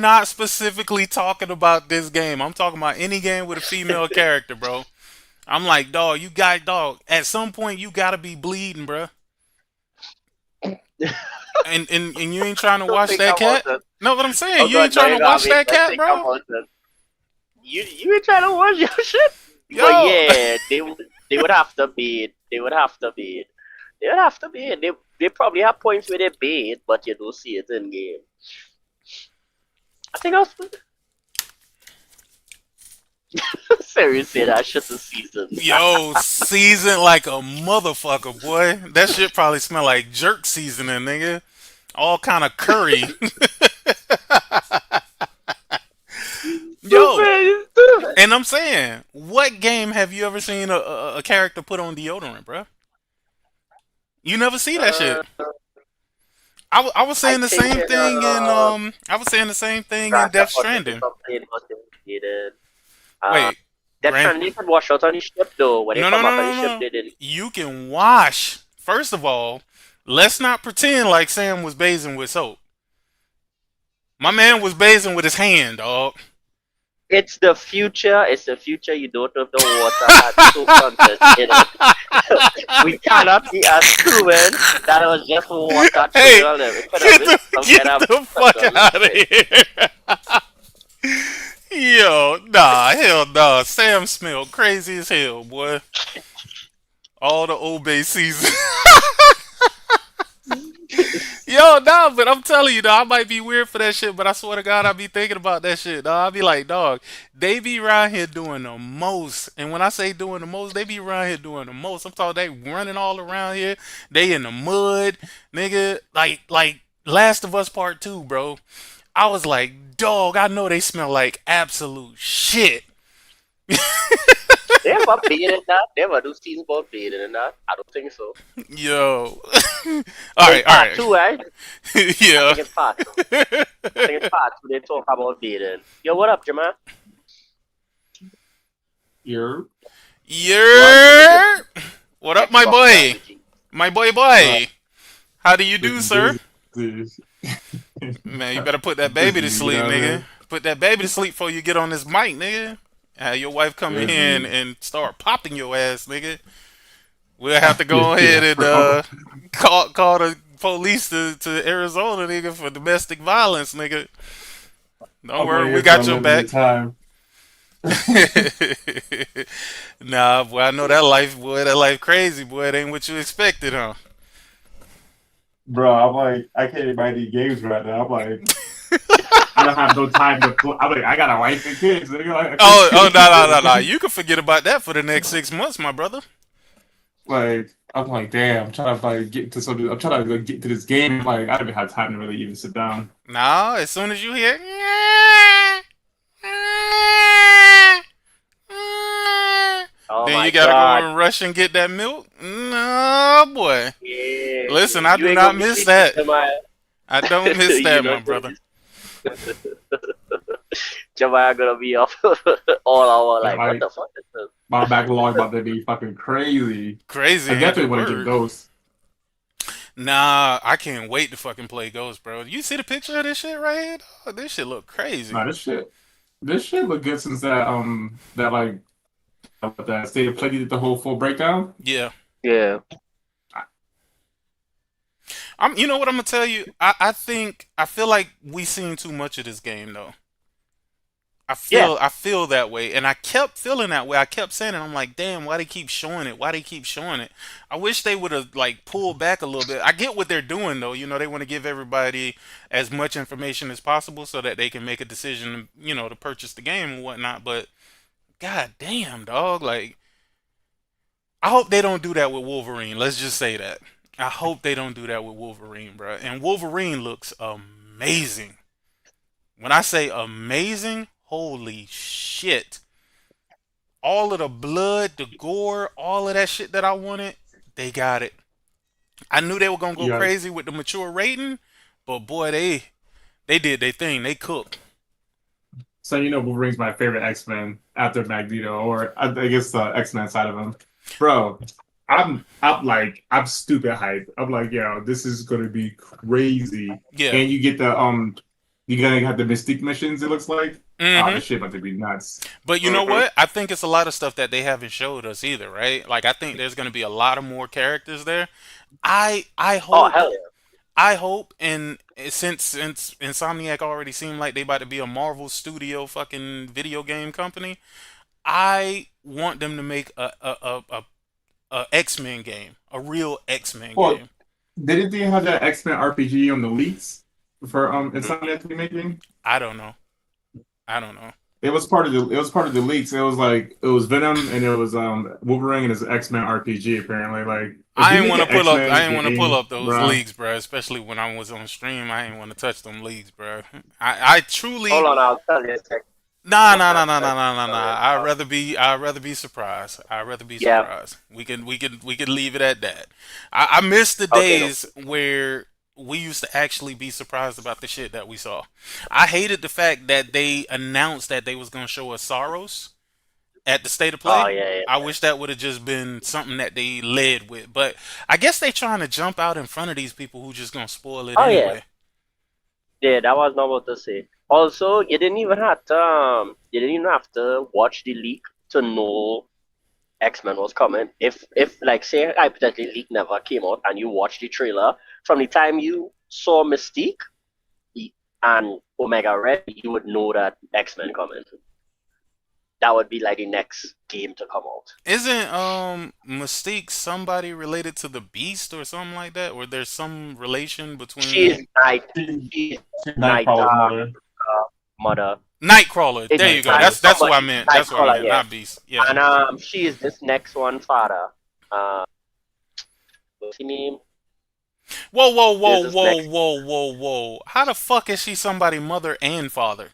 A: not specifically talking about this game. I'm talking about any game with a female character, bro. I'm like, dog, at some point you gotta be bleeding, bro. And you ain't trying to wash that cat? No, what I'm saying, you ain't trying to wash that cat, bro?
C: You ain't trying to wash your shit?
A: Yo.
C: But yeah, they would have to bathe. They would have to bathe. They probably have points where they bathe, but you don't see it in game. I think I was seriously, that shit is seasoned.
A: Yo, seasoned like a motherfucker, boy. That shit probably smell like jerk seasoning, nigga. All kind of curry. Yo, and I'm saying, what game have you ever seen a character put on deodorant, bro? You never see that shit. I was saying the same thing in I was saying the same thing in Death Stranding. Wait,
C: Death Stranding you can wash out on the ship though. When they come up on the ship, they didn't.
A: You can wash. First of all, let's not pretend like Sam was bathing with soap. My man was bathing with his hand, dog.
C: It's the future. It's the future. You don't know if the water has soap content in it. We cannot be assuming that it was just water.
A: Hey, get the fuck out of here. Yo, nah, hell nah. Sam smelled crazy as hell, boy. All the Obey season. Yo, nah, but I'm telling you, dog, I might be weird for that shit, but I swear to God, I be thinking about that shit, dog. I be like, dog, they be around here doing the most. And when I say doing the most, they be around here doing the most. I'm talking they running all around here. They in the mud, nigga. Like Last of Us Part 2, bro. I was like, dog, I know they smell like absolute shit.
C: They ever paid in that? They ever do season about paid in that? I don't think so.
A: Yo. Alright.
C: Part 2, right?
A: Yeah.
C: I think it's part 2. They talk about bathing. Yo, what up, Jamal?
R: Yerp.
A: What up, my boy? My boy. How do you do, sir? Man, you better put that baby to sleep, nigga. Put that baby to sleep before you get on this mic, nigga. Have your wife come in here and start popping your ass, nigga. We'll have to go ahead and call the police to Arizona, nigga, for domestic violence, nigga. Don't worry, we got your back. Nah, boy, I know that life, boy. That life crazy, boy. It ain't what you expected, huh?
R: Bro, I'm like, I can't even buy these games right now. I'm like, I don't have no time to play. I'm like, I got a wife and kids. Like,
A: no. You can forget about that for the next 6 months, my brother.
R: Like, I'm like, damn, I'm trying to like get to something. I'm trying to get to this game. Like, I don't even have time to really even sit down.
A: Nah, as soon as you hear, then you gotta go and rush and get that milk. No, boy.
C: Yeah.
A: Listen, I do not miss that. I don't miss that, my brother.
C: Jabba gonna be up all hour. Like, what the fuck is this?
R: My backlog about to be fucking crazy.
A: Crazy.
R: I definitely want to get Ghost.
A: Nah, I can't wait to fucking play Ghost, bro. You see the picture of this shit right here? Oh, this shit look crazy.
R: Nah, this shit look good since that State of Play did the whole full breakdown.
A: Yeah.
C: Yeah.
A: You know what I'm gonna tell you? I feel like we seen too much of this game though. I feel that way, and I kept feeling that way. I kept saying it. I'm like, damn, why they keep showing it? Why they keep showing it? I wish they would have like pulled back a little bit. I get what they're doing though. You know, they want to give everybody as much information as possible so that they can make a decision, you know, to purchase the game and whatnot. But god damn, dog, like I hope they don't do that with Wolverine. Let's just say that. I hope they don't do that with Wolverine, bro. And Wolverine looks amazing. When I say amazing, holy shit. All of the blood, the gore, all of that shit that I wanted, they got it. I knew they were going to go crazy with the mature rating, but boy, they did their thing. They cooked.
R: So you know Wolverine's my favorite X-Men after Magneto, or I guess the X-Men side of him. Bro, I'm stupid hyped. I'm like, yo, this is gonna be crazy.
A: Yeah.
R: And you get the you're gonna have the Mystique missions, it looks like. Oh, this shit about to be nuts.
A: But you know what? I think it's a lot of stuff that they haven't showed us either, right? Like I think there's gonna be a lot of more characters there. I hope.
C: Oh hell yeah.
A: I hope, and since Insomniac already seemed like they about to be a Marvel Studio fucking video game company, I want them to make a X-Men game, a real X-Men game.
R: Didn't they have that X-Men RPG on the leaks for Insomniac to be making?
A: I don't know.
R: It was part of the leaks. It was Venom and it was Wolverine and his X-Men RPG apparently. Like
A: I ain't want to pull up those leaks, bro. Especially when I was on stream, I ain't want to touch them leaks, bro. I truly.
C: Hold on, I'll tell you.
A: Nah. I'd rather be surprised. I'd rather be surprised. We can leave it at that. I miss the days where we used to actually be surprised about the shit that we saw. I hated the fact that they announced that they was gonna show us Soros at the State of Play.
C: Oh, yeah.
A: I wish that would have just been something that they led with. But I guess they trying to jump out in front of these people who just gonna spoil it anyway.
C: Yeah, that was not what to say. Also, you didn't even have to watch the leak to know X-Men was coming. If like say hypothetically leak never came out and you watched the trailer, from the time you saw Mystique and Omega Red, you would know that X-Men coming. That would be like the next game to come out.
A: Isn't Mystique somebody related to the Beast or something like that? Or there's some relation between?
C: She's Nightcrawler's mother.
A: Nightcrawler. There you go. That's what I meant. That's what I meant. Not Beast. Yeah.
C: And she is this next one father. What's his name?
A: Whoa. How the fuck is she somebody mother and father?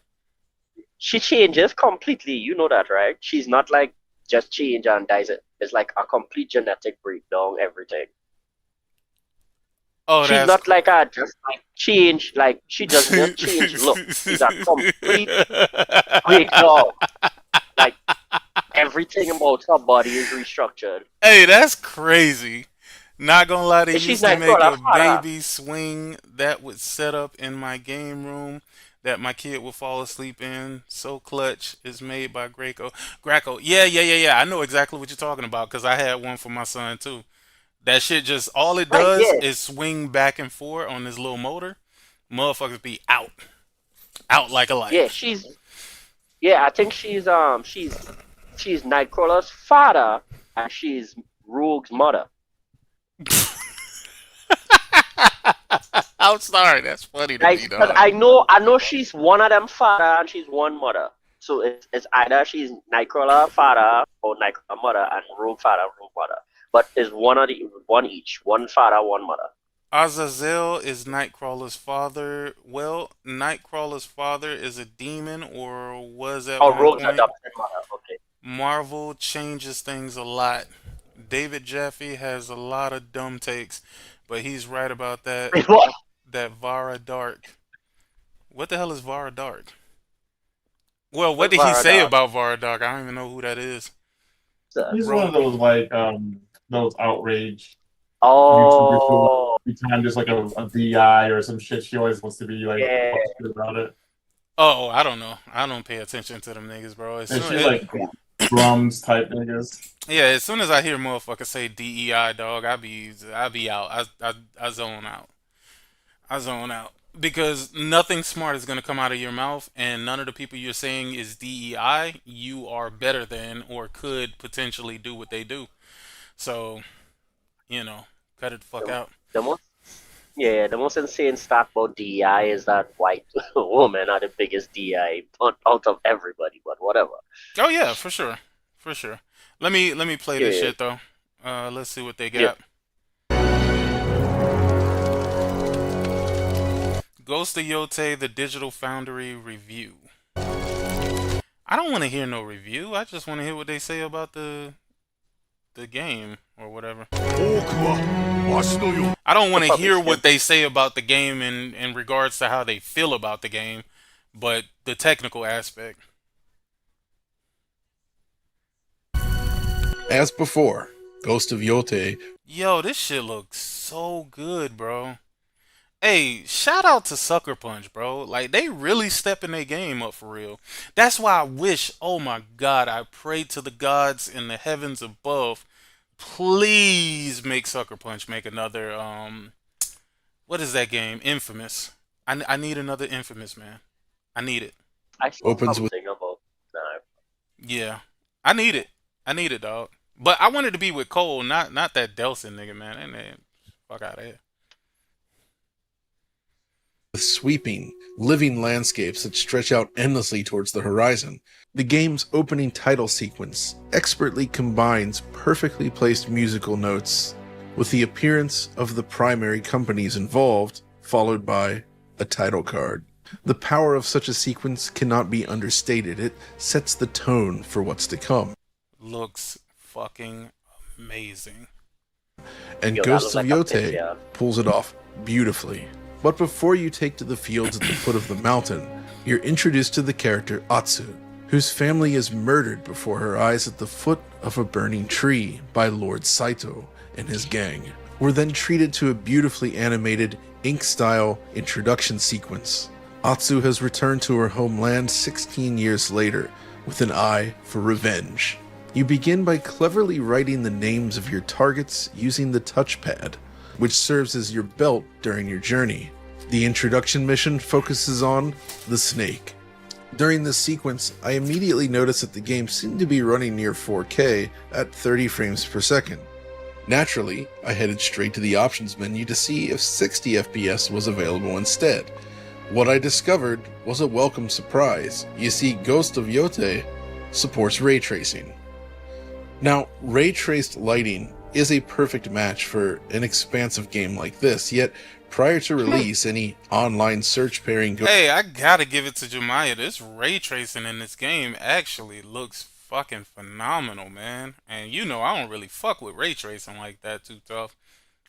C: She changes completely. You know that, right? She's not like just change and dies it. It's like a complete genetic breakdown, everything.
A: Oh,
C: she's not like a just like change, like she doesn't change look. She's a complete breakdown. Like everything about her body is restructured.
A: Hey, that's crazy. Not gonna lie, they used to make a baby swing that would set up in my game room that my kid would fall asleep in. So clutch is made by Graco. Yeah. I know exactly what you're talking about because I had one for my son too. That shit just all it does is swing back and forth on this little motor. Motherfuckers be out like a light.
C: Yeah, I think she's Nightcrawler's father and she's Rogue's mother.
A: I'm sorry, that's funny to me, dog.
C: I know she's one of them father and she's one mother. So it's either she's Nightcrawler father or Nightcrawler mother and Rogue father, Rogue mother. But it's one each, one father, one mother.
A: Azazel is Nightcrawler's father. Well, Nightcrawler's father is a demon, or was at one
C: Rogue's
A: point.
C: adopted mother. Okay.
A: Marvel changes things a lot. David Jaffe has a lot of dumb takes, but he's right about that.
C: What?
A: That Vara Dark. What the hell is Vara Dark? Well, what did he say about Varadoc? I don't even know who that is.
R: He's one of those like those outrage
C: Oh,
R: YouTubers who time just like a DI or some shit. She always wants to be like shit about it.
A: Oh, I don't know. I don't pay attention to them niggas, bro.
R: And she like drums type niggas.
A: Yeah, as soon as I hear motherfuckers say DEI, dog, I be out. I zone out. I zone out. Because nothing smart is gonna come out of your mouth, and none of the people you're saying is DEI, you are better than or could potentially do what they do. So, cut it the fuck out.
C: The most insane stat about DEI is that white women are the biggest DEI out of everybody, but whatever.
A: Oh yeah, for sure. For sure. Let me play this shit though. Let's see what they got. Ghost of Yotei, the Digital Foundry review. I don't want to hear no review. I just want to hear what they say about the game or whatever. I don't want to hear what they say about the game in regards to how they feel about the game, but the technical aspect.
Q: As before, Ghost of Yotei.
A: Yo, this shit looks so good, bro. Hey, shout out to Sucker Punch, bro. Like, they really stepping their game up for real. That's why I wish, oh my God, I pray to the gods in the heavens above, please make Sucker Punch make another, what is that game? Infamous. I need another Infamous, man. I need it.
C: Opens with...
A: Yeah, I need it. I need it, dog. But I wanted to be with Cole, not that Delson nigga, man. And fuck out of here.
Q: With sweeping, living landscapes that stretch out endlessly towards the horizon. The game's opening title sequence expertly combines perfectly placed musical notes with the appearance of the primary companies involved, followed by a title card. The power of such a sequence cannot be understated. It sets the tone for what's to come.
A: Looks fucking amazing.
Q: And Ghost of Yotei pulls it off beautifully. But before you take to the fields at the foot of the mountain, you're introduced to the character Atsu, whose family is murdered before her eyes at the foot of a burning tree by Lord Saito and his gang. We're then treated to a beautifully animated, ink-style introduction sequence. Atsu has returned to her homeland 16 years later, with an eye for revenge. You begin by cleverly writing the names of your targets using the touchpad, which serves as your belt during your journey. The introduction mission focuses on the snake. During this sequence, I immediately noticed that the game seemed to be running near 4K at 30 frames per second. Naturally, I headed straight to the options menu to see if 60 FPS was available instead. What I discovered was a welcome surprise. You see, Ghost of Yotei supports ray tracing. Now, ray-traced lighting is a perfect match for an expansive game like this, yet prior to release, any online search pairing...
A: Hey, I gotta give it to Jemiah. This ray tracing in this game actually looks fucking phenomenal, man. And I don't really fuck with ray tracing like that too tough.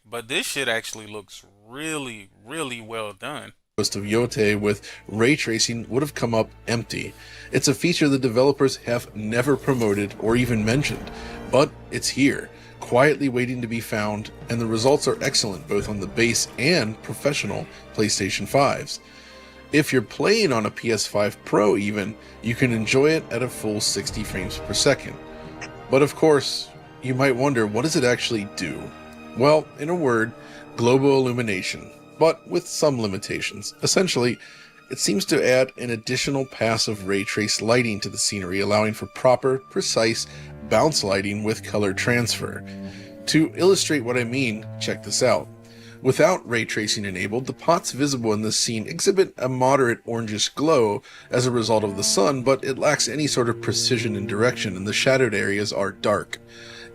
A: But this shit actually looks really, really well done.
Q: Ghost of Yotei with ray tracing would have come up empty. It's a feature the developers have never promoted or even mentioned, but it's here, quietly waiting to be found, and the results are excellent both on the base and professional PlayStation 5s. If you're playing on a PS5 Pro even, you can enjoy it at a full 60 frames per second. But of course, you might wonder, what does it actually do? Well, in a word, global illumination, but with some limitations. Essentially, it seems to add an additional pass of ray trace lighting to the scenery, allowing for proper, precise bounce lighting with color transfer. To illustrate what I mean, check this out. Without ray tracing enabled, the pots visible in this scene exhibit a moderate orangish glow as a result of the sun, but it lacks any sort of precision and direction, and the shadowed areas are dark.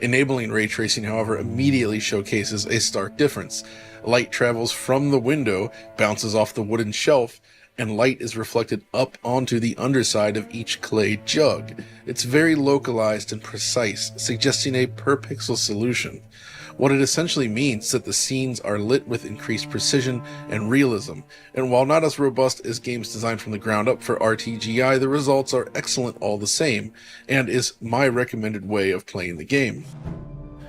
Q: Enabling ray tracing, however, immediately showcases a stark difference. Light travels from the window, bounces off the wooden shelf, and light is reflected up onto the underside of each clay jug. It's very localized and precise, suggesting a per-pixel solution. What it essentially means is that the scenes are lit with increased precision and realism, and while not as robust as games designed from the ground up for RTGI, the results are excellent all the same, and is my recommended way of playing the game.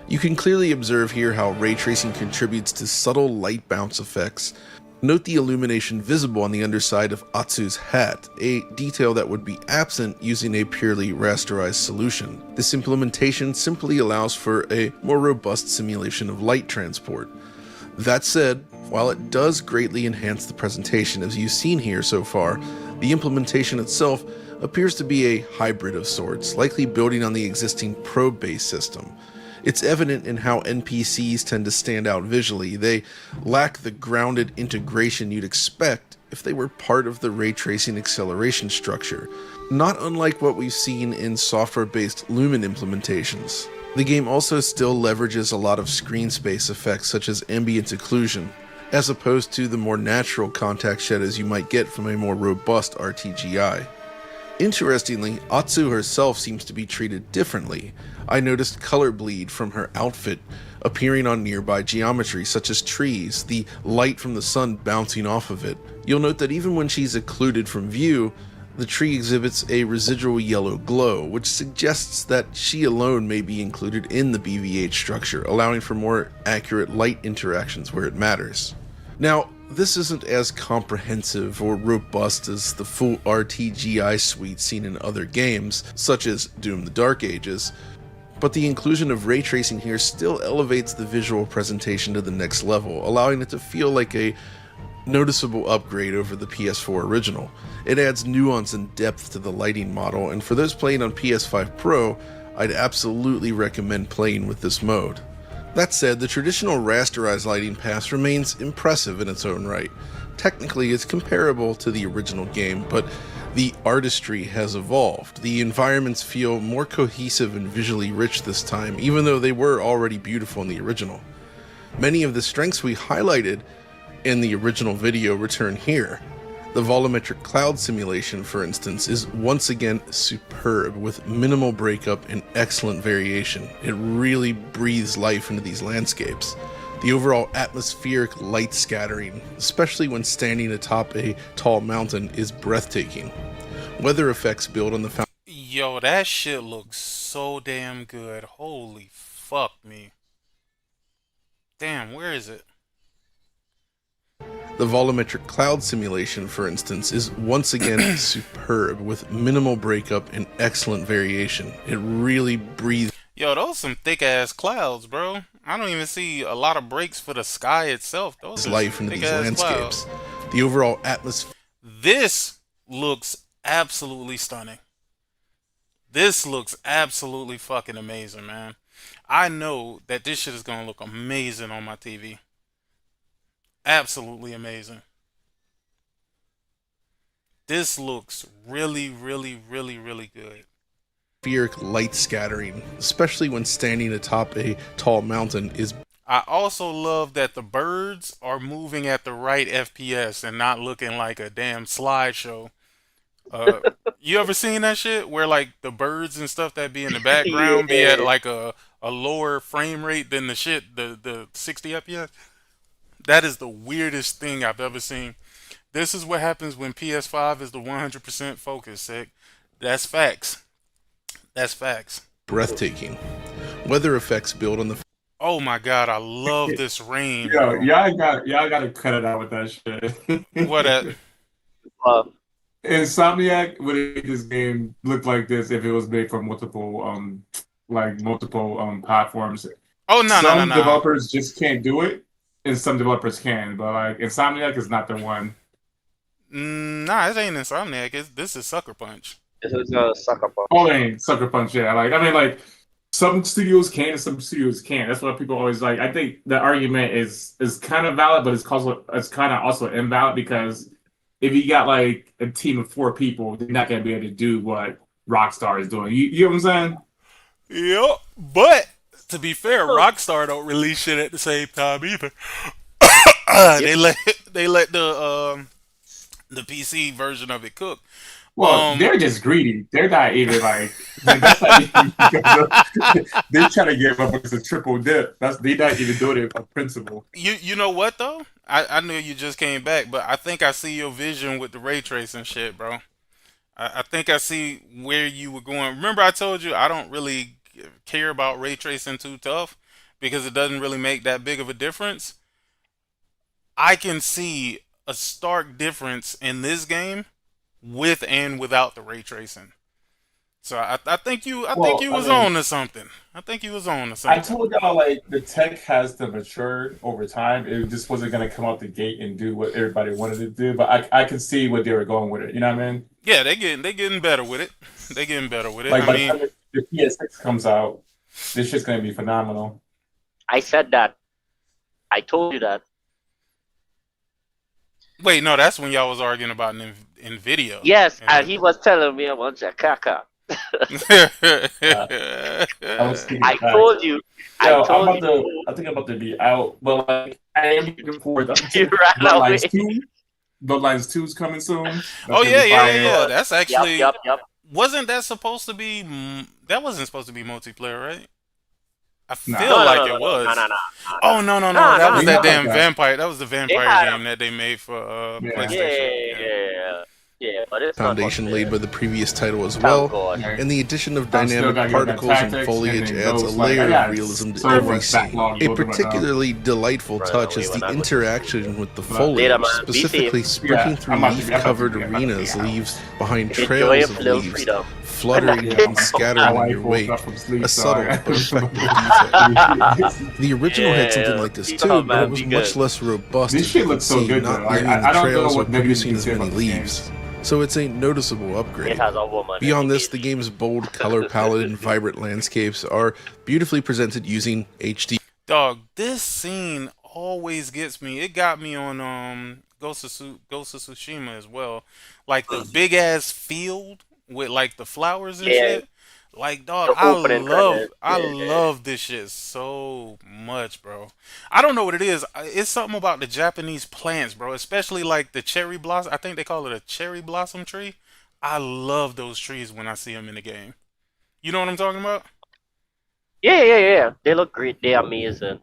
Q: You can clearly observe here how ray tracing contributes to subtle light bounce effects. Note the illumination visible on the underside of Atsu's hat, a detail that would be absent using a purely rasterized solution. This implementation simply allows for a more robust simulation of light transport. That said, while it does greatly enhance the presentation as you've seen here so far, the implementation itself appears to be a hybrid of sorts, likely building on the existing probe-based system. It's evident in how NPCs tend to stand out visually. They lack the grounded integration you'd expect if they were part of the ray tracing acceleration structure, not unlike what we've seen in software-based Lumen implementations. The game also still leverages a lot of screen space effects such as ambient occlusion, as opposed to the more natural contact shadows you might get from a more robust RTGI. Interestingly, Atsu herself seems to be treated differently. I noticed color bleed from her outfit appearing on nearby geometry such as trees, the light from the sun bouncing off of it. You'll note that even when she's occluded from view, the tree exhibits a residual yellow glow, which suggests that she alone may be included in the BVH structure, allowing for more accurate light interactions where it matters. Now, this isn't as comprehensive or robust as the full RTGI suite seen in other games, such as Doom the Dark Ages, but the inclusion of ray tracing here still elevates the visual presentation to the next level, allowing it to feel like a noticeable upgrade over the PS4 original. It adds nuance and depth to the lighting model, and for those playing on PS5 Pro, I'd absolutely recommend playing with this mode. That said, the traditional rasterized lighting path remains impressive in its own right. Technically, it's comparable to the original game, but the artistry has evolved. The environments feel more cohesive and visually rich this time, even though they were already beautiful in the original. Many of the strengths we highlighted in the original video return here. The volumetric cloud simulation, for instance, is once again superb with minimal breakup and excellent variation. It really breathes life into these landscapes. The overall atmospheric light scattering, especially when standing atop a tall mountain, is breathtaking. Weather effects build on the
A: Yo, that shit looks so damn good. Holy fuck me. Damn, where is it?
Q: The volumetric cloud simulation, for instance, is once again superb with minimal breakup and excellent variation. It really breathes.
A: Yo, those some thick ass clouds, bro. I don't even see a lot of breaks for the sky itself. Those are
Q: life into these landscapes.
A: Clouds.
Q: The overall atmosphere.
A: This looks absolutely stunning. This looks absolutely fucking amazing, man. I know that this shit is gonna look amazing on my TV. Absolutely amazing. This looks really, really, really, really good.
Q: Light scattering, especially when standing atop a tall mountain, is.
A: I also love that the birds are moving at the right FPS and not looking like a damn slideshow. You ever seen that shit where like the birds and stuff that be in the background be at like a lower frame rate than the 60 FPS? That is the weirdest thing I've ever seen. This is what happens when PS5 is the 100% focus, Sick. That's facts. That's facts.
Q: Breathtaking. Weather effects build on the.
A: Oh my god, I love this rain.
R: Yo, y'all gotta cut it out with that shit.
A: What at?
R: Insomniac would make this game look like this if it was made for multiple platforms.
A: Oh no.
R: Some developers just can't do it, and some developers can. But like Insomniac is not the one.
A: Nah, it ain't Insomniac. This is Sucker Punch.
C: This is Sucker Punch.
R: Oh, it ain't Sucker Punch. Yeah, like some studios can and some studios can't. That's what people always like. I think the argument is kind of valid, but it's kind of also invalid because if you got like a team of 4 people, they're not gonna be able to do what Rockstar is doing. You know what I'm saying?
A: Yep. But to be fair, Rockstar don't release shit at the same time either. They let the PC version of it cook.
R: Well, they're just greedy. They're not even like that's not even they're trying to get up against a triple dip. They're not even doing it on principle.
A: You know what though? I knew you just came back, but I think I see your vision with the ray tracing shit, bro. I think I see where you were going. Remember I told you I don't really care about ray tracing too tough because it doesn't really make that big of a difference. I can see a stark difference in this game with and without the ray tracing. So I think you was on to something. I think you was on to something.
R: I told y'all like the tech has to mature over time. It just wasn't gonna come out the gate and do what everybody wanted to do. But I could see what they were going with it. You know what I mean?
A: Yeah, they getting better with it. They getting better with it.
R: Like
A: I
R: by
A: mean,
R: the time the PS6 comes out, this shit's gonna be phenomenal.
C: I said that. I told you that.
A: wait, no, that's when y'all was arguing about NVIDIA.
C: Yes, and he was telling me about Jakarta. I told you.
R: Yo, I think I'm about to be out, but like I am looking forward to Bloodlines 2. Bloodlines 2 is coming soon. That's
A: yeah. That's actually.
C: Yep.
A: Wasn't that supposed to be? That wasn't supposed to be multiplayer, right? I feel
C: No,
A: it was.
C: No.
A: Oh no! That was that damn vampire. That was the vampire game that they made for PlayStation.
C: Yeah, but it's
Q: foundation laid by the previous title as well, and the addition of dynamic particles and foliage adds a layer of realism to every scene. A particularly delightful touch is the interaction with the foliage, specifically sprinting through leaf-covered arenas, leaves behind trails of leaves, fluttering and scattering in your wake. A subtle but effective detail. The original had something like this too, but it was much less robust.
R: This shit looks so good,
Q: not
R: though.
Q: leaving
R: I don't know
Q: trails or
R: what maybe
Q: producing as many leaves. So it's a noticeable upgrade.
C: It has a woman.
Q: Beyond this, the game's bold color palette and vibrant landscapes are beautifully presented using HD.
A: Dog, this scene always gets me. It got me on Ghost of Tsushima as well. Like the big ass field with like the flowers and shit. Like, dog, I love this shit so much, bro. I don't know what it is. It's something about the Japanese plants, bro. Especially like the cherry blossom. I think they call it a cherry blossom tree. I love those trees when I see them in the game. You know what I'm talking about?
C: Yeah. They look great. They're amazing.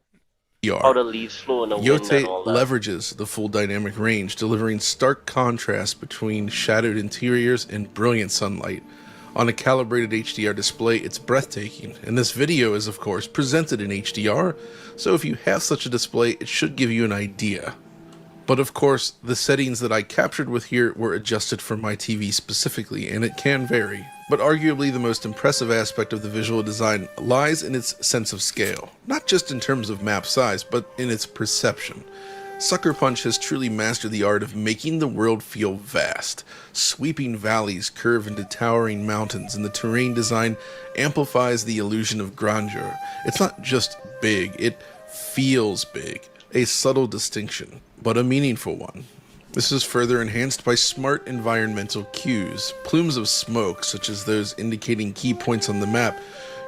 C: All the leaves flow in the wind
Q: Yotei
C: and all that.
Q: leverages the full dynamic range, delivering stark contrast between shadowed interiors and brilliant sunlight. On a calibrated HDR display, it's breathtaking, and this video is, of course, presented in HDR, so if you have such a display, it should give you an idea. But of course, the settings that I captured with here were adjusted for my TV specifically, and it can vary. But arguably the most impressive aspect of the visual design lies in its sense of scale, not just in terms of map size, but in its perception. Sucker Punch has truly mastered the art of making the world feel vast. Sweeping valleys curve into towering mountains, and the terrain design amplifies the illusion of grandeur. It's not just big, it feels big. A subtle distinction, but a meaningful one. This is further enhanced by smart environmental cues, plumes of smoke such as those indicating key points on the map,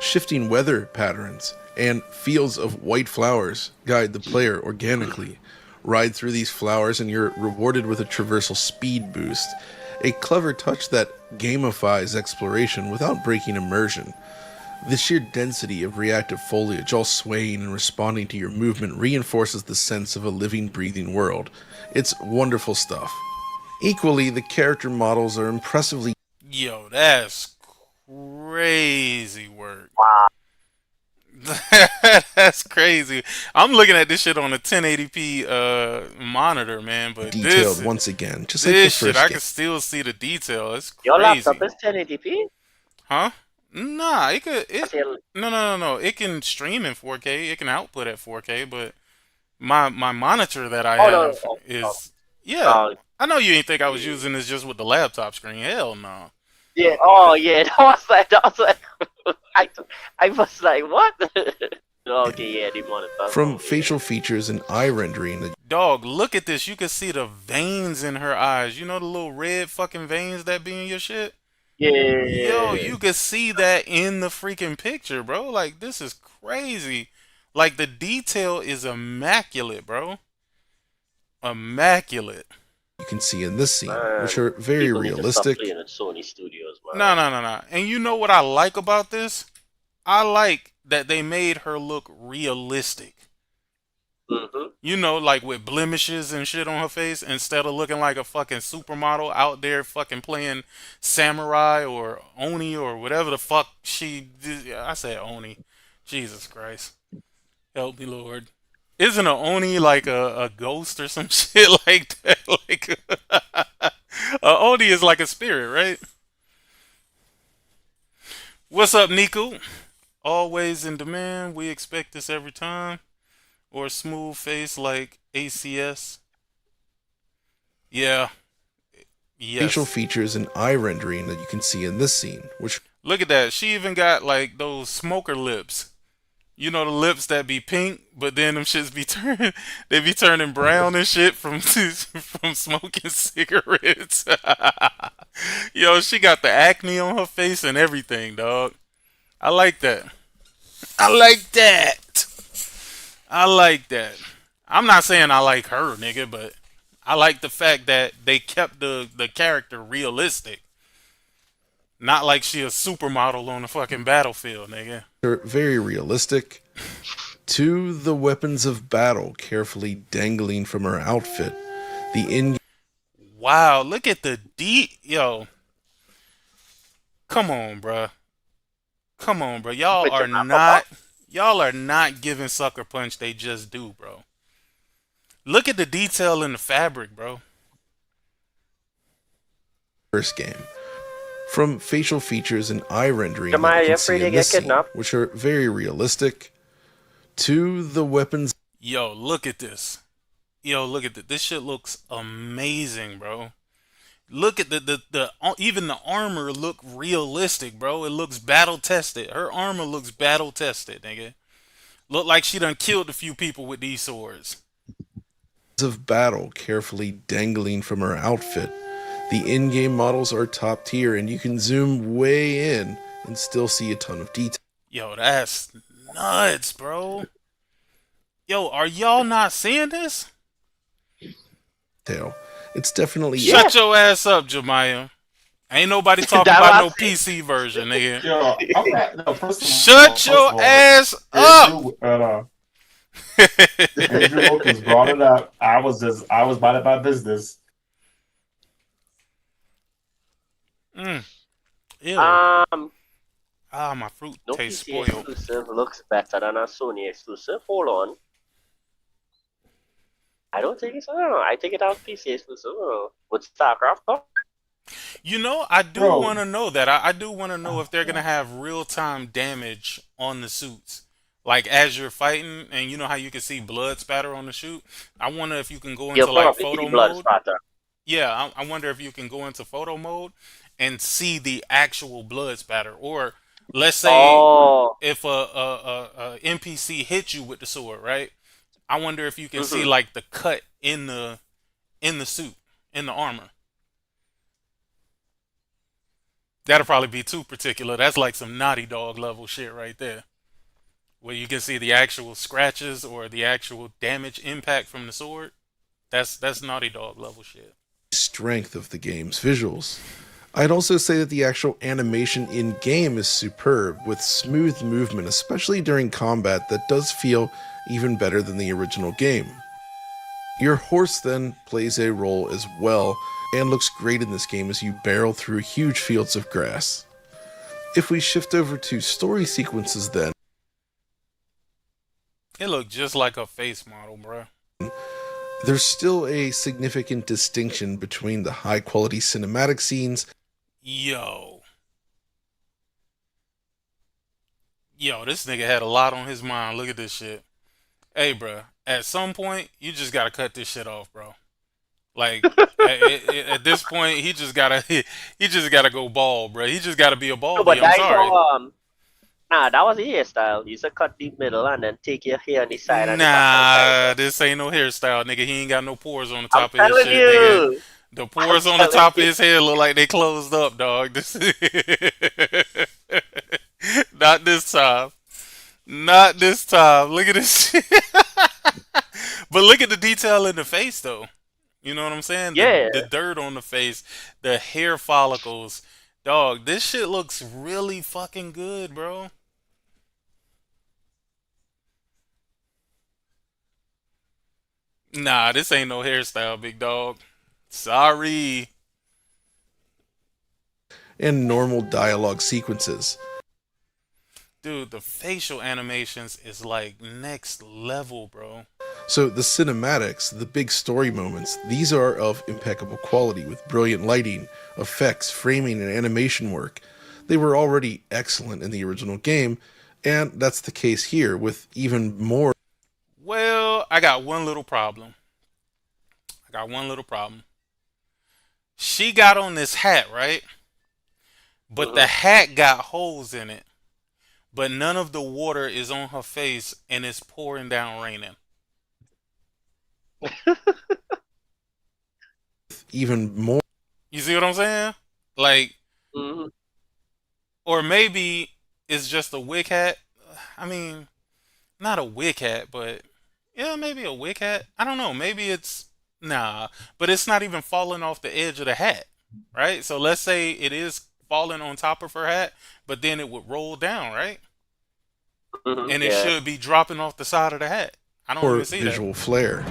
Q: shifting weather patterns, and fields of white flowers guide the player organically. Ride through these flowers and you're rewarded with a traversal speed boost, a clever touch that gamifies exploration without breaking immersion. The sheer density of reactive foliage, all swaying and responding to your movement, reinforces the sense of a living, breathing world. It's wonderful stuff. Equally, the character models are impressively...
A: Yo, that's crazy work.
C: Wow.
A: That's crazy. I'm looking at this shit on a 1080p monitor, man. But
Q: detailed
A: this,
Q: once again, just
A: this
Q: like the
A: shit,
Q: first
A: I
Q: game.
A: can still see the detail. It's crazy.
C: Your laptop is 1080p?
A: Huh? Nah, it could. No. It can stream in 4K. It can output at 4K. But my monitor that I have is I know you ain't think I was using this just with the laptop screen. Hell no.
C: Yeah. Oh yeah. That was like I was like, what? Okay, yeah, they monitor.
Q: From facial features and eye rendering.
A: Dog, look at this. You can see the veins in her eyes. You know the little red fucking veins that be in your shit?
C: Yeah.
A: Yo, you can see that in the freaking picture, bro. Like, this is crazy. Like, the detail is immaculate, bro. Immaculate.
Q: you can see in this scene, which are very
C: People need to stop
Q: realistic.
C: playing at Sony Studios, man.
A: No. And you know what I like about this? I like that they made her look realistic. You know, like with blemishes and shit on her face, instead of looking like a fucking supermodel out there fucking playing samurai or Oni or whatever the fuck she did. I said Oni. Jesus Christ. Help me, Lord. Isn't a Oni like a ghost or some shit like that? Like a Oni is like a spirit, right? What's up, Nico? Always in demand. We expect this every time. Or a smooth face like ACS. Yeah. Yes.
Q: Facial features and eye rendering that you can see in this scene, which
A: look at that. She even got like those smoker lips. You know, the lips that be pink, but then them shits be turning brown and shit from smoking cigarettes. Yo, she got the acne on her face and everything, dog. I like that. I like that. I'm not saying I like her, nigga, but I like the fact that they kept the character realistic. Not like she a supermodel on the fucking battlefield, nigga.
Q: are very realistic. 2, the weapons of battle carefully dangling from her outfit. The in
A: Wow, look at the yo. Come on, bruh. Y'all are not giving Sucker Punch they just do, bro. Look at the detail in the fabric, bro.
Q: first game. From facial features and eye rendering
C: Am
Q: that
C: I
Q: you can
C: afraid
Q: see
C: to
Q: in
C: get
Q: this scene,
C: kidnapped?
Q: which are very realistic, to the weapons.
A: Yo, look at this. This shit looks amazing, bro. Look at the even the armor look realistic, bro. It looks battle tested. Her armor looks battle tested, nigga. Look like she done killed a few people with these swords.
Q: Of battle carefully dangling from her outfit. The in-game models are top tier, and you can zoom way in and still see a ton of detail.
A: Yo, that's nuts, bro. Yo, are y'all not seeing this?
Q: It's definitely
A: Shut your ass up, Jemiah. Ain't nobody talking about no PC version, nigga.
R: Yo, I'm not, no, first of all,
A: Shut your ass up.
R: Andrew Wilkins brought it up. I was minding my business.
A: Ew. My fruit
C: No
A: tastes
C: PC
A: spoiled.
C: exclusive looks better than a Sony exclusive. Hold on. I don't think it's. I don't know. I think it has PC exclusive. With StarCraft, though.
A: You know, I do
R: Bro.
A: want to know that. I do want to know if they're going to have real-time damage on the suits. Like, as you're fighting, and you know how you can see blood spatter on the suit? I wonder if you can go into, like, photo mode. Yeah, I wonder if you can go into photo mode and see the actual blood spatter. Or, let's say, if a NPC hits you with the sword, right? I wonder if you can see, like, the cut in the suit, in the armor. That'll probably be too particular. That's like some Naughty Dog level shit right there. Where you can see the actual scratches or the actual damage impact from the sword. That's Naughty Dog level shit.
Q: Strength of the game's visuals. I'd also say that the actual animation in-game is superb, with smooth movement, especially during combat, that does feel even better than the original game. Your horse then plays a role as well, and looks great in this game as you barrel through huge fields of grass. If we shift over to story sequences then,
A: It looked just like a face model, bruh.
Q: there's still a significant distinction between the high-quality cinematic scenes.
A: Yo, this nigga had a lot on his mind. Look at this shit. Hey, bruh, at some point, you just gotta cut this shit off, bro. Like, at this point, he just gotta go bald, bro. He just gotta be a baldy.
C: But
A: I'm sorry.
C: Nah, that was a hairstyle. You should cut the middle and then take your hair on the side. And
A: Nah, this ain't no hairstyle, nigga. He ain't got no pores on the top of his
C: telling
A: shit,
C: you.
A: nigga. The pores on the top of his head look like they closed up, dog. Not this time. Not this time. Look at this shit. But look at the detail in the face, though. You know what I'm saying?
C: Yeah.
A: The dirt on the face, the hair follicles. Dog, this shit looks really fucking good, bro. Nah, this ain't no hairstyle, big dog. Sorry.
Q: And normal dialogue sequences.
A: Dude, the facial animations is like next level, bro.
Q: So the cinematics, the big story moments, these are of impeccable quality with brilliant lighting, effects, framing, and animation work. They were already excellent in the original game, and that's the case here with even more.
A: Well, I got one little problem. She got on this hat, right? But the hat got holes in it. But none of the water is on her face and it's pouring down raining.
Q: Even more.
A: You see what I'm saying? Like, or maybe it's just a wig hat. I mean, not a wig hat, but yeah, maybe a wig hat. I don't know. Maybe it's, nah, but it's not even falling off the edge of the hat, right? So let's say it is falling on top of her hat, but then it would roll down, right? And it should be dropping off the side of the hat. I don't even see
Q: visual
A: that.
Q: flair.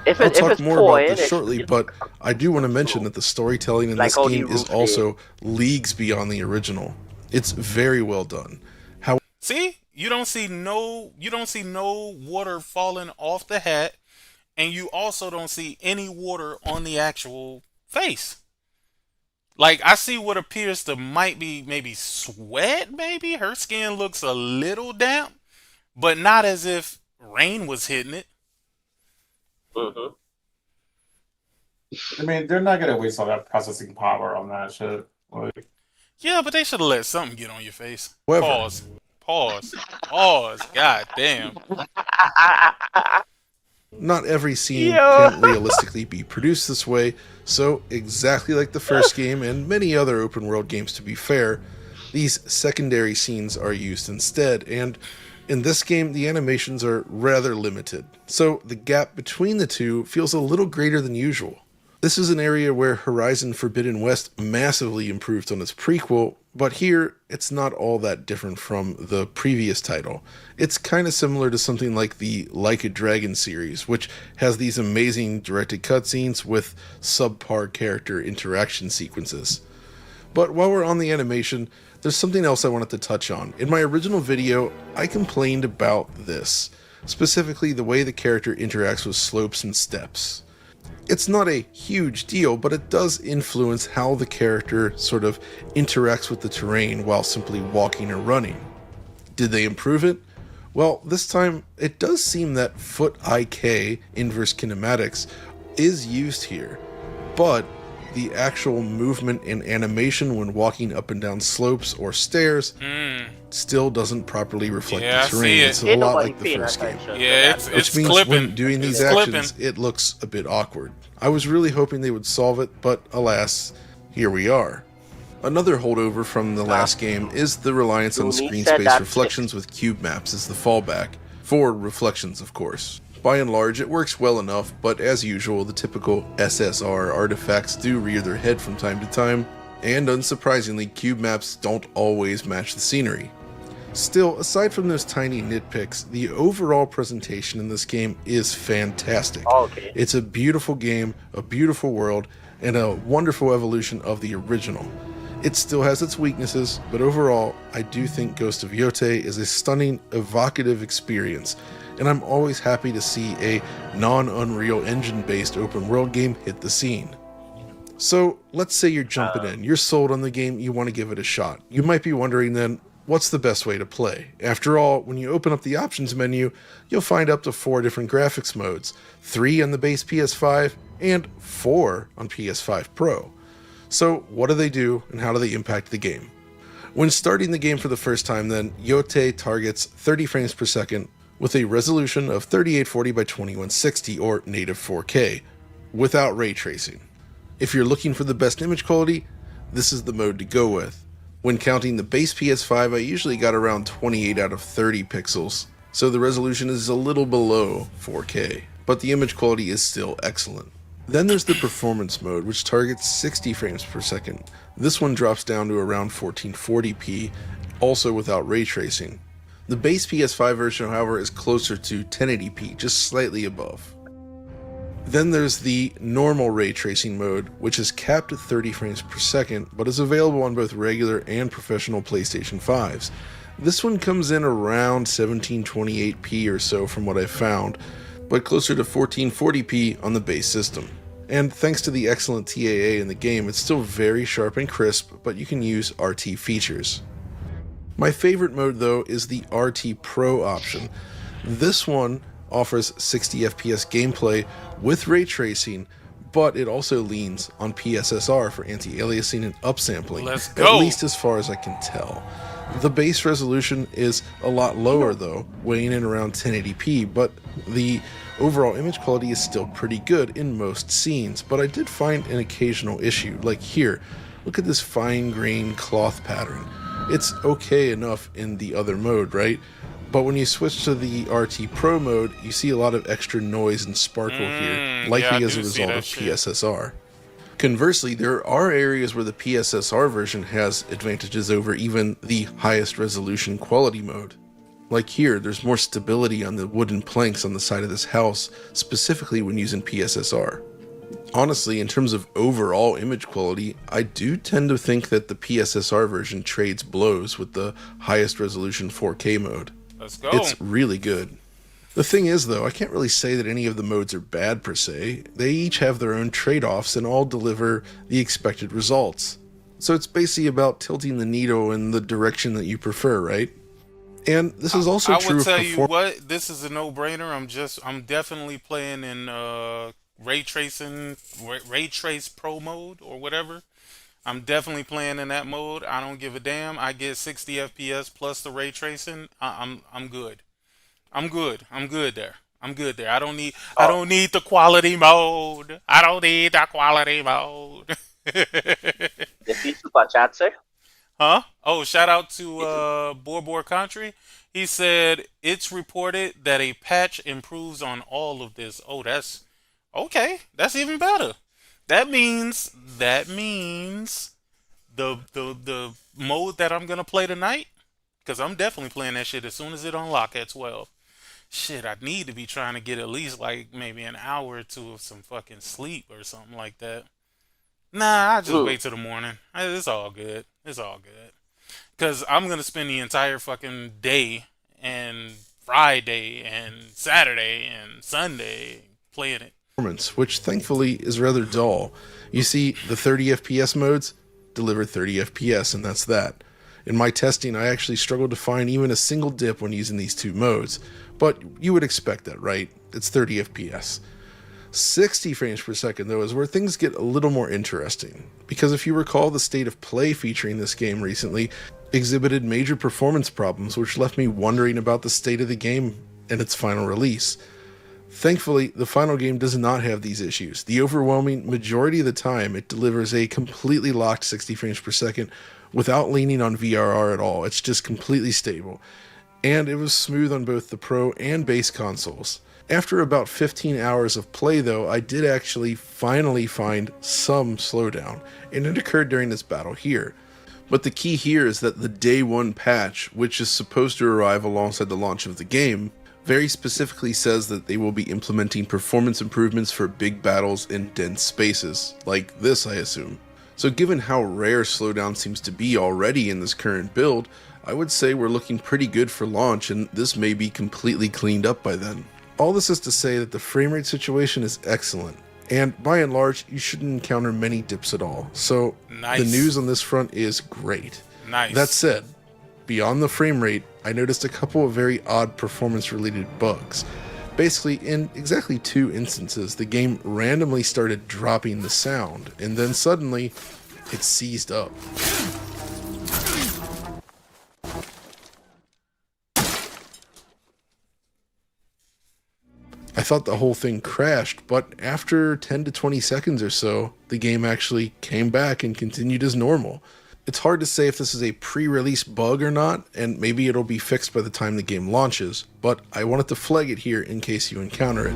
Q: I'll talk more about this shortly, but I do want to mention that the storytelling in this game is also leagues beyond the original. It's very well done. How
A: See? You don't see no water falling off the hat, and you also don't see any water on the actual face. Like, I see what appears to might be maybe sweat, maybe. Her skin looks a little damp, but not as if rain was hitting it.
R: I mean, they're not gonna waste all that processing power on that shit. Like,
A: Yeah, but they should have let something get on your face.
Q: However.
A: Pause. God damn.
Q: not every scene can realistically be produced this way, so exactly like the first game and many other open world games to be fair, these secondary scenes are used instead, and in this game the animations are rather limited, so the gap between the two feels a little greater than usual. This is an area where Horizon Forbidden West massively improved on its prequel, but here it's not all that different from the previous title. It's kind of similar to something like the Like a Dragon series, which has these amazing directed cutscenes with subpar character interaction sequences. But while we're on the animation, there's something else I wanted to touch on. In my original video, I complained about this, specifically the way the character interacts with slopes and steps. It's not a huge deal, but it does influence how the character sort of interacts with the terrain while simply walking or running. Did they improve it? Well, this time it does seem that foot IK, inverse kinematics, is used here, but the actual movement and animation when walking up and down slopes or stairs still doesn't properly reflect the terrain. It's a lot like the first game.
A: Yeah, it's
Q: Which means
A: clipping.
Q: when doing these actions, it looks a bit awkward. I was really hoping they would solve it, but alas, here we are. Another holdover from the last game is the reliance on screen space reflections with cube maps as the fallback. For reflections, of course. By and large, it works well enough, but as usual, the typical SSR artifacts do rear their head from time to time, and unsurprisingly, cube maps don't always match the scenery. Still, aside from those tiny nitpicks, the overall presentation in this game is fantastic. It's a beautiful game, a beautiful world, and a wonderful evolution of the original. It still has its weaknesses, but overall, I do think Ghost of Yotei is a stunning, evocative experience, and I'm always happy to see a non-Unreal Engine-based open world game hit the scene. So, let's say you're jumping in, you're sold on the game, you want to give it a shot. You might be wondering then, what's the best way to play? After all, when you open up the options menu, you'll find up to 4 different graphics modes, 3 on the base PS5, and 4 on PS5 Pro. So, what do they do, and how do they impact the game? When starting the game for the first time then, Yotei targets 30 frames per second, with a resolution of 3840 by 2160 or native 4K, without ray tracing. If you're looking for the best image quality, this is the mode to go with. When counting the base PS5, I usually got around 28 out of 30 pixels, so the resolution is a little below 4K, but the image quality is still excellent. Then there's the performance mode, which targets 60 frames per second. This one drops down to around 1440p, also without ray tracing. The base PS5 version, however, is closer to 1080p, just slightly above. Then there's the normal ray tracing mode, which is capped at 30 frames per second, but is available on both regular and professional PlayStation 5s. This one comes in around 1728p or so from what I've found, but closer to 1440p on the base system. And thanks to the excellent TAA in the game, it's still very sharp and crisp, but you can use RT features. My favorite mode though is the RT Pro option. This one offers 60 FPS gameplay with ray tracing, but it also leans on PSSR for anti-aliasing and upsampling,
A: Let's go.
Q: at least as far as I can tell. The base resolution is a lot lower though, weighing in around 1080p, but the overall image quality is still pretty good in most scenes. But I did find an occasional issue, like here, look at this fine-grained cloth pattern. It's okay enough in the other mode, right? But when you switch to the RT Pro mode, you see a lot of extra noise and sparkle here, likely as a result of PSSR. Conversely, there are areas where the PSSR version has advantages over even the highest resolution quality mode. Like here, there's more stability on the wooden planks on the side of this house, specifically when using PSSR. Honestly, in terms of overall image quality, I do tend to think that the PSSR version trades blows with the highest resolution 4K mode.
A: Let's go.
Q: It's really good. The thing is though, I can't really say that any of the modes are bad per se. They each have their own trade-offs and all deliver the expected results. So it's basically about tilting the needle in the direction that you prefer, right? And this is also true
A: I would
Q: of
A: tell you what, this is a no-brainer. I'm definitely playing in ray trace pro mode or whatever. I'm definitely playing in that mode. I don't give a damn. I get 60 FPS plus the ray tracing. I'm good. I'm good there. I don't need the quality mode. I don't need the quality mode.
C: The super chat, sir.
A: Huh? Oh, shout out to Borbor Country. He said it's reported that a patch improves on all of this. Oh, that's okay. That's even better. That means the mode that I'm gonna play tonight, because I'm definitely playing that shit as soon as it unlock at 12. Shit, I need to be trying to get at least like maybe an hour or two of some fucking sleep or something like that. Nah, I just wait till the morning. It's all good. It's all good. Because I'm going to spend the entire fucking day and Friday and Saturday and Sunday playing it.
Q: Which thankfully is rather dull. You see, the 30 FPS modes deliver 30 FPS, and that's that. In my testing, I actually struggled to find even a single dip when using these two modes. But you would expect that, right? It's 30 FPS. 60 frames per second, though, is where things get a little more interesting. Because if you recall, the state of play featuring this game recently exhibited major performance problems, which left me wondering about the state of the game and its final release. Thankfully, the final game does not have these issues. The overwhelming majority of the time, it delivers a completely locked 60 frames per second without leaning on VRR at all. It's just completely stable. And it was smooth on both the Pro and base consoles. After about 15 hours of play though, I did actually finally find some slowdown, and it occurred during this battle here. But the key here is that the day one patch, which is supposed to arrive alongside the launch of the game, very specifically says that they will be implementing performance improvements for big battles in dense spaces, like this I assume. So given how rare slowdown seems to be already in this current build, I would say we're looking pretty good for launch, and this may be completely cleaned up by then. All this is to say that the frame rate situation is excellent, and by and large, you shouldn't encounter many dips at all. So
A: Nice.
Q: The news on this front is great.
A: Nice.
Q: That said, beyond the frame rate, I noticed a couple of very odd performance-related bugs. Basically, in exactly 2 instances, the game randomly started dropping the sound, and then suddenly, it seized up. I thought the whole thing crashed, but after 10 to 20 seconds or so, the game actually came back and continued as normal. It's hard to say if this is a pre-release bug or not, and maybe it'll be fixed by the time the game launches, but I wanted to flag it here in case you encounter it.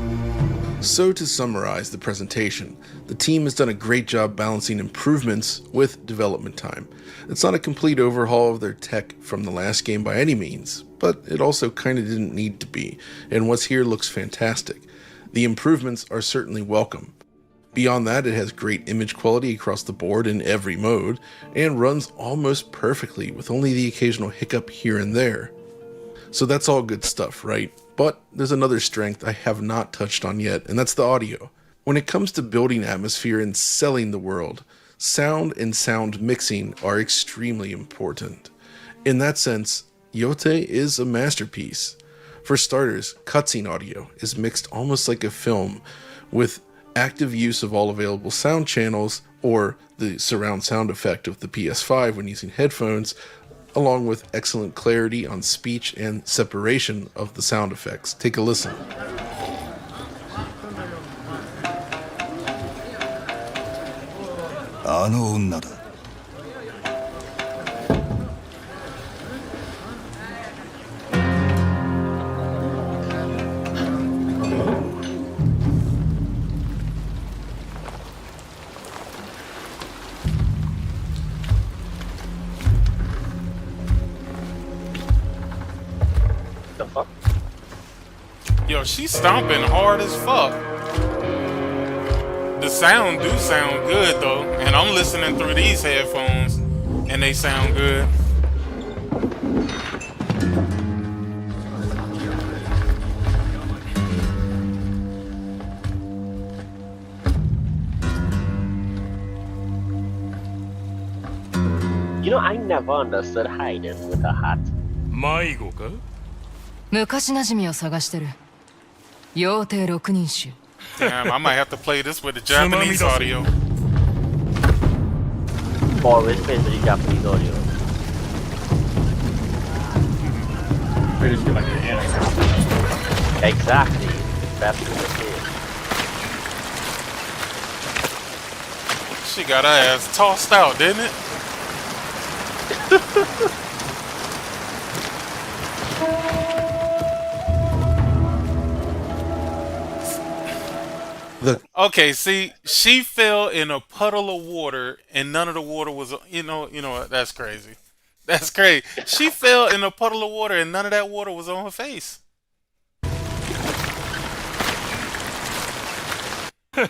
Q: So to summarize the presentation, the team has done a great job balancing improvements with development time. It's not a complete overhaul of their tech from the last game by any means, but it also kinda didn't need to be, and what's here looks fantastic. The improvements are certainly welcome. Beyond that, it has great image quality across the board in every mode, and runs almost perfectly with only the occasional hiccup here and there. So that's all good stuff, right? But there's another strength I have not touched on yet, and that's the audio. When it comes to building atmosphere and selling the world, sound and sound mixing are extremely important. In that sense, Yotei is a masterpiece. For starters, cutscene audio is mixed almost like a film, with active use of all available sound channels, or the surround sound effect of the PS5 when using headphones, along with excellent clarity on speech and separation of the sound effects. Take a listen.
C: The fuck?
A: Yo, she's stomping hard as fuck. The sound do sound good though, and I'm listening through these headphones, and they sound good.
C: You know, I never understood hiding with a hat.
S: 迷子か
T: 昔馴染みを探してる。妖帝六人衆。
A: Damn, I might have to play this with the Japanese audio.
C: Always plays with the Japanese audio. Exactly. That's what it is.
A: She got her ass tossed out, didn't it? Okay, see, she fell in a puddle of water, and none of the water was, you know what? That's crazy. That's crazy. She fell in a puddle of water, and none of that water was on her face.
C: Her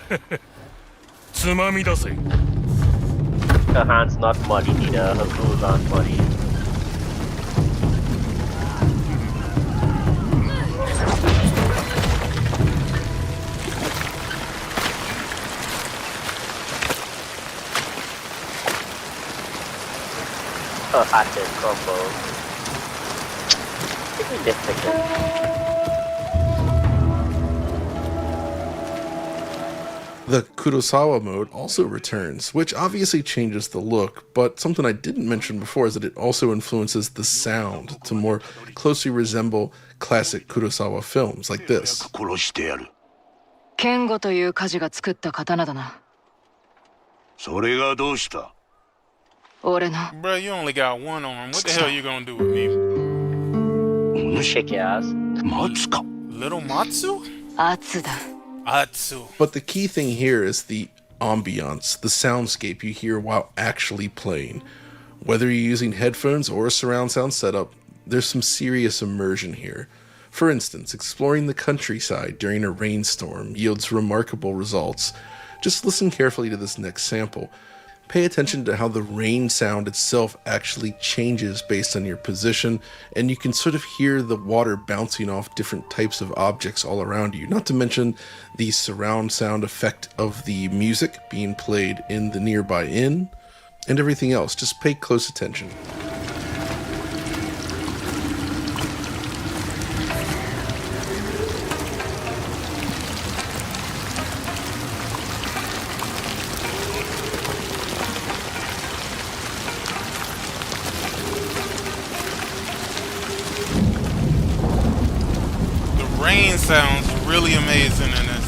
C: hand's not muddy, neither. Her clothes aren't muddy. Her hat is crumbled. Significant.
Q: The Kurosawa mode also returns, which obviously changes the look, but something I didn't mention before is that it also influences the sound to more closely resemble classic Kurosawa films like this.
T: 剣吾という火事が作った刀だな。
S: それがどうした
T: 俺の。
A: Bro, you only got one arm. What the hell you gonna do with me?
C: Shake your ass.
A: Little Matsu?
T: 圧だ。
A: Atsu.
Q: But the key thing here is the ambiance, the soundscape you hear while actually playing. Whether you're using headphones or a surround sound setup, there's some serious immersion here. For instance, exploring the countryside during a rainstorm yields remarkable results. Just listen carefully to this next sample. Pay attention to how the rain sound itself actually changes based on your position, and you can sort of hear the water bouncing off different types of objects all around you, not to mention the surround sound effect of the music being played in the nearby inn, and everything else. Just pay close attention.
A: Rain sounds really amazing in this.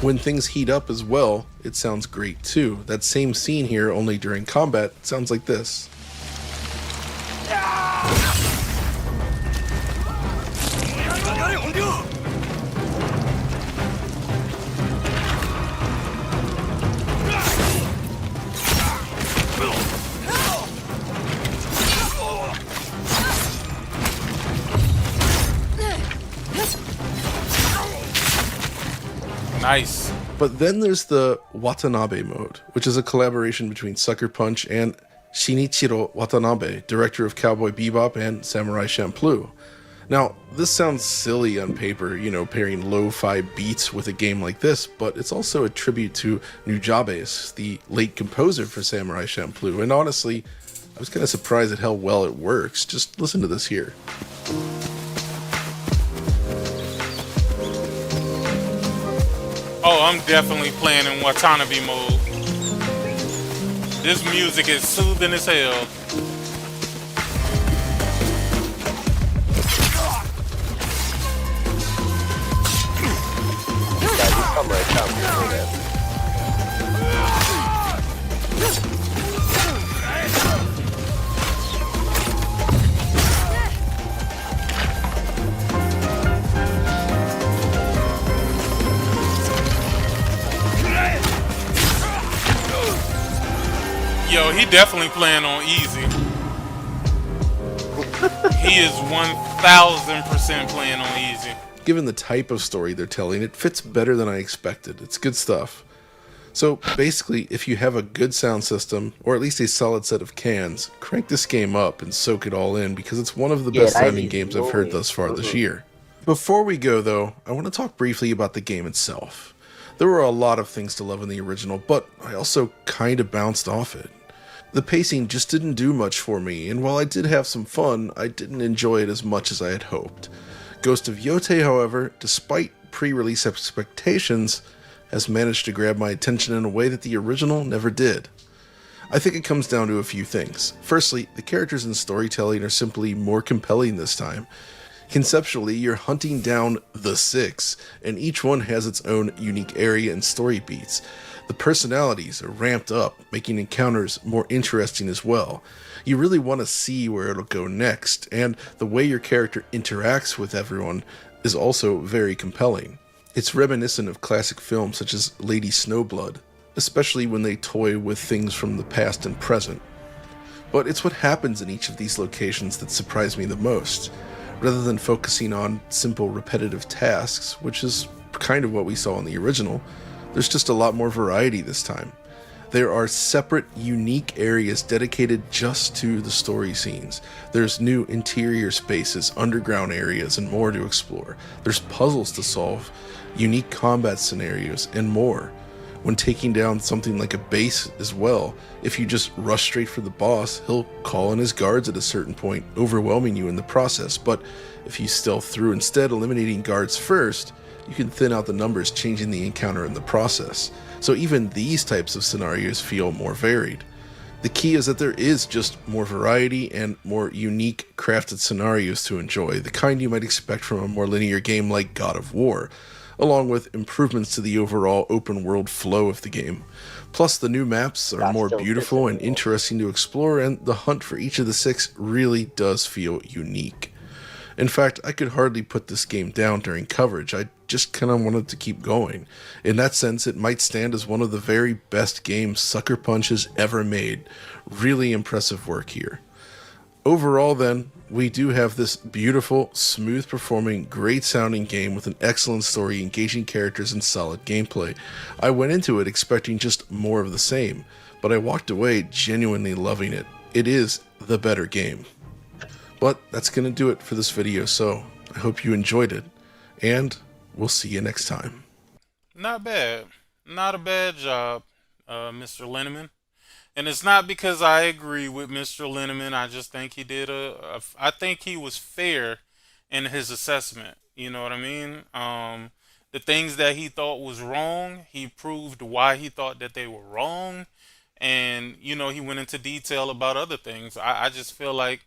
Q: When things heat up as well, it sounds great too. That same scene here, only during combat, sounds like this.
A: Nice.
Q: But then there's the Watanabe mode, which is a collaboration between Sucker Punch and Shinichiro Watanabe, director of Cowboy Bebop and Samurai Champloo. Now, this sounds silly on paper, pairing lo-fi beats with a game like this, but it's also a tribute to Nujabes, the late composer for Samurai Champloo, and honestly, I was kind of surprised at how well it works. Just listen to this here.
A: Oh, I'm definitely playing in Watanabe mode. This music is soothing as hell. Yo, he definitely playing on easy. He is 1000% playing on easy.
Q: Given the type of story they're telling, it fits better than I expected. It's good stuff. So basically, if you have a good sound system, or at least a solid set of cans, crank this game up and soak it all in, because it's one of the best sounding games I've heard thus far this year. Before we go though, I want to talk briefly about the game itself. There were a lot of things to love in the original, but I also kind of bounced off it. The pacing just didn't do much for me, and while I did have some fun, I didn't enjoy it as much as I had hoped. Ghost of Yotei, however, despite pre-release expectations, has managed to grab my attention in a way that the original never did. I think it comes down to a few things. Firstly, the characters and storytelling are simply more compelling this time. Conceptually, you're hunting down the Six, and each one has its own unique area and story beats. The personalities are ramped up, making encounters more interesting as well. You really want to see where it'll go next, and the way your character interacts with everyone is also very compelling. It's reminiscent of classic films such as Lady Snowblood, especially when they toy with things from the past and present. But it's what happens in each of these locations that surprised me the most. Rather than focusing on simple repetitive tasks, which is kind of what we saw in the original, there's just a lot more variety this time. There are separate, unique areas dedicated just to the story scenes. There's new interior spaces, underground areas, and more to explore. There's puzzles to solve, unique combat scenarios, and more. When taking down something like a base as well, if you just rush straight for the boss, he'll call in his guards at a certain point, overwhelming you in the process. But if you stealth through instead, eliminating guards first, you can thin out the numbers, changing the encounter in the process. So even these types of scenarios feel more varied. The key is that there is just more variety and more unique crafted scenarios to enjoy, the kind you might expect from a more linear game like God of War, along with improvements to the overall open world flow of the game. Plus, the new maps are more beautiful and interesting to explore, and the hunt for each of the Six really does feel unique. In fact, I could hardly put this game down during coverage. I just kind of wanted to keep going. In that sense, it might stand as one of the very best games Sucker Punch has ever made. Really impressive work here. Overall then, we do have this beautiful, smooth performing, great sounding game with an excellent story, engaging characters, and solid gameplay. I went into it expecting just more of the same, but I walked away genuinely loving it. It is the better game. But that's going to do it for this video, so I hope you enjoyed it, and we'll see you next time.
A: Not bad. Not a bad job, Mr. Linneman. And it's not because I agree with Mr. Linneman. I just think he did I think he was fair in his assessment. You know what I mean? The things that he thought was wrong, he proved why he thought that they were wrong. And, he went into detail about other things. I just feel like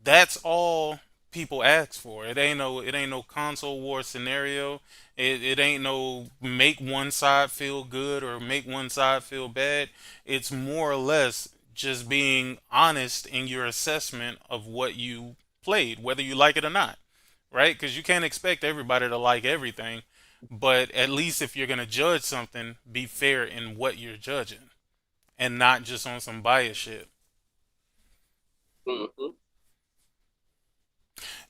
A: that's all people ask for. It ain't no console war scenario. It ain't no make one side feel good or make one side feel bad. It's more or less just being honest in your assessment of what you played, whether you like it or not, right? Because you can't expect everybody to like everything, but at least if you're gonna judge something, be fair in what you're judging, and not just on some bias shit.
C: Mm-hmm.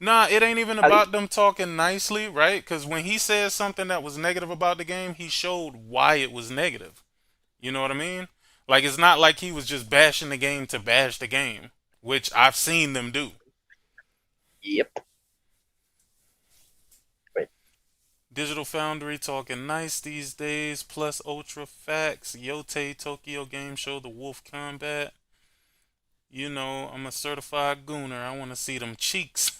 A: Nah, it ain't even about them talking nicely, right? Because when he says something that was negative about the game, he showed why it was negative. You know what I mean? Like, it's not like he was just bashing the game to bash the game, which I've seen them do.
C: Yep.
A: Digital Foundry talking nice these days, plus Ultra Facts, Yotei Tokyo Game Show, The Wolf Combat. You know, I'm a certified gooner. I want to see them cheeks.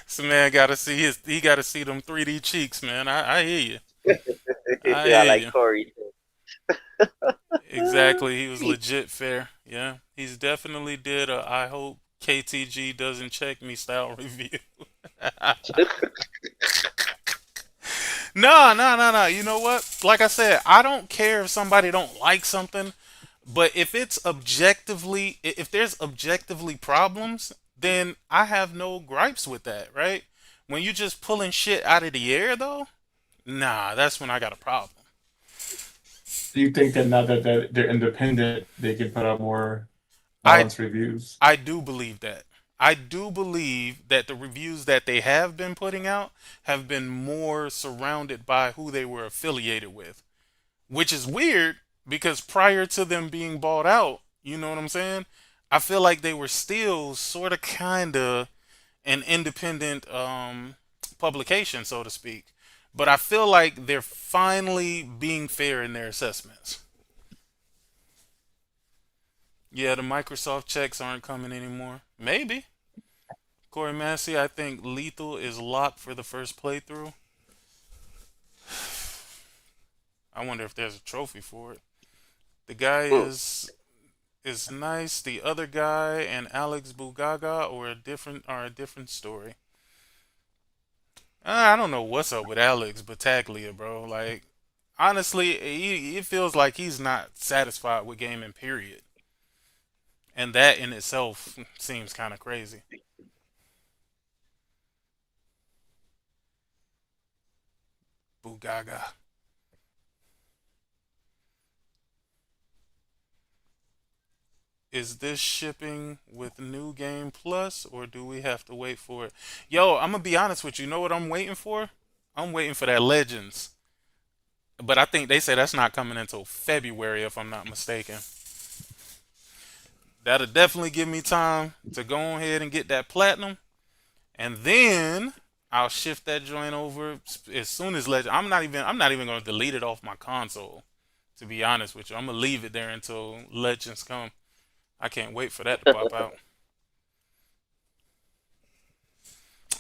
A: So man gotta see he gotta see them 3D cheeks, man. I hear you. I
C: Yeah,
A: hear
C: like
A: you.
C: Corey.
A: Exactly, he was legit fair. Yeah, he's definitely did a I hope KTG doesn't check me style review. No. You know what? Like I said, I don't care if somebody don't like something, but if there's objectively problems, then I have no gripes with that, right? When you just pulling shit out of the air, though, nah, that's when I got a problem.
R: Do you think that now that they're independent, they can put out more balanced reviews?
A: I do believe that. I do believe that the reviews that they have been putting out have been more surrounded by who they were affiliated with, which is weird because prior to them being bought out, you know what I'm saying? I feel like they were still sort of kind of an independent publication, so to speak. But I feel like they're finally being fair in their assessments. Yeah, the Microsoft checks aren't coming anymore. Maybe. Corey Massey, I think Lethal is locked for the first playthrough. I wonder if there's a trophy for it. The guy is nice. The other guy and Alex Bugaga are a different story. I don't know what's up with Alex Battaglia, bro. Like, honestly, it feels like he's not satisfied with gaming, period. And that in itself seems kind of crazy. Bugaga. Is this shipping with New Game Plus, or do we have to wait for it? Yo, I'm gonna be honest with you. You know what I'm waiting for? I'm waiting for that Legends. But I think they say that's not coming until February, if I'm not mistaken. That'll definitely give me time to go ahead and get that platinum, and then I'll shift that joint over as soon as Legend. I'm not even gonna delete it off my console. To be honest with you, I'm gonna leave it there until Legends come. I can't wait for that to pop out.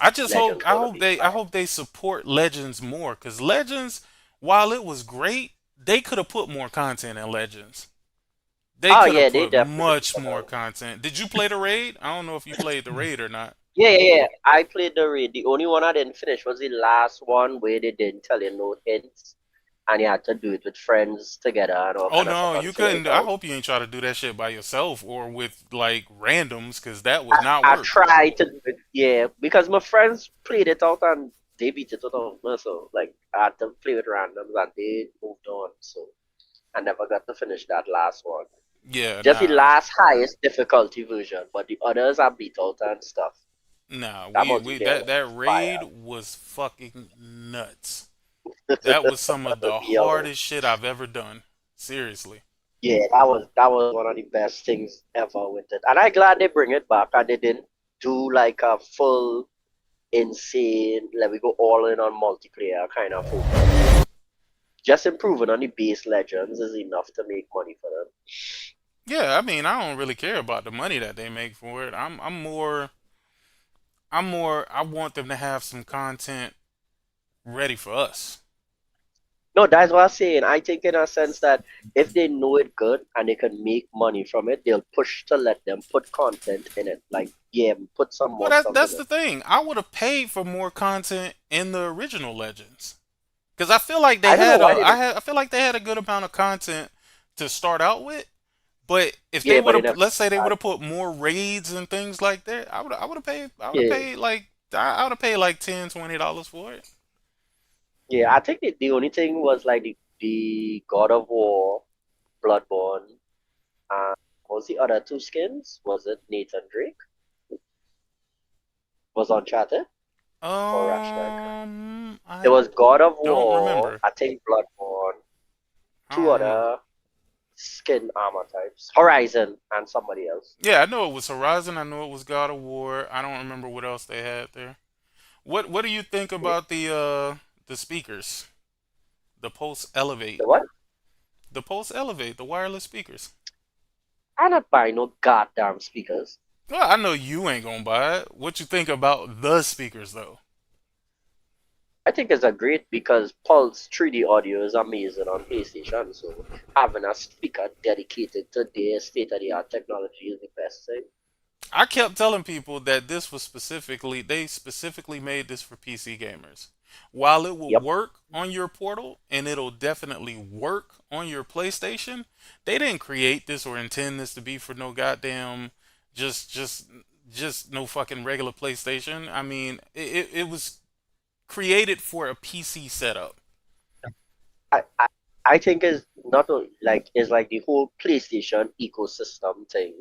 A: I hope they support Legends more, because Legends, while it was great, they could have put more content in Legends. They could have put much more content. Did you play the raid? I don't know if you played the raid or not.
C: Yeah. I played the raid. The only one I didn't finish was the last one where they didn't tell you no hints, and you had to do it with friends together and all.
A: Oh no, you couldn't. I hope you ain't try to do that shit by yourself or with like randoms, because that would not work.
C: I tried to do it, yeah, because my friends played it out and they beat it out. So like I had to play with randoms and they moved on. So I never got to finish that last one.
A: Yeah,
C: just the last highest difficulty version, but the others are beat out and stuff.
A: Nah, that raid was fucking nuts. That was some of the hardest shit I've ever done. Seriously.
C: Yeah, that was one of the best things ever with it, and I'm glad they bring it back and they didn't do like a full insane, let me go all in on multiplayer kind of focus. Just improving on the base Legends is enough to make money for them.
A: Yeah, I mean, I don't really care about the money that they make for it. I want them to have some content ready for us.
C: No, that's what I'm saying. I think in a sense that if they know it good and they can make money from it, they'll push to let them put content in it. Like, yeah, put some more
A: Well,
C: stuff
A: that's
C: in
A: the
C: it.
A: thing. I would have paid for more content in the original Legends, because I feel like
C: I
A: they
C: don't know
A: had
C: why they didn't.
A: I feel like they had a good amount of content to start out with. But if they
C: Yeah, but
A: would
C: they
A: have,
C: never.
A: let's say they would have put more raids and things like that, I would have
C: Yeah,
A: paid like I would have paid like $10-$20 for it.
C: yeah. I think the only thing was like the God of War, Bloodborne, what was the other two skins? Was it Nathan Drake? Was Uncharted or Ratchet? It
A: I
C: was God of
A: don't
C: War,
A: remember.
C: I think Bloodborne,
A: I
C: two
A: don't remember.
C: other skin armor types, Horizon and somebody else.
A: Yeah, I know it was Horizon. I know it was God of War. I don't remember what else they had there. What do you think
C: Yeah.
A: about the speakers? The Pulse Elevate.
C: The what?
A: The Pulse Elevate, the wireless speakers.
C: I'm not buying no goddamn speakers.
A: Well, I know you ain't gonna buy it. What you think about the speakers though?
C: I think it's a great because Pulse 3D audio is amazing on PlayStation, so having a speaker dedicated to their state-of-the-art technology is the best thing.
A: I kept telling people that this was they specifically made this for PC gamers. While it will
C: Yep.
A: work on your Portal and it'll definitely work on your PlayStation, they didn't create this or intend this to be for no goddamn just no fucking regular PlayStation. I mean, it was created for a PC setup.
C: I think it's not like it's like the whole PlayStation ecosystem thing.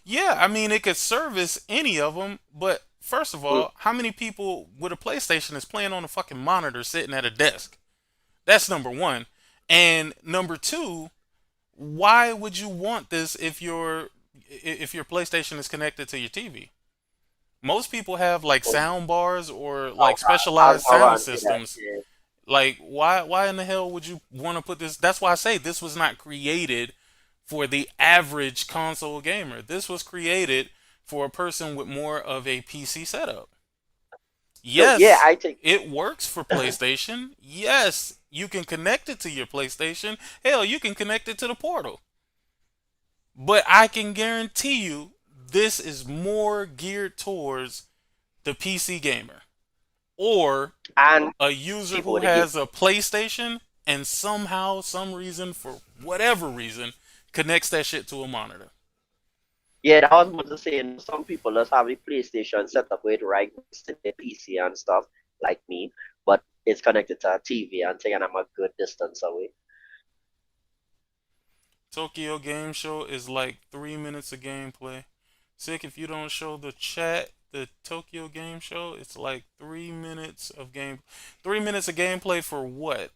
A: Yeah, I mean, it could service any of them, but first of all, how many people with a PlayStation is playing on a fucking monitor sitting at a desk? That's number one. And number two, why would you want this if your PlayStation is connected to your TV? Most people have like sound bars or like specialized sound systems. Like, why in the hell would you want to put this? That's why I say this was not created for the average console gamer. This was created for a person with more of a PC setup. Yes,
C: yeah, I think
A: it works for PlayStation. Yes, you can connect it to your PlayStation. Hell, you can connect it to the Portal. But I can guarantee you this is more geared towards the PC gamer. Or a user who has a PlayStation and somehow, some reason, for whatever reason, connects that shit to a monitor.
C: Yeah, that was what I was saying. Some people just have the PlayStation set up with right next to their PC and stuff, like me, but it's connected to a TV and thing, and I'm a good distance away.
A: Tokyo Game Show is like 3 minutes of gameplay. Sick, if you don't show the chat, the Tokyo Game Show, it's like 3 minutes of 3 minutes of gameplay for what?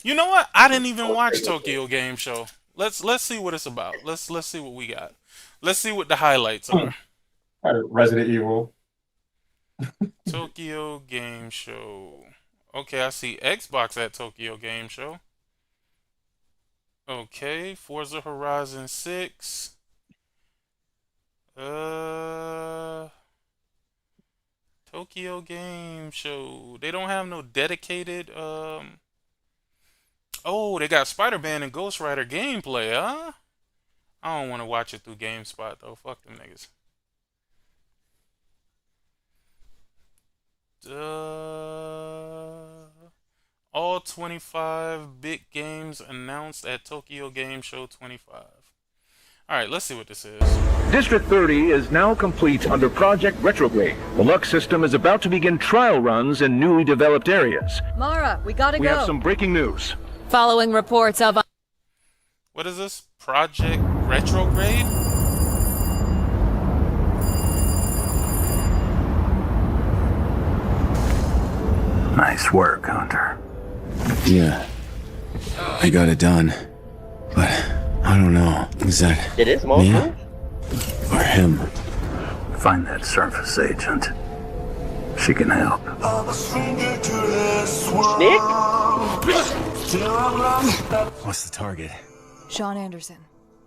A: You know what? I didn't even watch Tokyo Game Show. Let's see what it's about. Let's see what we got. Let's see what the highlights are.
R: Resident Evil.
A: Tokyo Game Show. Okay, I see Xbox at Tokyo Game Show. Okay, Forza Horizon 6. Tokyo Game Show. They don't have no dedicated Oh, they got Spider-Man and Ghost Rider gameplay, huh? I don't want to watch it through GameSpot though. Fuck them niggas. All 25 big games announced at Tokyo Game Show 25. Alright, let's see what this is.
U: District 30 is now complete under Project Retrograde. The Lux system is about to begin trial runs in newly developed areas.
V: Mara, we gotta
U: We
V: go.
U: have some breaking news.
V: Following reports of...
A: What is this? Project Retrograde?
W: Nice work, Hunter. Yeah, I got it done. But I don't know. Is that
C: It is
W: me
C: mostly.
W: or him?
S: Find that surface agent. She can help.
C: Snake?
W: What's the target?
V: Sean Anderson.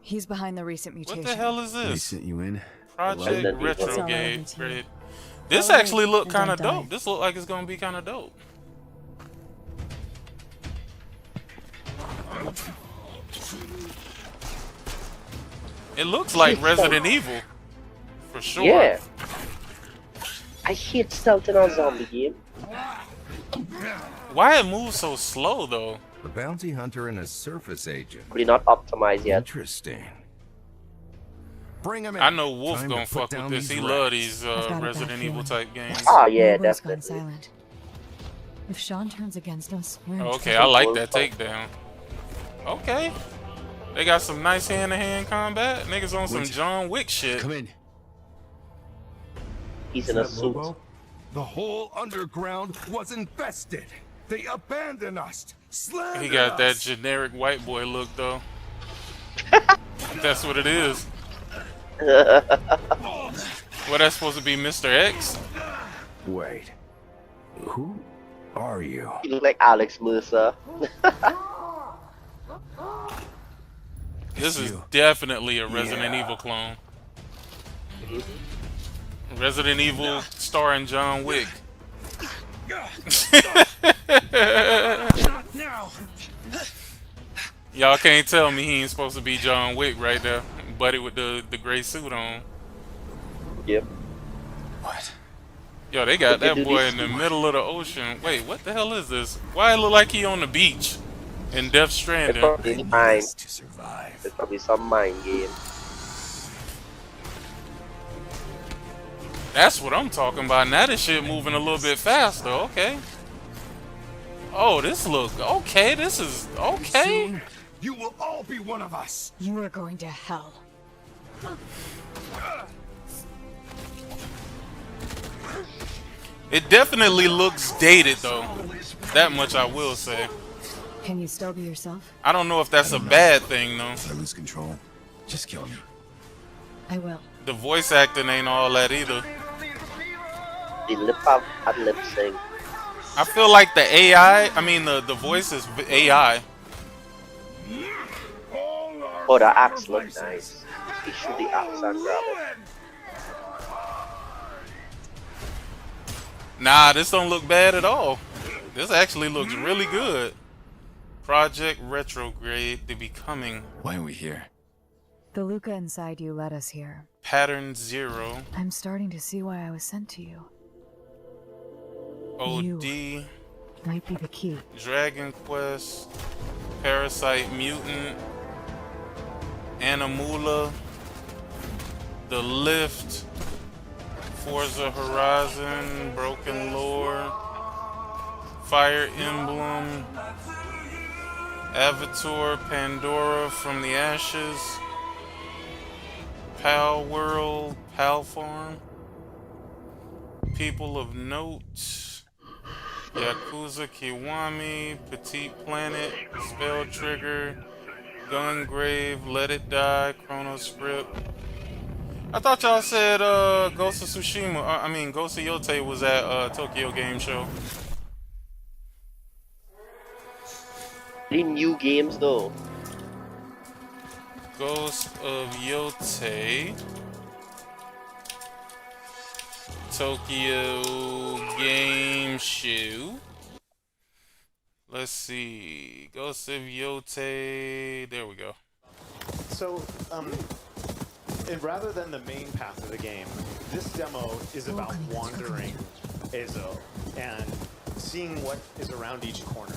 V: He's behind the recent mutation.
A: What the hell is
W: They
A: this?
W: sent you in?
A: Project Retrograde. This actually looked kind of dope. This looked like it's gonna be kind of dope. It looks like Resident Evil, for sure.
C: Yeah. I hate stealth in a zombie game.
A: Why it moves so slow though?
B: The bounty hunter and a surface agent.
C: Probably not optimized yet.
B: Interesting. Bring him in.
A: I know Wolf
B: Time
A: gonna
B: to put
A: fuck with
B: down
A: this.
B: these
A: He
B: rats.
A: love these
V: I've got a bad
A: Resident Evil
V: feeling.
A: type games.
C: Oh yeah,
V: Lobo's
C: definitely.
V: gone silent. If Sean turns against us, we're in
A: Okay,
V: trouble.
A: I like that takedown. Okay. They got some nice hand-to-hand combat. Niggas on some John Wick shit.
B: Come in.
C: He's in a suit.
B: The whole underground was infested. They abandoned us.
A: He got that generic white boy look though. That's what it is. What, that's supposed to be Mr. X?
B: Wait. Who are you?
C: You look like Alex Mercer.
A: This is definitely a Resident Evil clone. Resident Evil starring John Wick. Y'all can't tell me he ain't supposed to be John Wick right there, buddy with the gray suit on.
C: Yep.
B: What?
A: Yo, they got that boy in the middle of the ocean. Wait, what the hell is this? Why it look like he on the beach in Death Stranding?
C: It's probably mine.
B: To survive.
C: It's probably some mind game.
A: That's what I'm talking about. Now this shit moving a little bit faster. Okay. Oh, this look okay. This is okay.
B: Soon, you will all be one of us.
V: You are going to hell.
A: It definitely looks dated though. That much I will say.
V: Can you still be yourself?
A: I don't know if that's a bad thing though.
B: If I lose control, just kill me.
V: I will.
A: The voice acting ain't all that either.
C: The lip sync.
A: I feel like the AI, I mean the voice is AI.
C: Oh, the axe looks nice. He shoot the axe and grab it.
A: Nah, this don't look bad at all. This actually looks really good. Project Retrograde, The Becoming.
B: Why are we here?
V: The Luca inside you led us here.
A: Pattern 0.
V: I'm starting to see why I was sent to you.
A: OD.
V: Might be the key.
A: Dragon Quest. Parasite Mutant. Animula. The Lift. Forza Horizon. Broken Lore. Fire Emblem. Avatar, Pandora from the Ashes. Pal World, Pal Farm. People of Note. Yakuza Kiwami, Petite Planet, Spell Trigger, Gungrave, Let It Die, Chrono Script. I thought y'all said Ghost of Tsushima, I mean Ghost of Yotei was at Tokyo Game Show.
C: Any new games though?
A: Ghost of Yotei. Tokyo Game Show. Let's see. Ghost of Yotei. There we go.
D: So, and rather than the main path of the game, this demo is about wandering Ezo and seeing what is around each corner.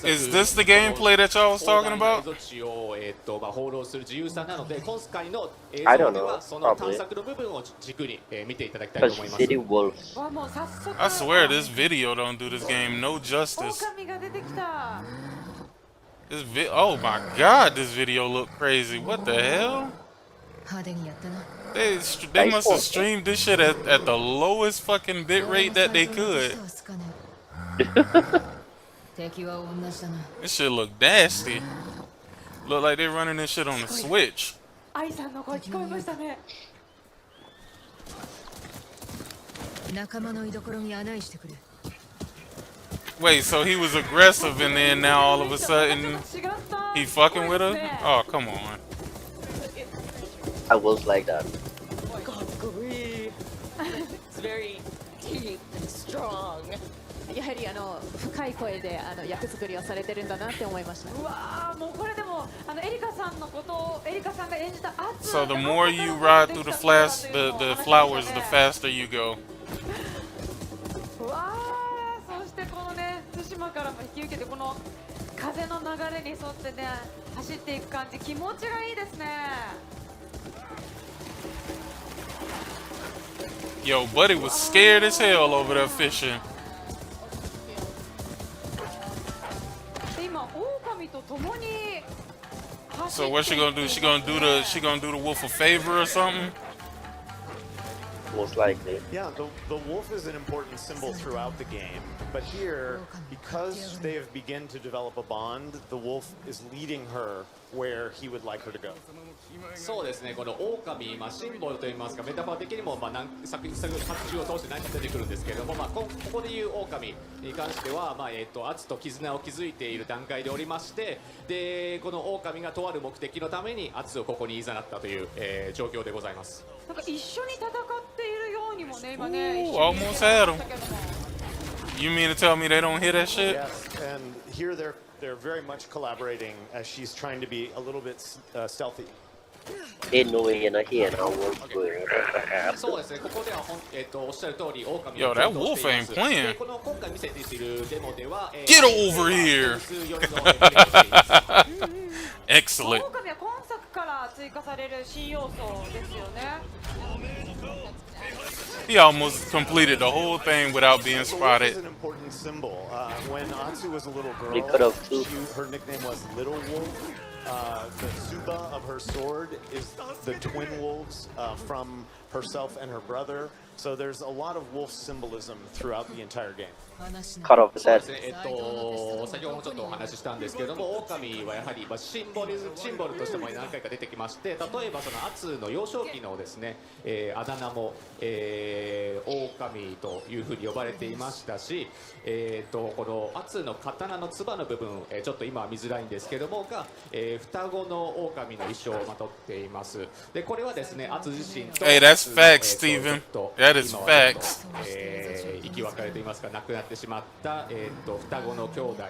A: Is this the gameplay that y'all was talking about?
C: I don't know. Probably. Because City Wolves.
A: I swear this video don't do this game no justice. This oh my god, this video look crazy. What the hell? They must have streamed this shit at the lowest fucking bit rate that they could. This shit look nasty. Look like they're running this shit on the Switch. Wait, so he was aggressive and then now all of a sudden he fucking with her? Oh, come on.
C: I was like that.
E: It's very deep and strong. やはり深い声で役作りをされてるんだなって思いました。うわー、もうこれでもエリカさんのことをエリカさんが演じた圧。
A: So the more you ride through the flowers, the faster you go.
E: うわー、そしてこのね対馬からも引き受けてこの風の流れに沿ってね走っていく感じ、気持ちがいいですね。
A: Yo, Buddy was scared as hell over there fishing.
E: で今狼と共に
A: So what's she gonna do? She gonna do the wolf a favor or something?
C: Most likely.
D: Yeah, the wolf is an important symbol throughout the game, but here, because they have begun to develop a bond, the wolf is leading her where he would like her to go.
G: そうですね、この狼、シンボルといいますか、メタファー的にも作中を通して何か出てくるんですけれども、ここでいう狼に関しては、圧と絆を築いている段階でおりまして、でこの狼がとある目的のために圧をここに誘ったという、状況でございます。
E: なんか一緒に戦っているようにもね、今ね。
A: Ooh, almost had him. You mean to tell me they don't hear that shit?
D: Yes, and here they're very much collaborating as she's trying to be a little bit stealthy.
C: They know you're not here now.
A: Yo, that wolf ain't playing. Get over here. Excellent. He almost completed the whole thing without being spotted.
D: It's an important symbol. When Atsu was a little girl, her nickname was Little Wolf. The tsuba of her sword is the twin wolves from herself and her brother. So there's a lot of wolf symbolism throughout the entire game.
C: Cut off his head.
G: 先ほどもちょっとお話ししたんですけれども、狼はやはりシンボルとしても何回か出てきまして、例えばその圧の幼少期のですね、あだ名も、狼というふうに呼ばれていましたし、この圧の刀の唾の部分、ちょっと今は見づらいんですけどもが、双子の狼の衣装をまとっています。でこれはですね、圧自身と
A: Hey, that's facts, Steven. That is facts.
G: 生き別れといいますか亡くなってしまった、双子の兄弟。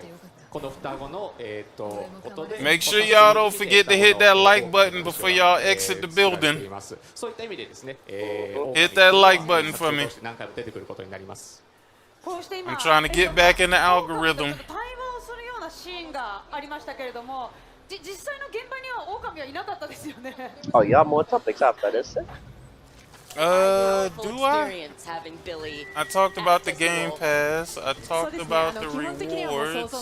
G: この双子のことで
A: Make sure y'all don't forget to hit that like button before y'all exit the building.
G: そういった意味でですね、
A: hit that like button for me.
G: 何回も出てくることになります。
A: I'm trying to get back in the algorithm.
E: 対話をするようなシーンがありましたけれども、実際の現場には狼はいなかったですよね。
C: Oh, you have more topics after this?
A: Do I? I talked about the Game Pass. I talked about the rewards.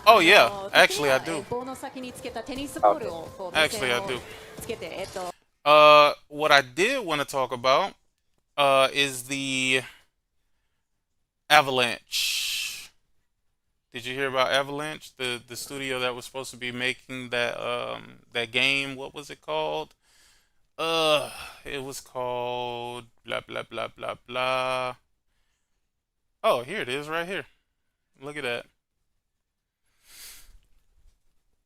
A: Oh yeah, actually I do. Actually I do. What I did want to talk about is the Avalanche. Did you hear about Avalanche? The studio that was supposed to be making that game. What was it called? It was called blah blah blah blah blah. Oh, here it is right here. Look at that.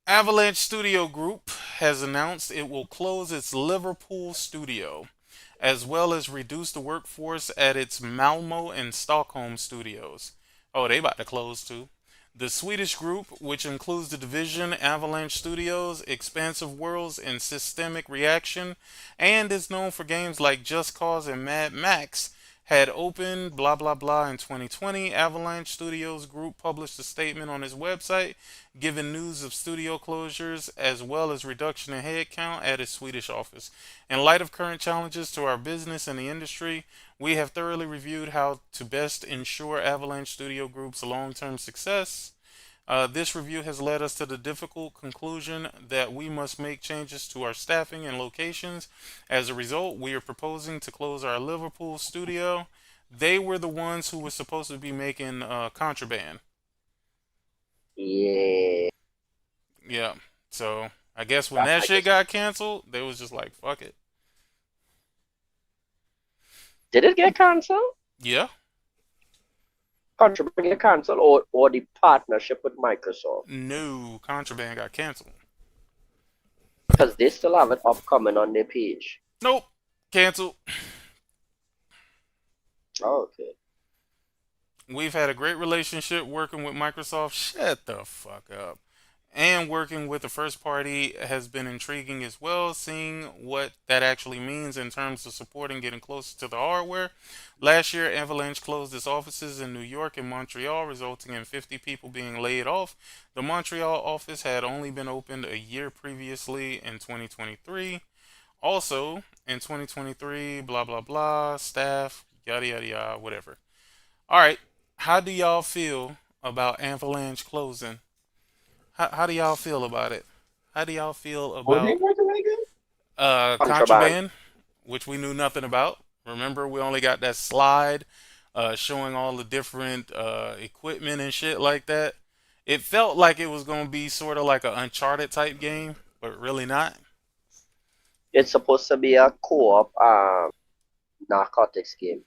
A: Avalanche Studio Group has announced it will close its Liverpool studio, as well as reduce the workforce at its Malmo and Stockholm studios. Oh, they about to close too. The Swedish group, which includes the division Avalanche Studios, Expansive Worlds, and Systemic Reaction, and is known for games like Just Cause and Mad Max, had opened blah blah blah in 2020. Avalanche Studios Group published a statement on its website giving news of studio closures as well as reduction in headcount at its Swedish office. In light of current challenges to our business and the industry, we have thoroughly reviewed how to best ensure Avalanche Studio Group's long-term success. This review has led us to the difficult conclusion that we must make changes to our staffing and locations. As a result, we are proposing to close our Liverpool studio. They were the ones who were supposed to be making Contraband.
C: Yeah.
A: Yeah. So I guess when that shit got canceled, they was just like, fuck it.
C: Did it get canceled?
A: Yeah.
C: Contraband get canceled or the partnership with Microsoft?
A: No, Contraband got canceled.
C: Because they still have it upcoming on their page.
A: Nope. Canceled.
C: Oh, okay.
A: We've had a great relationship working with Microsoft. Shut the fuck up. And working with the first party has been intriguing as well, seeing what that actually means in terms of supporting getting closer to the hardware. Last year, Avalanche closed its offices in New York and Montreal, resulting in 50 people being laid off. The Montreal office had only been opened a year previously in 2023. Also, in 2023, blah, blah, blah, staff, yada, yada, yada, whatever. All right, how do y'all feel about Avalanche closing? How do y'all feel about it? How do y'all feel about Contraband, which we knew nothing about? Remember, we only got that slide showing all the different equipment and shit like that. It felt like it was going to be sort of like an Uncharted type game, but really not.
C: It's supposed to be a co-op narcotics game.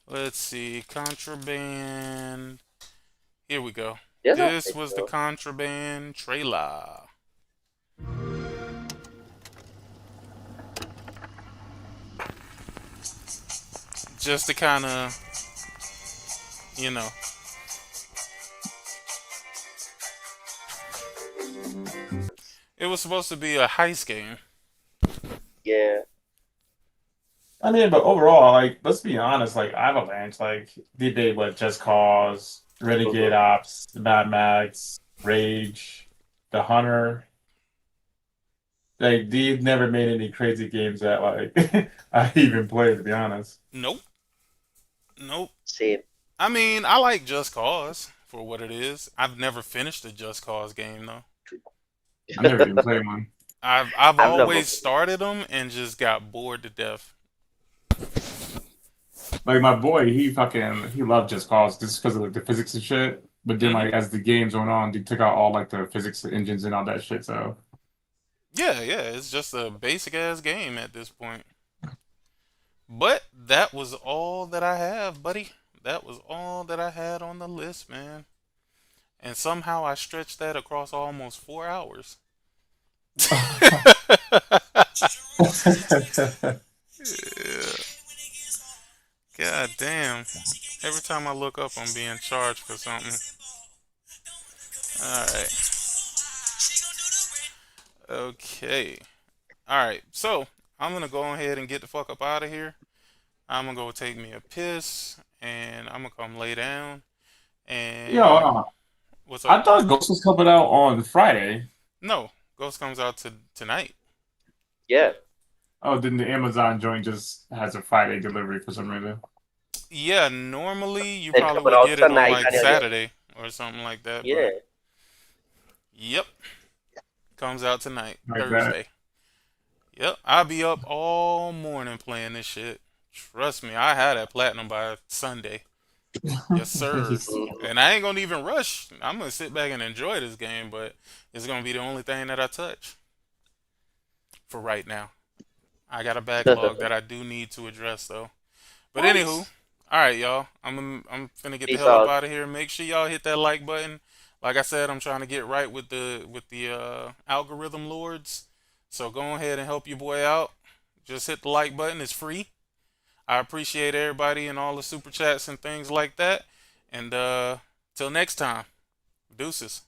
A: Let's see, Contraband. Here we go.
C: Yes,
A: This was the Contraband trailer. Just to kind of, you know. It was supposed to be a heist game.
C: Yeah.
R: I mean, but overall, like, let's be honest, like, Avalanche, like, they did what, Just Cause, Renegade Ops, Mad Max, Rage, The Hunter. Like, they've never made any crazy games that, like, I even played, to be honest.
A: Nope. Nope.
C: Same.
A: I mean, I like Just Cause for what it is. I've never finished a Just Cause game, though.
R: I never even played one.
A: I've always started them and just got bored to death.
R: Like, my boy, he loved Just Cause just because of, like, the physics and shit. But then, like, as the games went on, they took out all, like, the physics engines and all that shit, so.
A: Yeah, it's just a basic ass game at this point. But that was all that I have, buddy. That was all that I had on the list, man. And somehow I stretched that across almost 4 hours. Yeah. God damn. Every time I look up, I'm being charged for something. Alright. Okay. Alright, so I'm gonna go ahead and get the fuck up out of here. I'm gonna go take me a piss, and I'm gonna come lay down. And what's up?
R: I thought Ghost was coming out on Friday.
A: No, Ghost comes out tonight.
C: Yeah.
R: Oh, then the Amazon joint just has a Friday delivery for some reason.
A: Yeah, normally you
C: They
A: probably
C: come out
A: would get it on
C: tonight,
A: like
C: and then-
A: Saturday or something like that.
C: Yeah.
A: But yep. Comes out tonight,
R: Like
A: Thursday. Yep, I'll be up all morning playing this shit. Trust me, I had that platinum by Sunday. Yes, sir. And I ain't gonna even rush. I'm gonna sit back and enjoy this game, but it's gonna be the only thing that I touch for right now. I got a backlog that I do need to address though. But anywho, all right, y'all. I'm finna get the
C: Peace
A: hell up
C: out.
A: out of here. Make sure y'all hit that like button. Like I said, I'm trying to get right with the algorithm lords. So go ahead and help your boy out. Just hit the like button. It's free. I appreciate everybody and all the super chats and things like that. And till next time, deuces.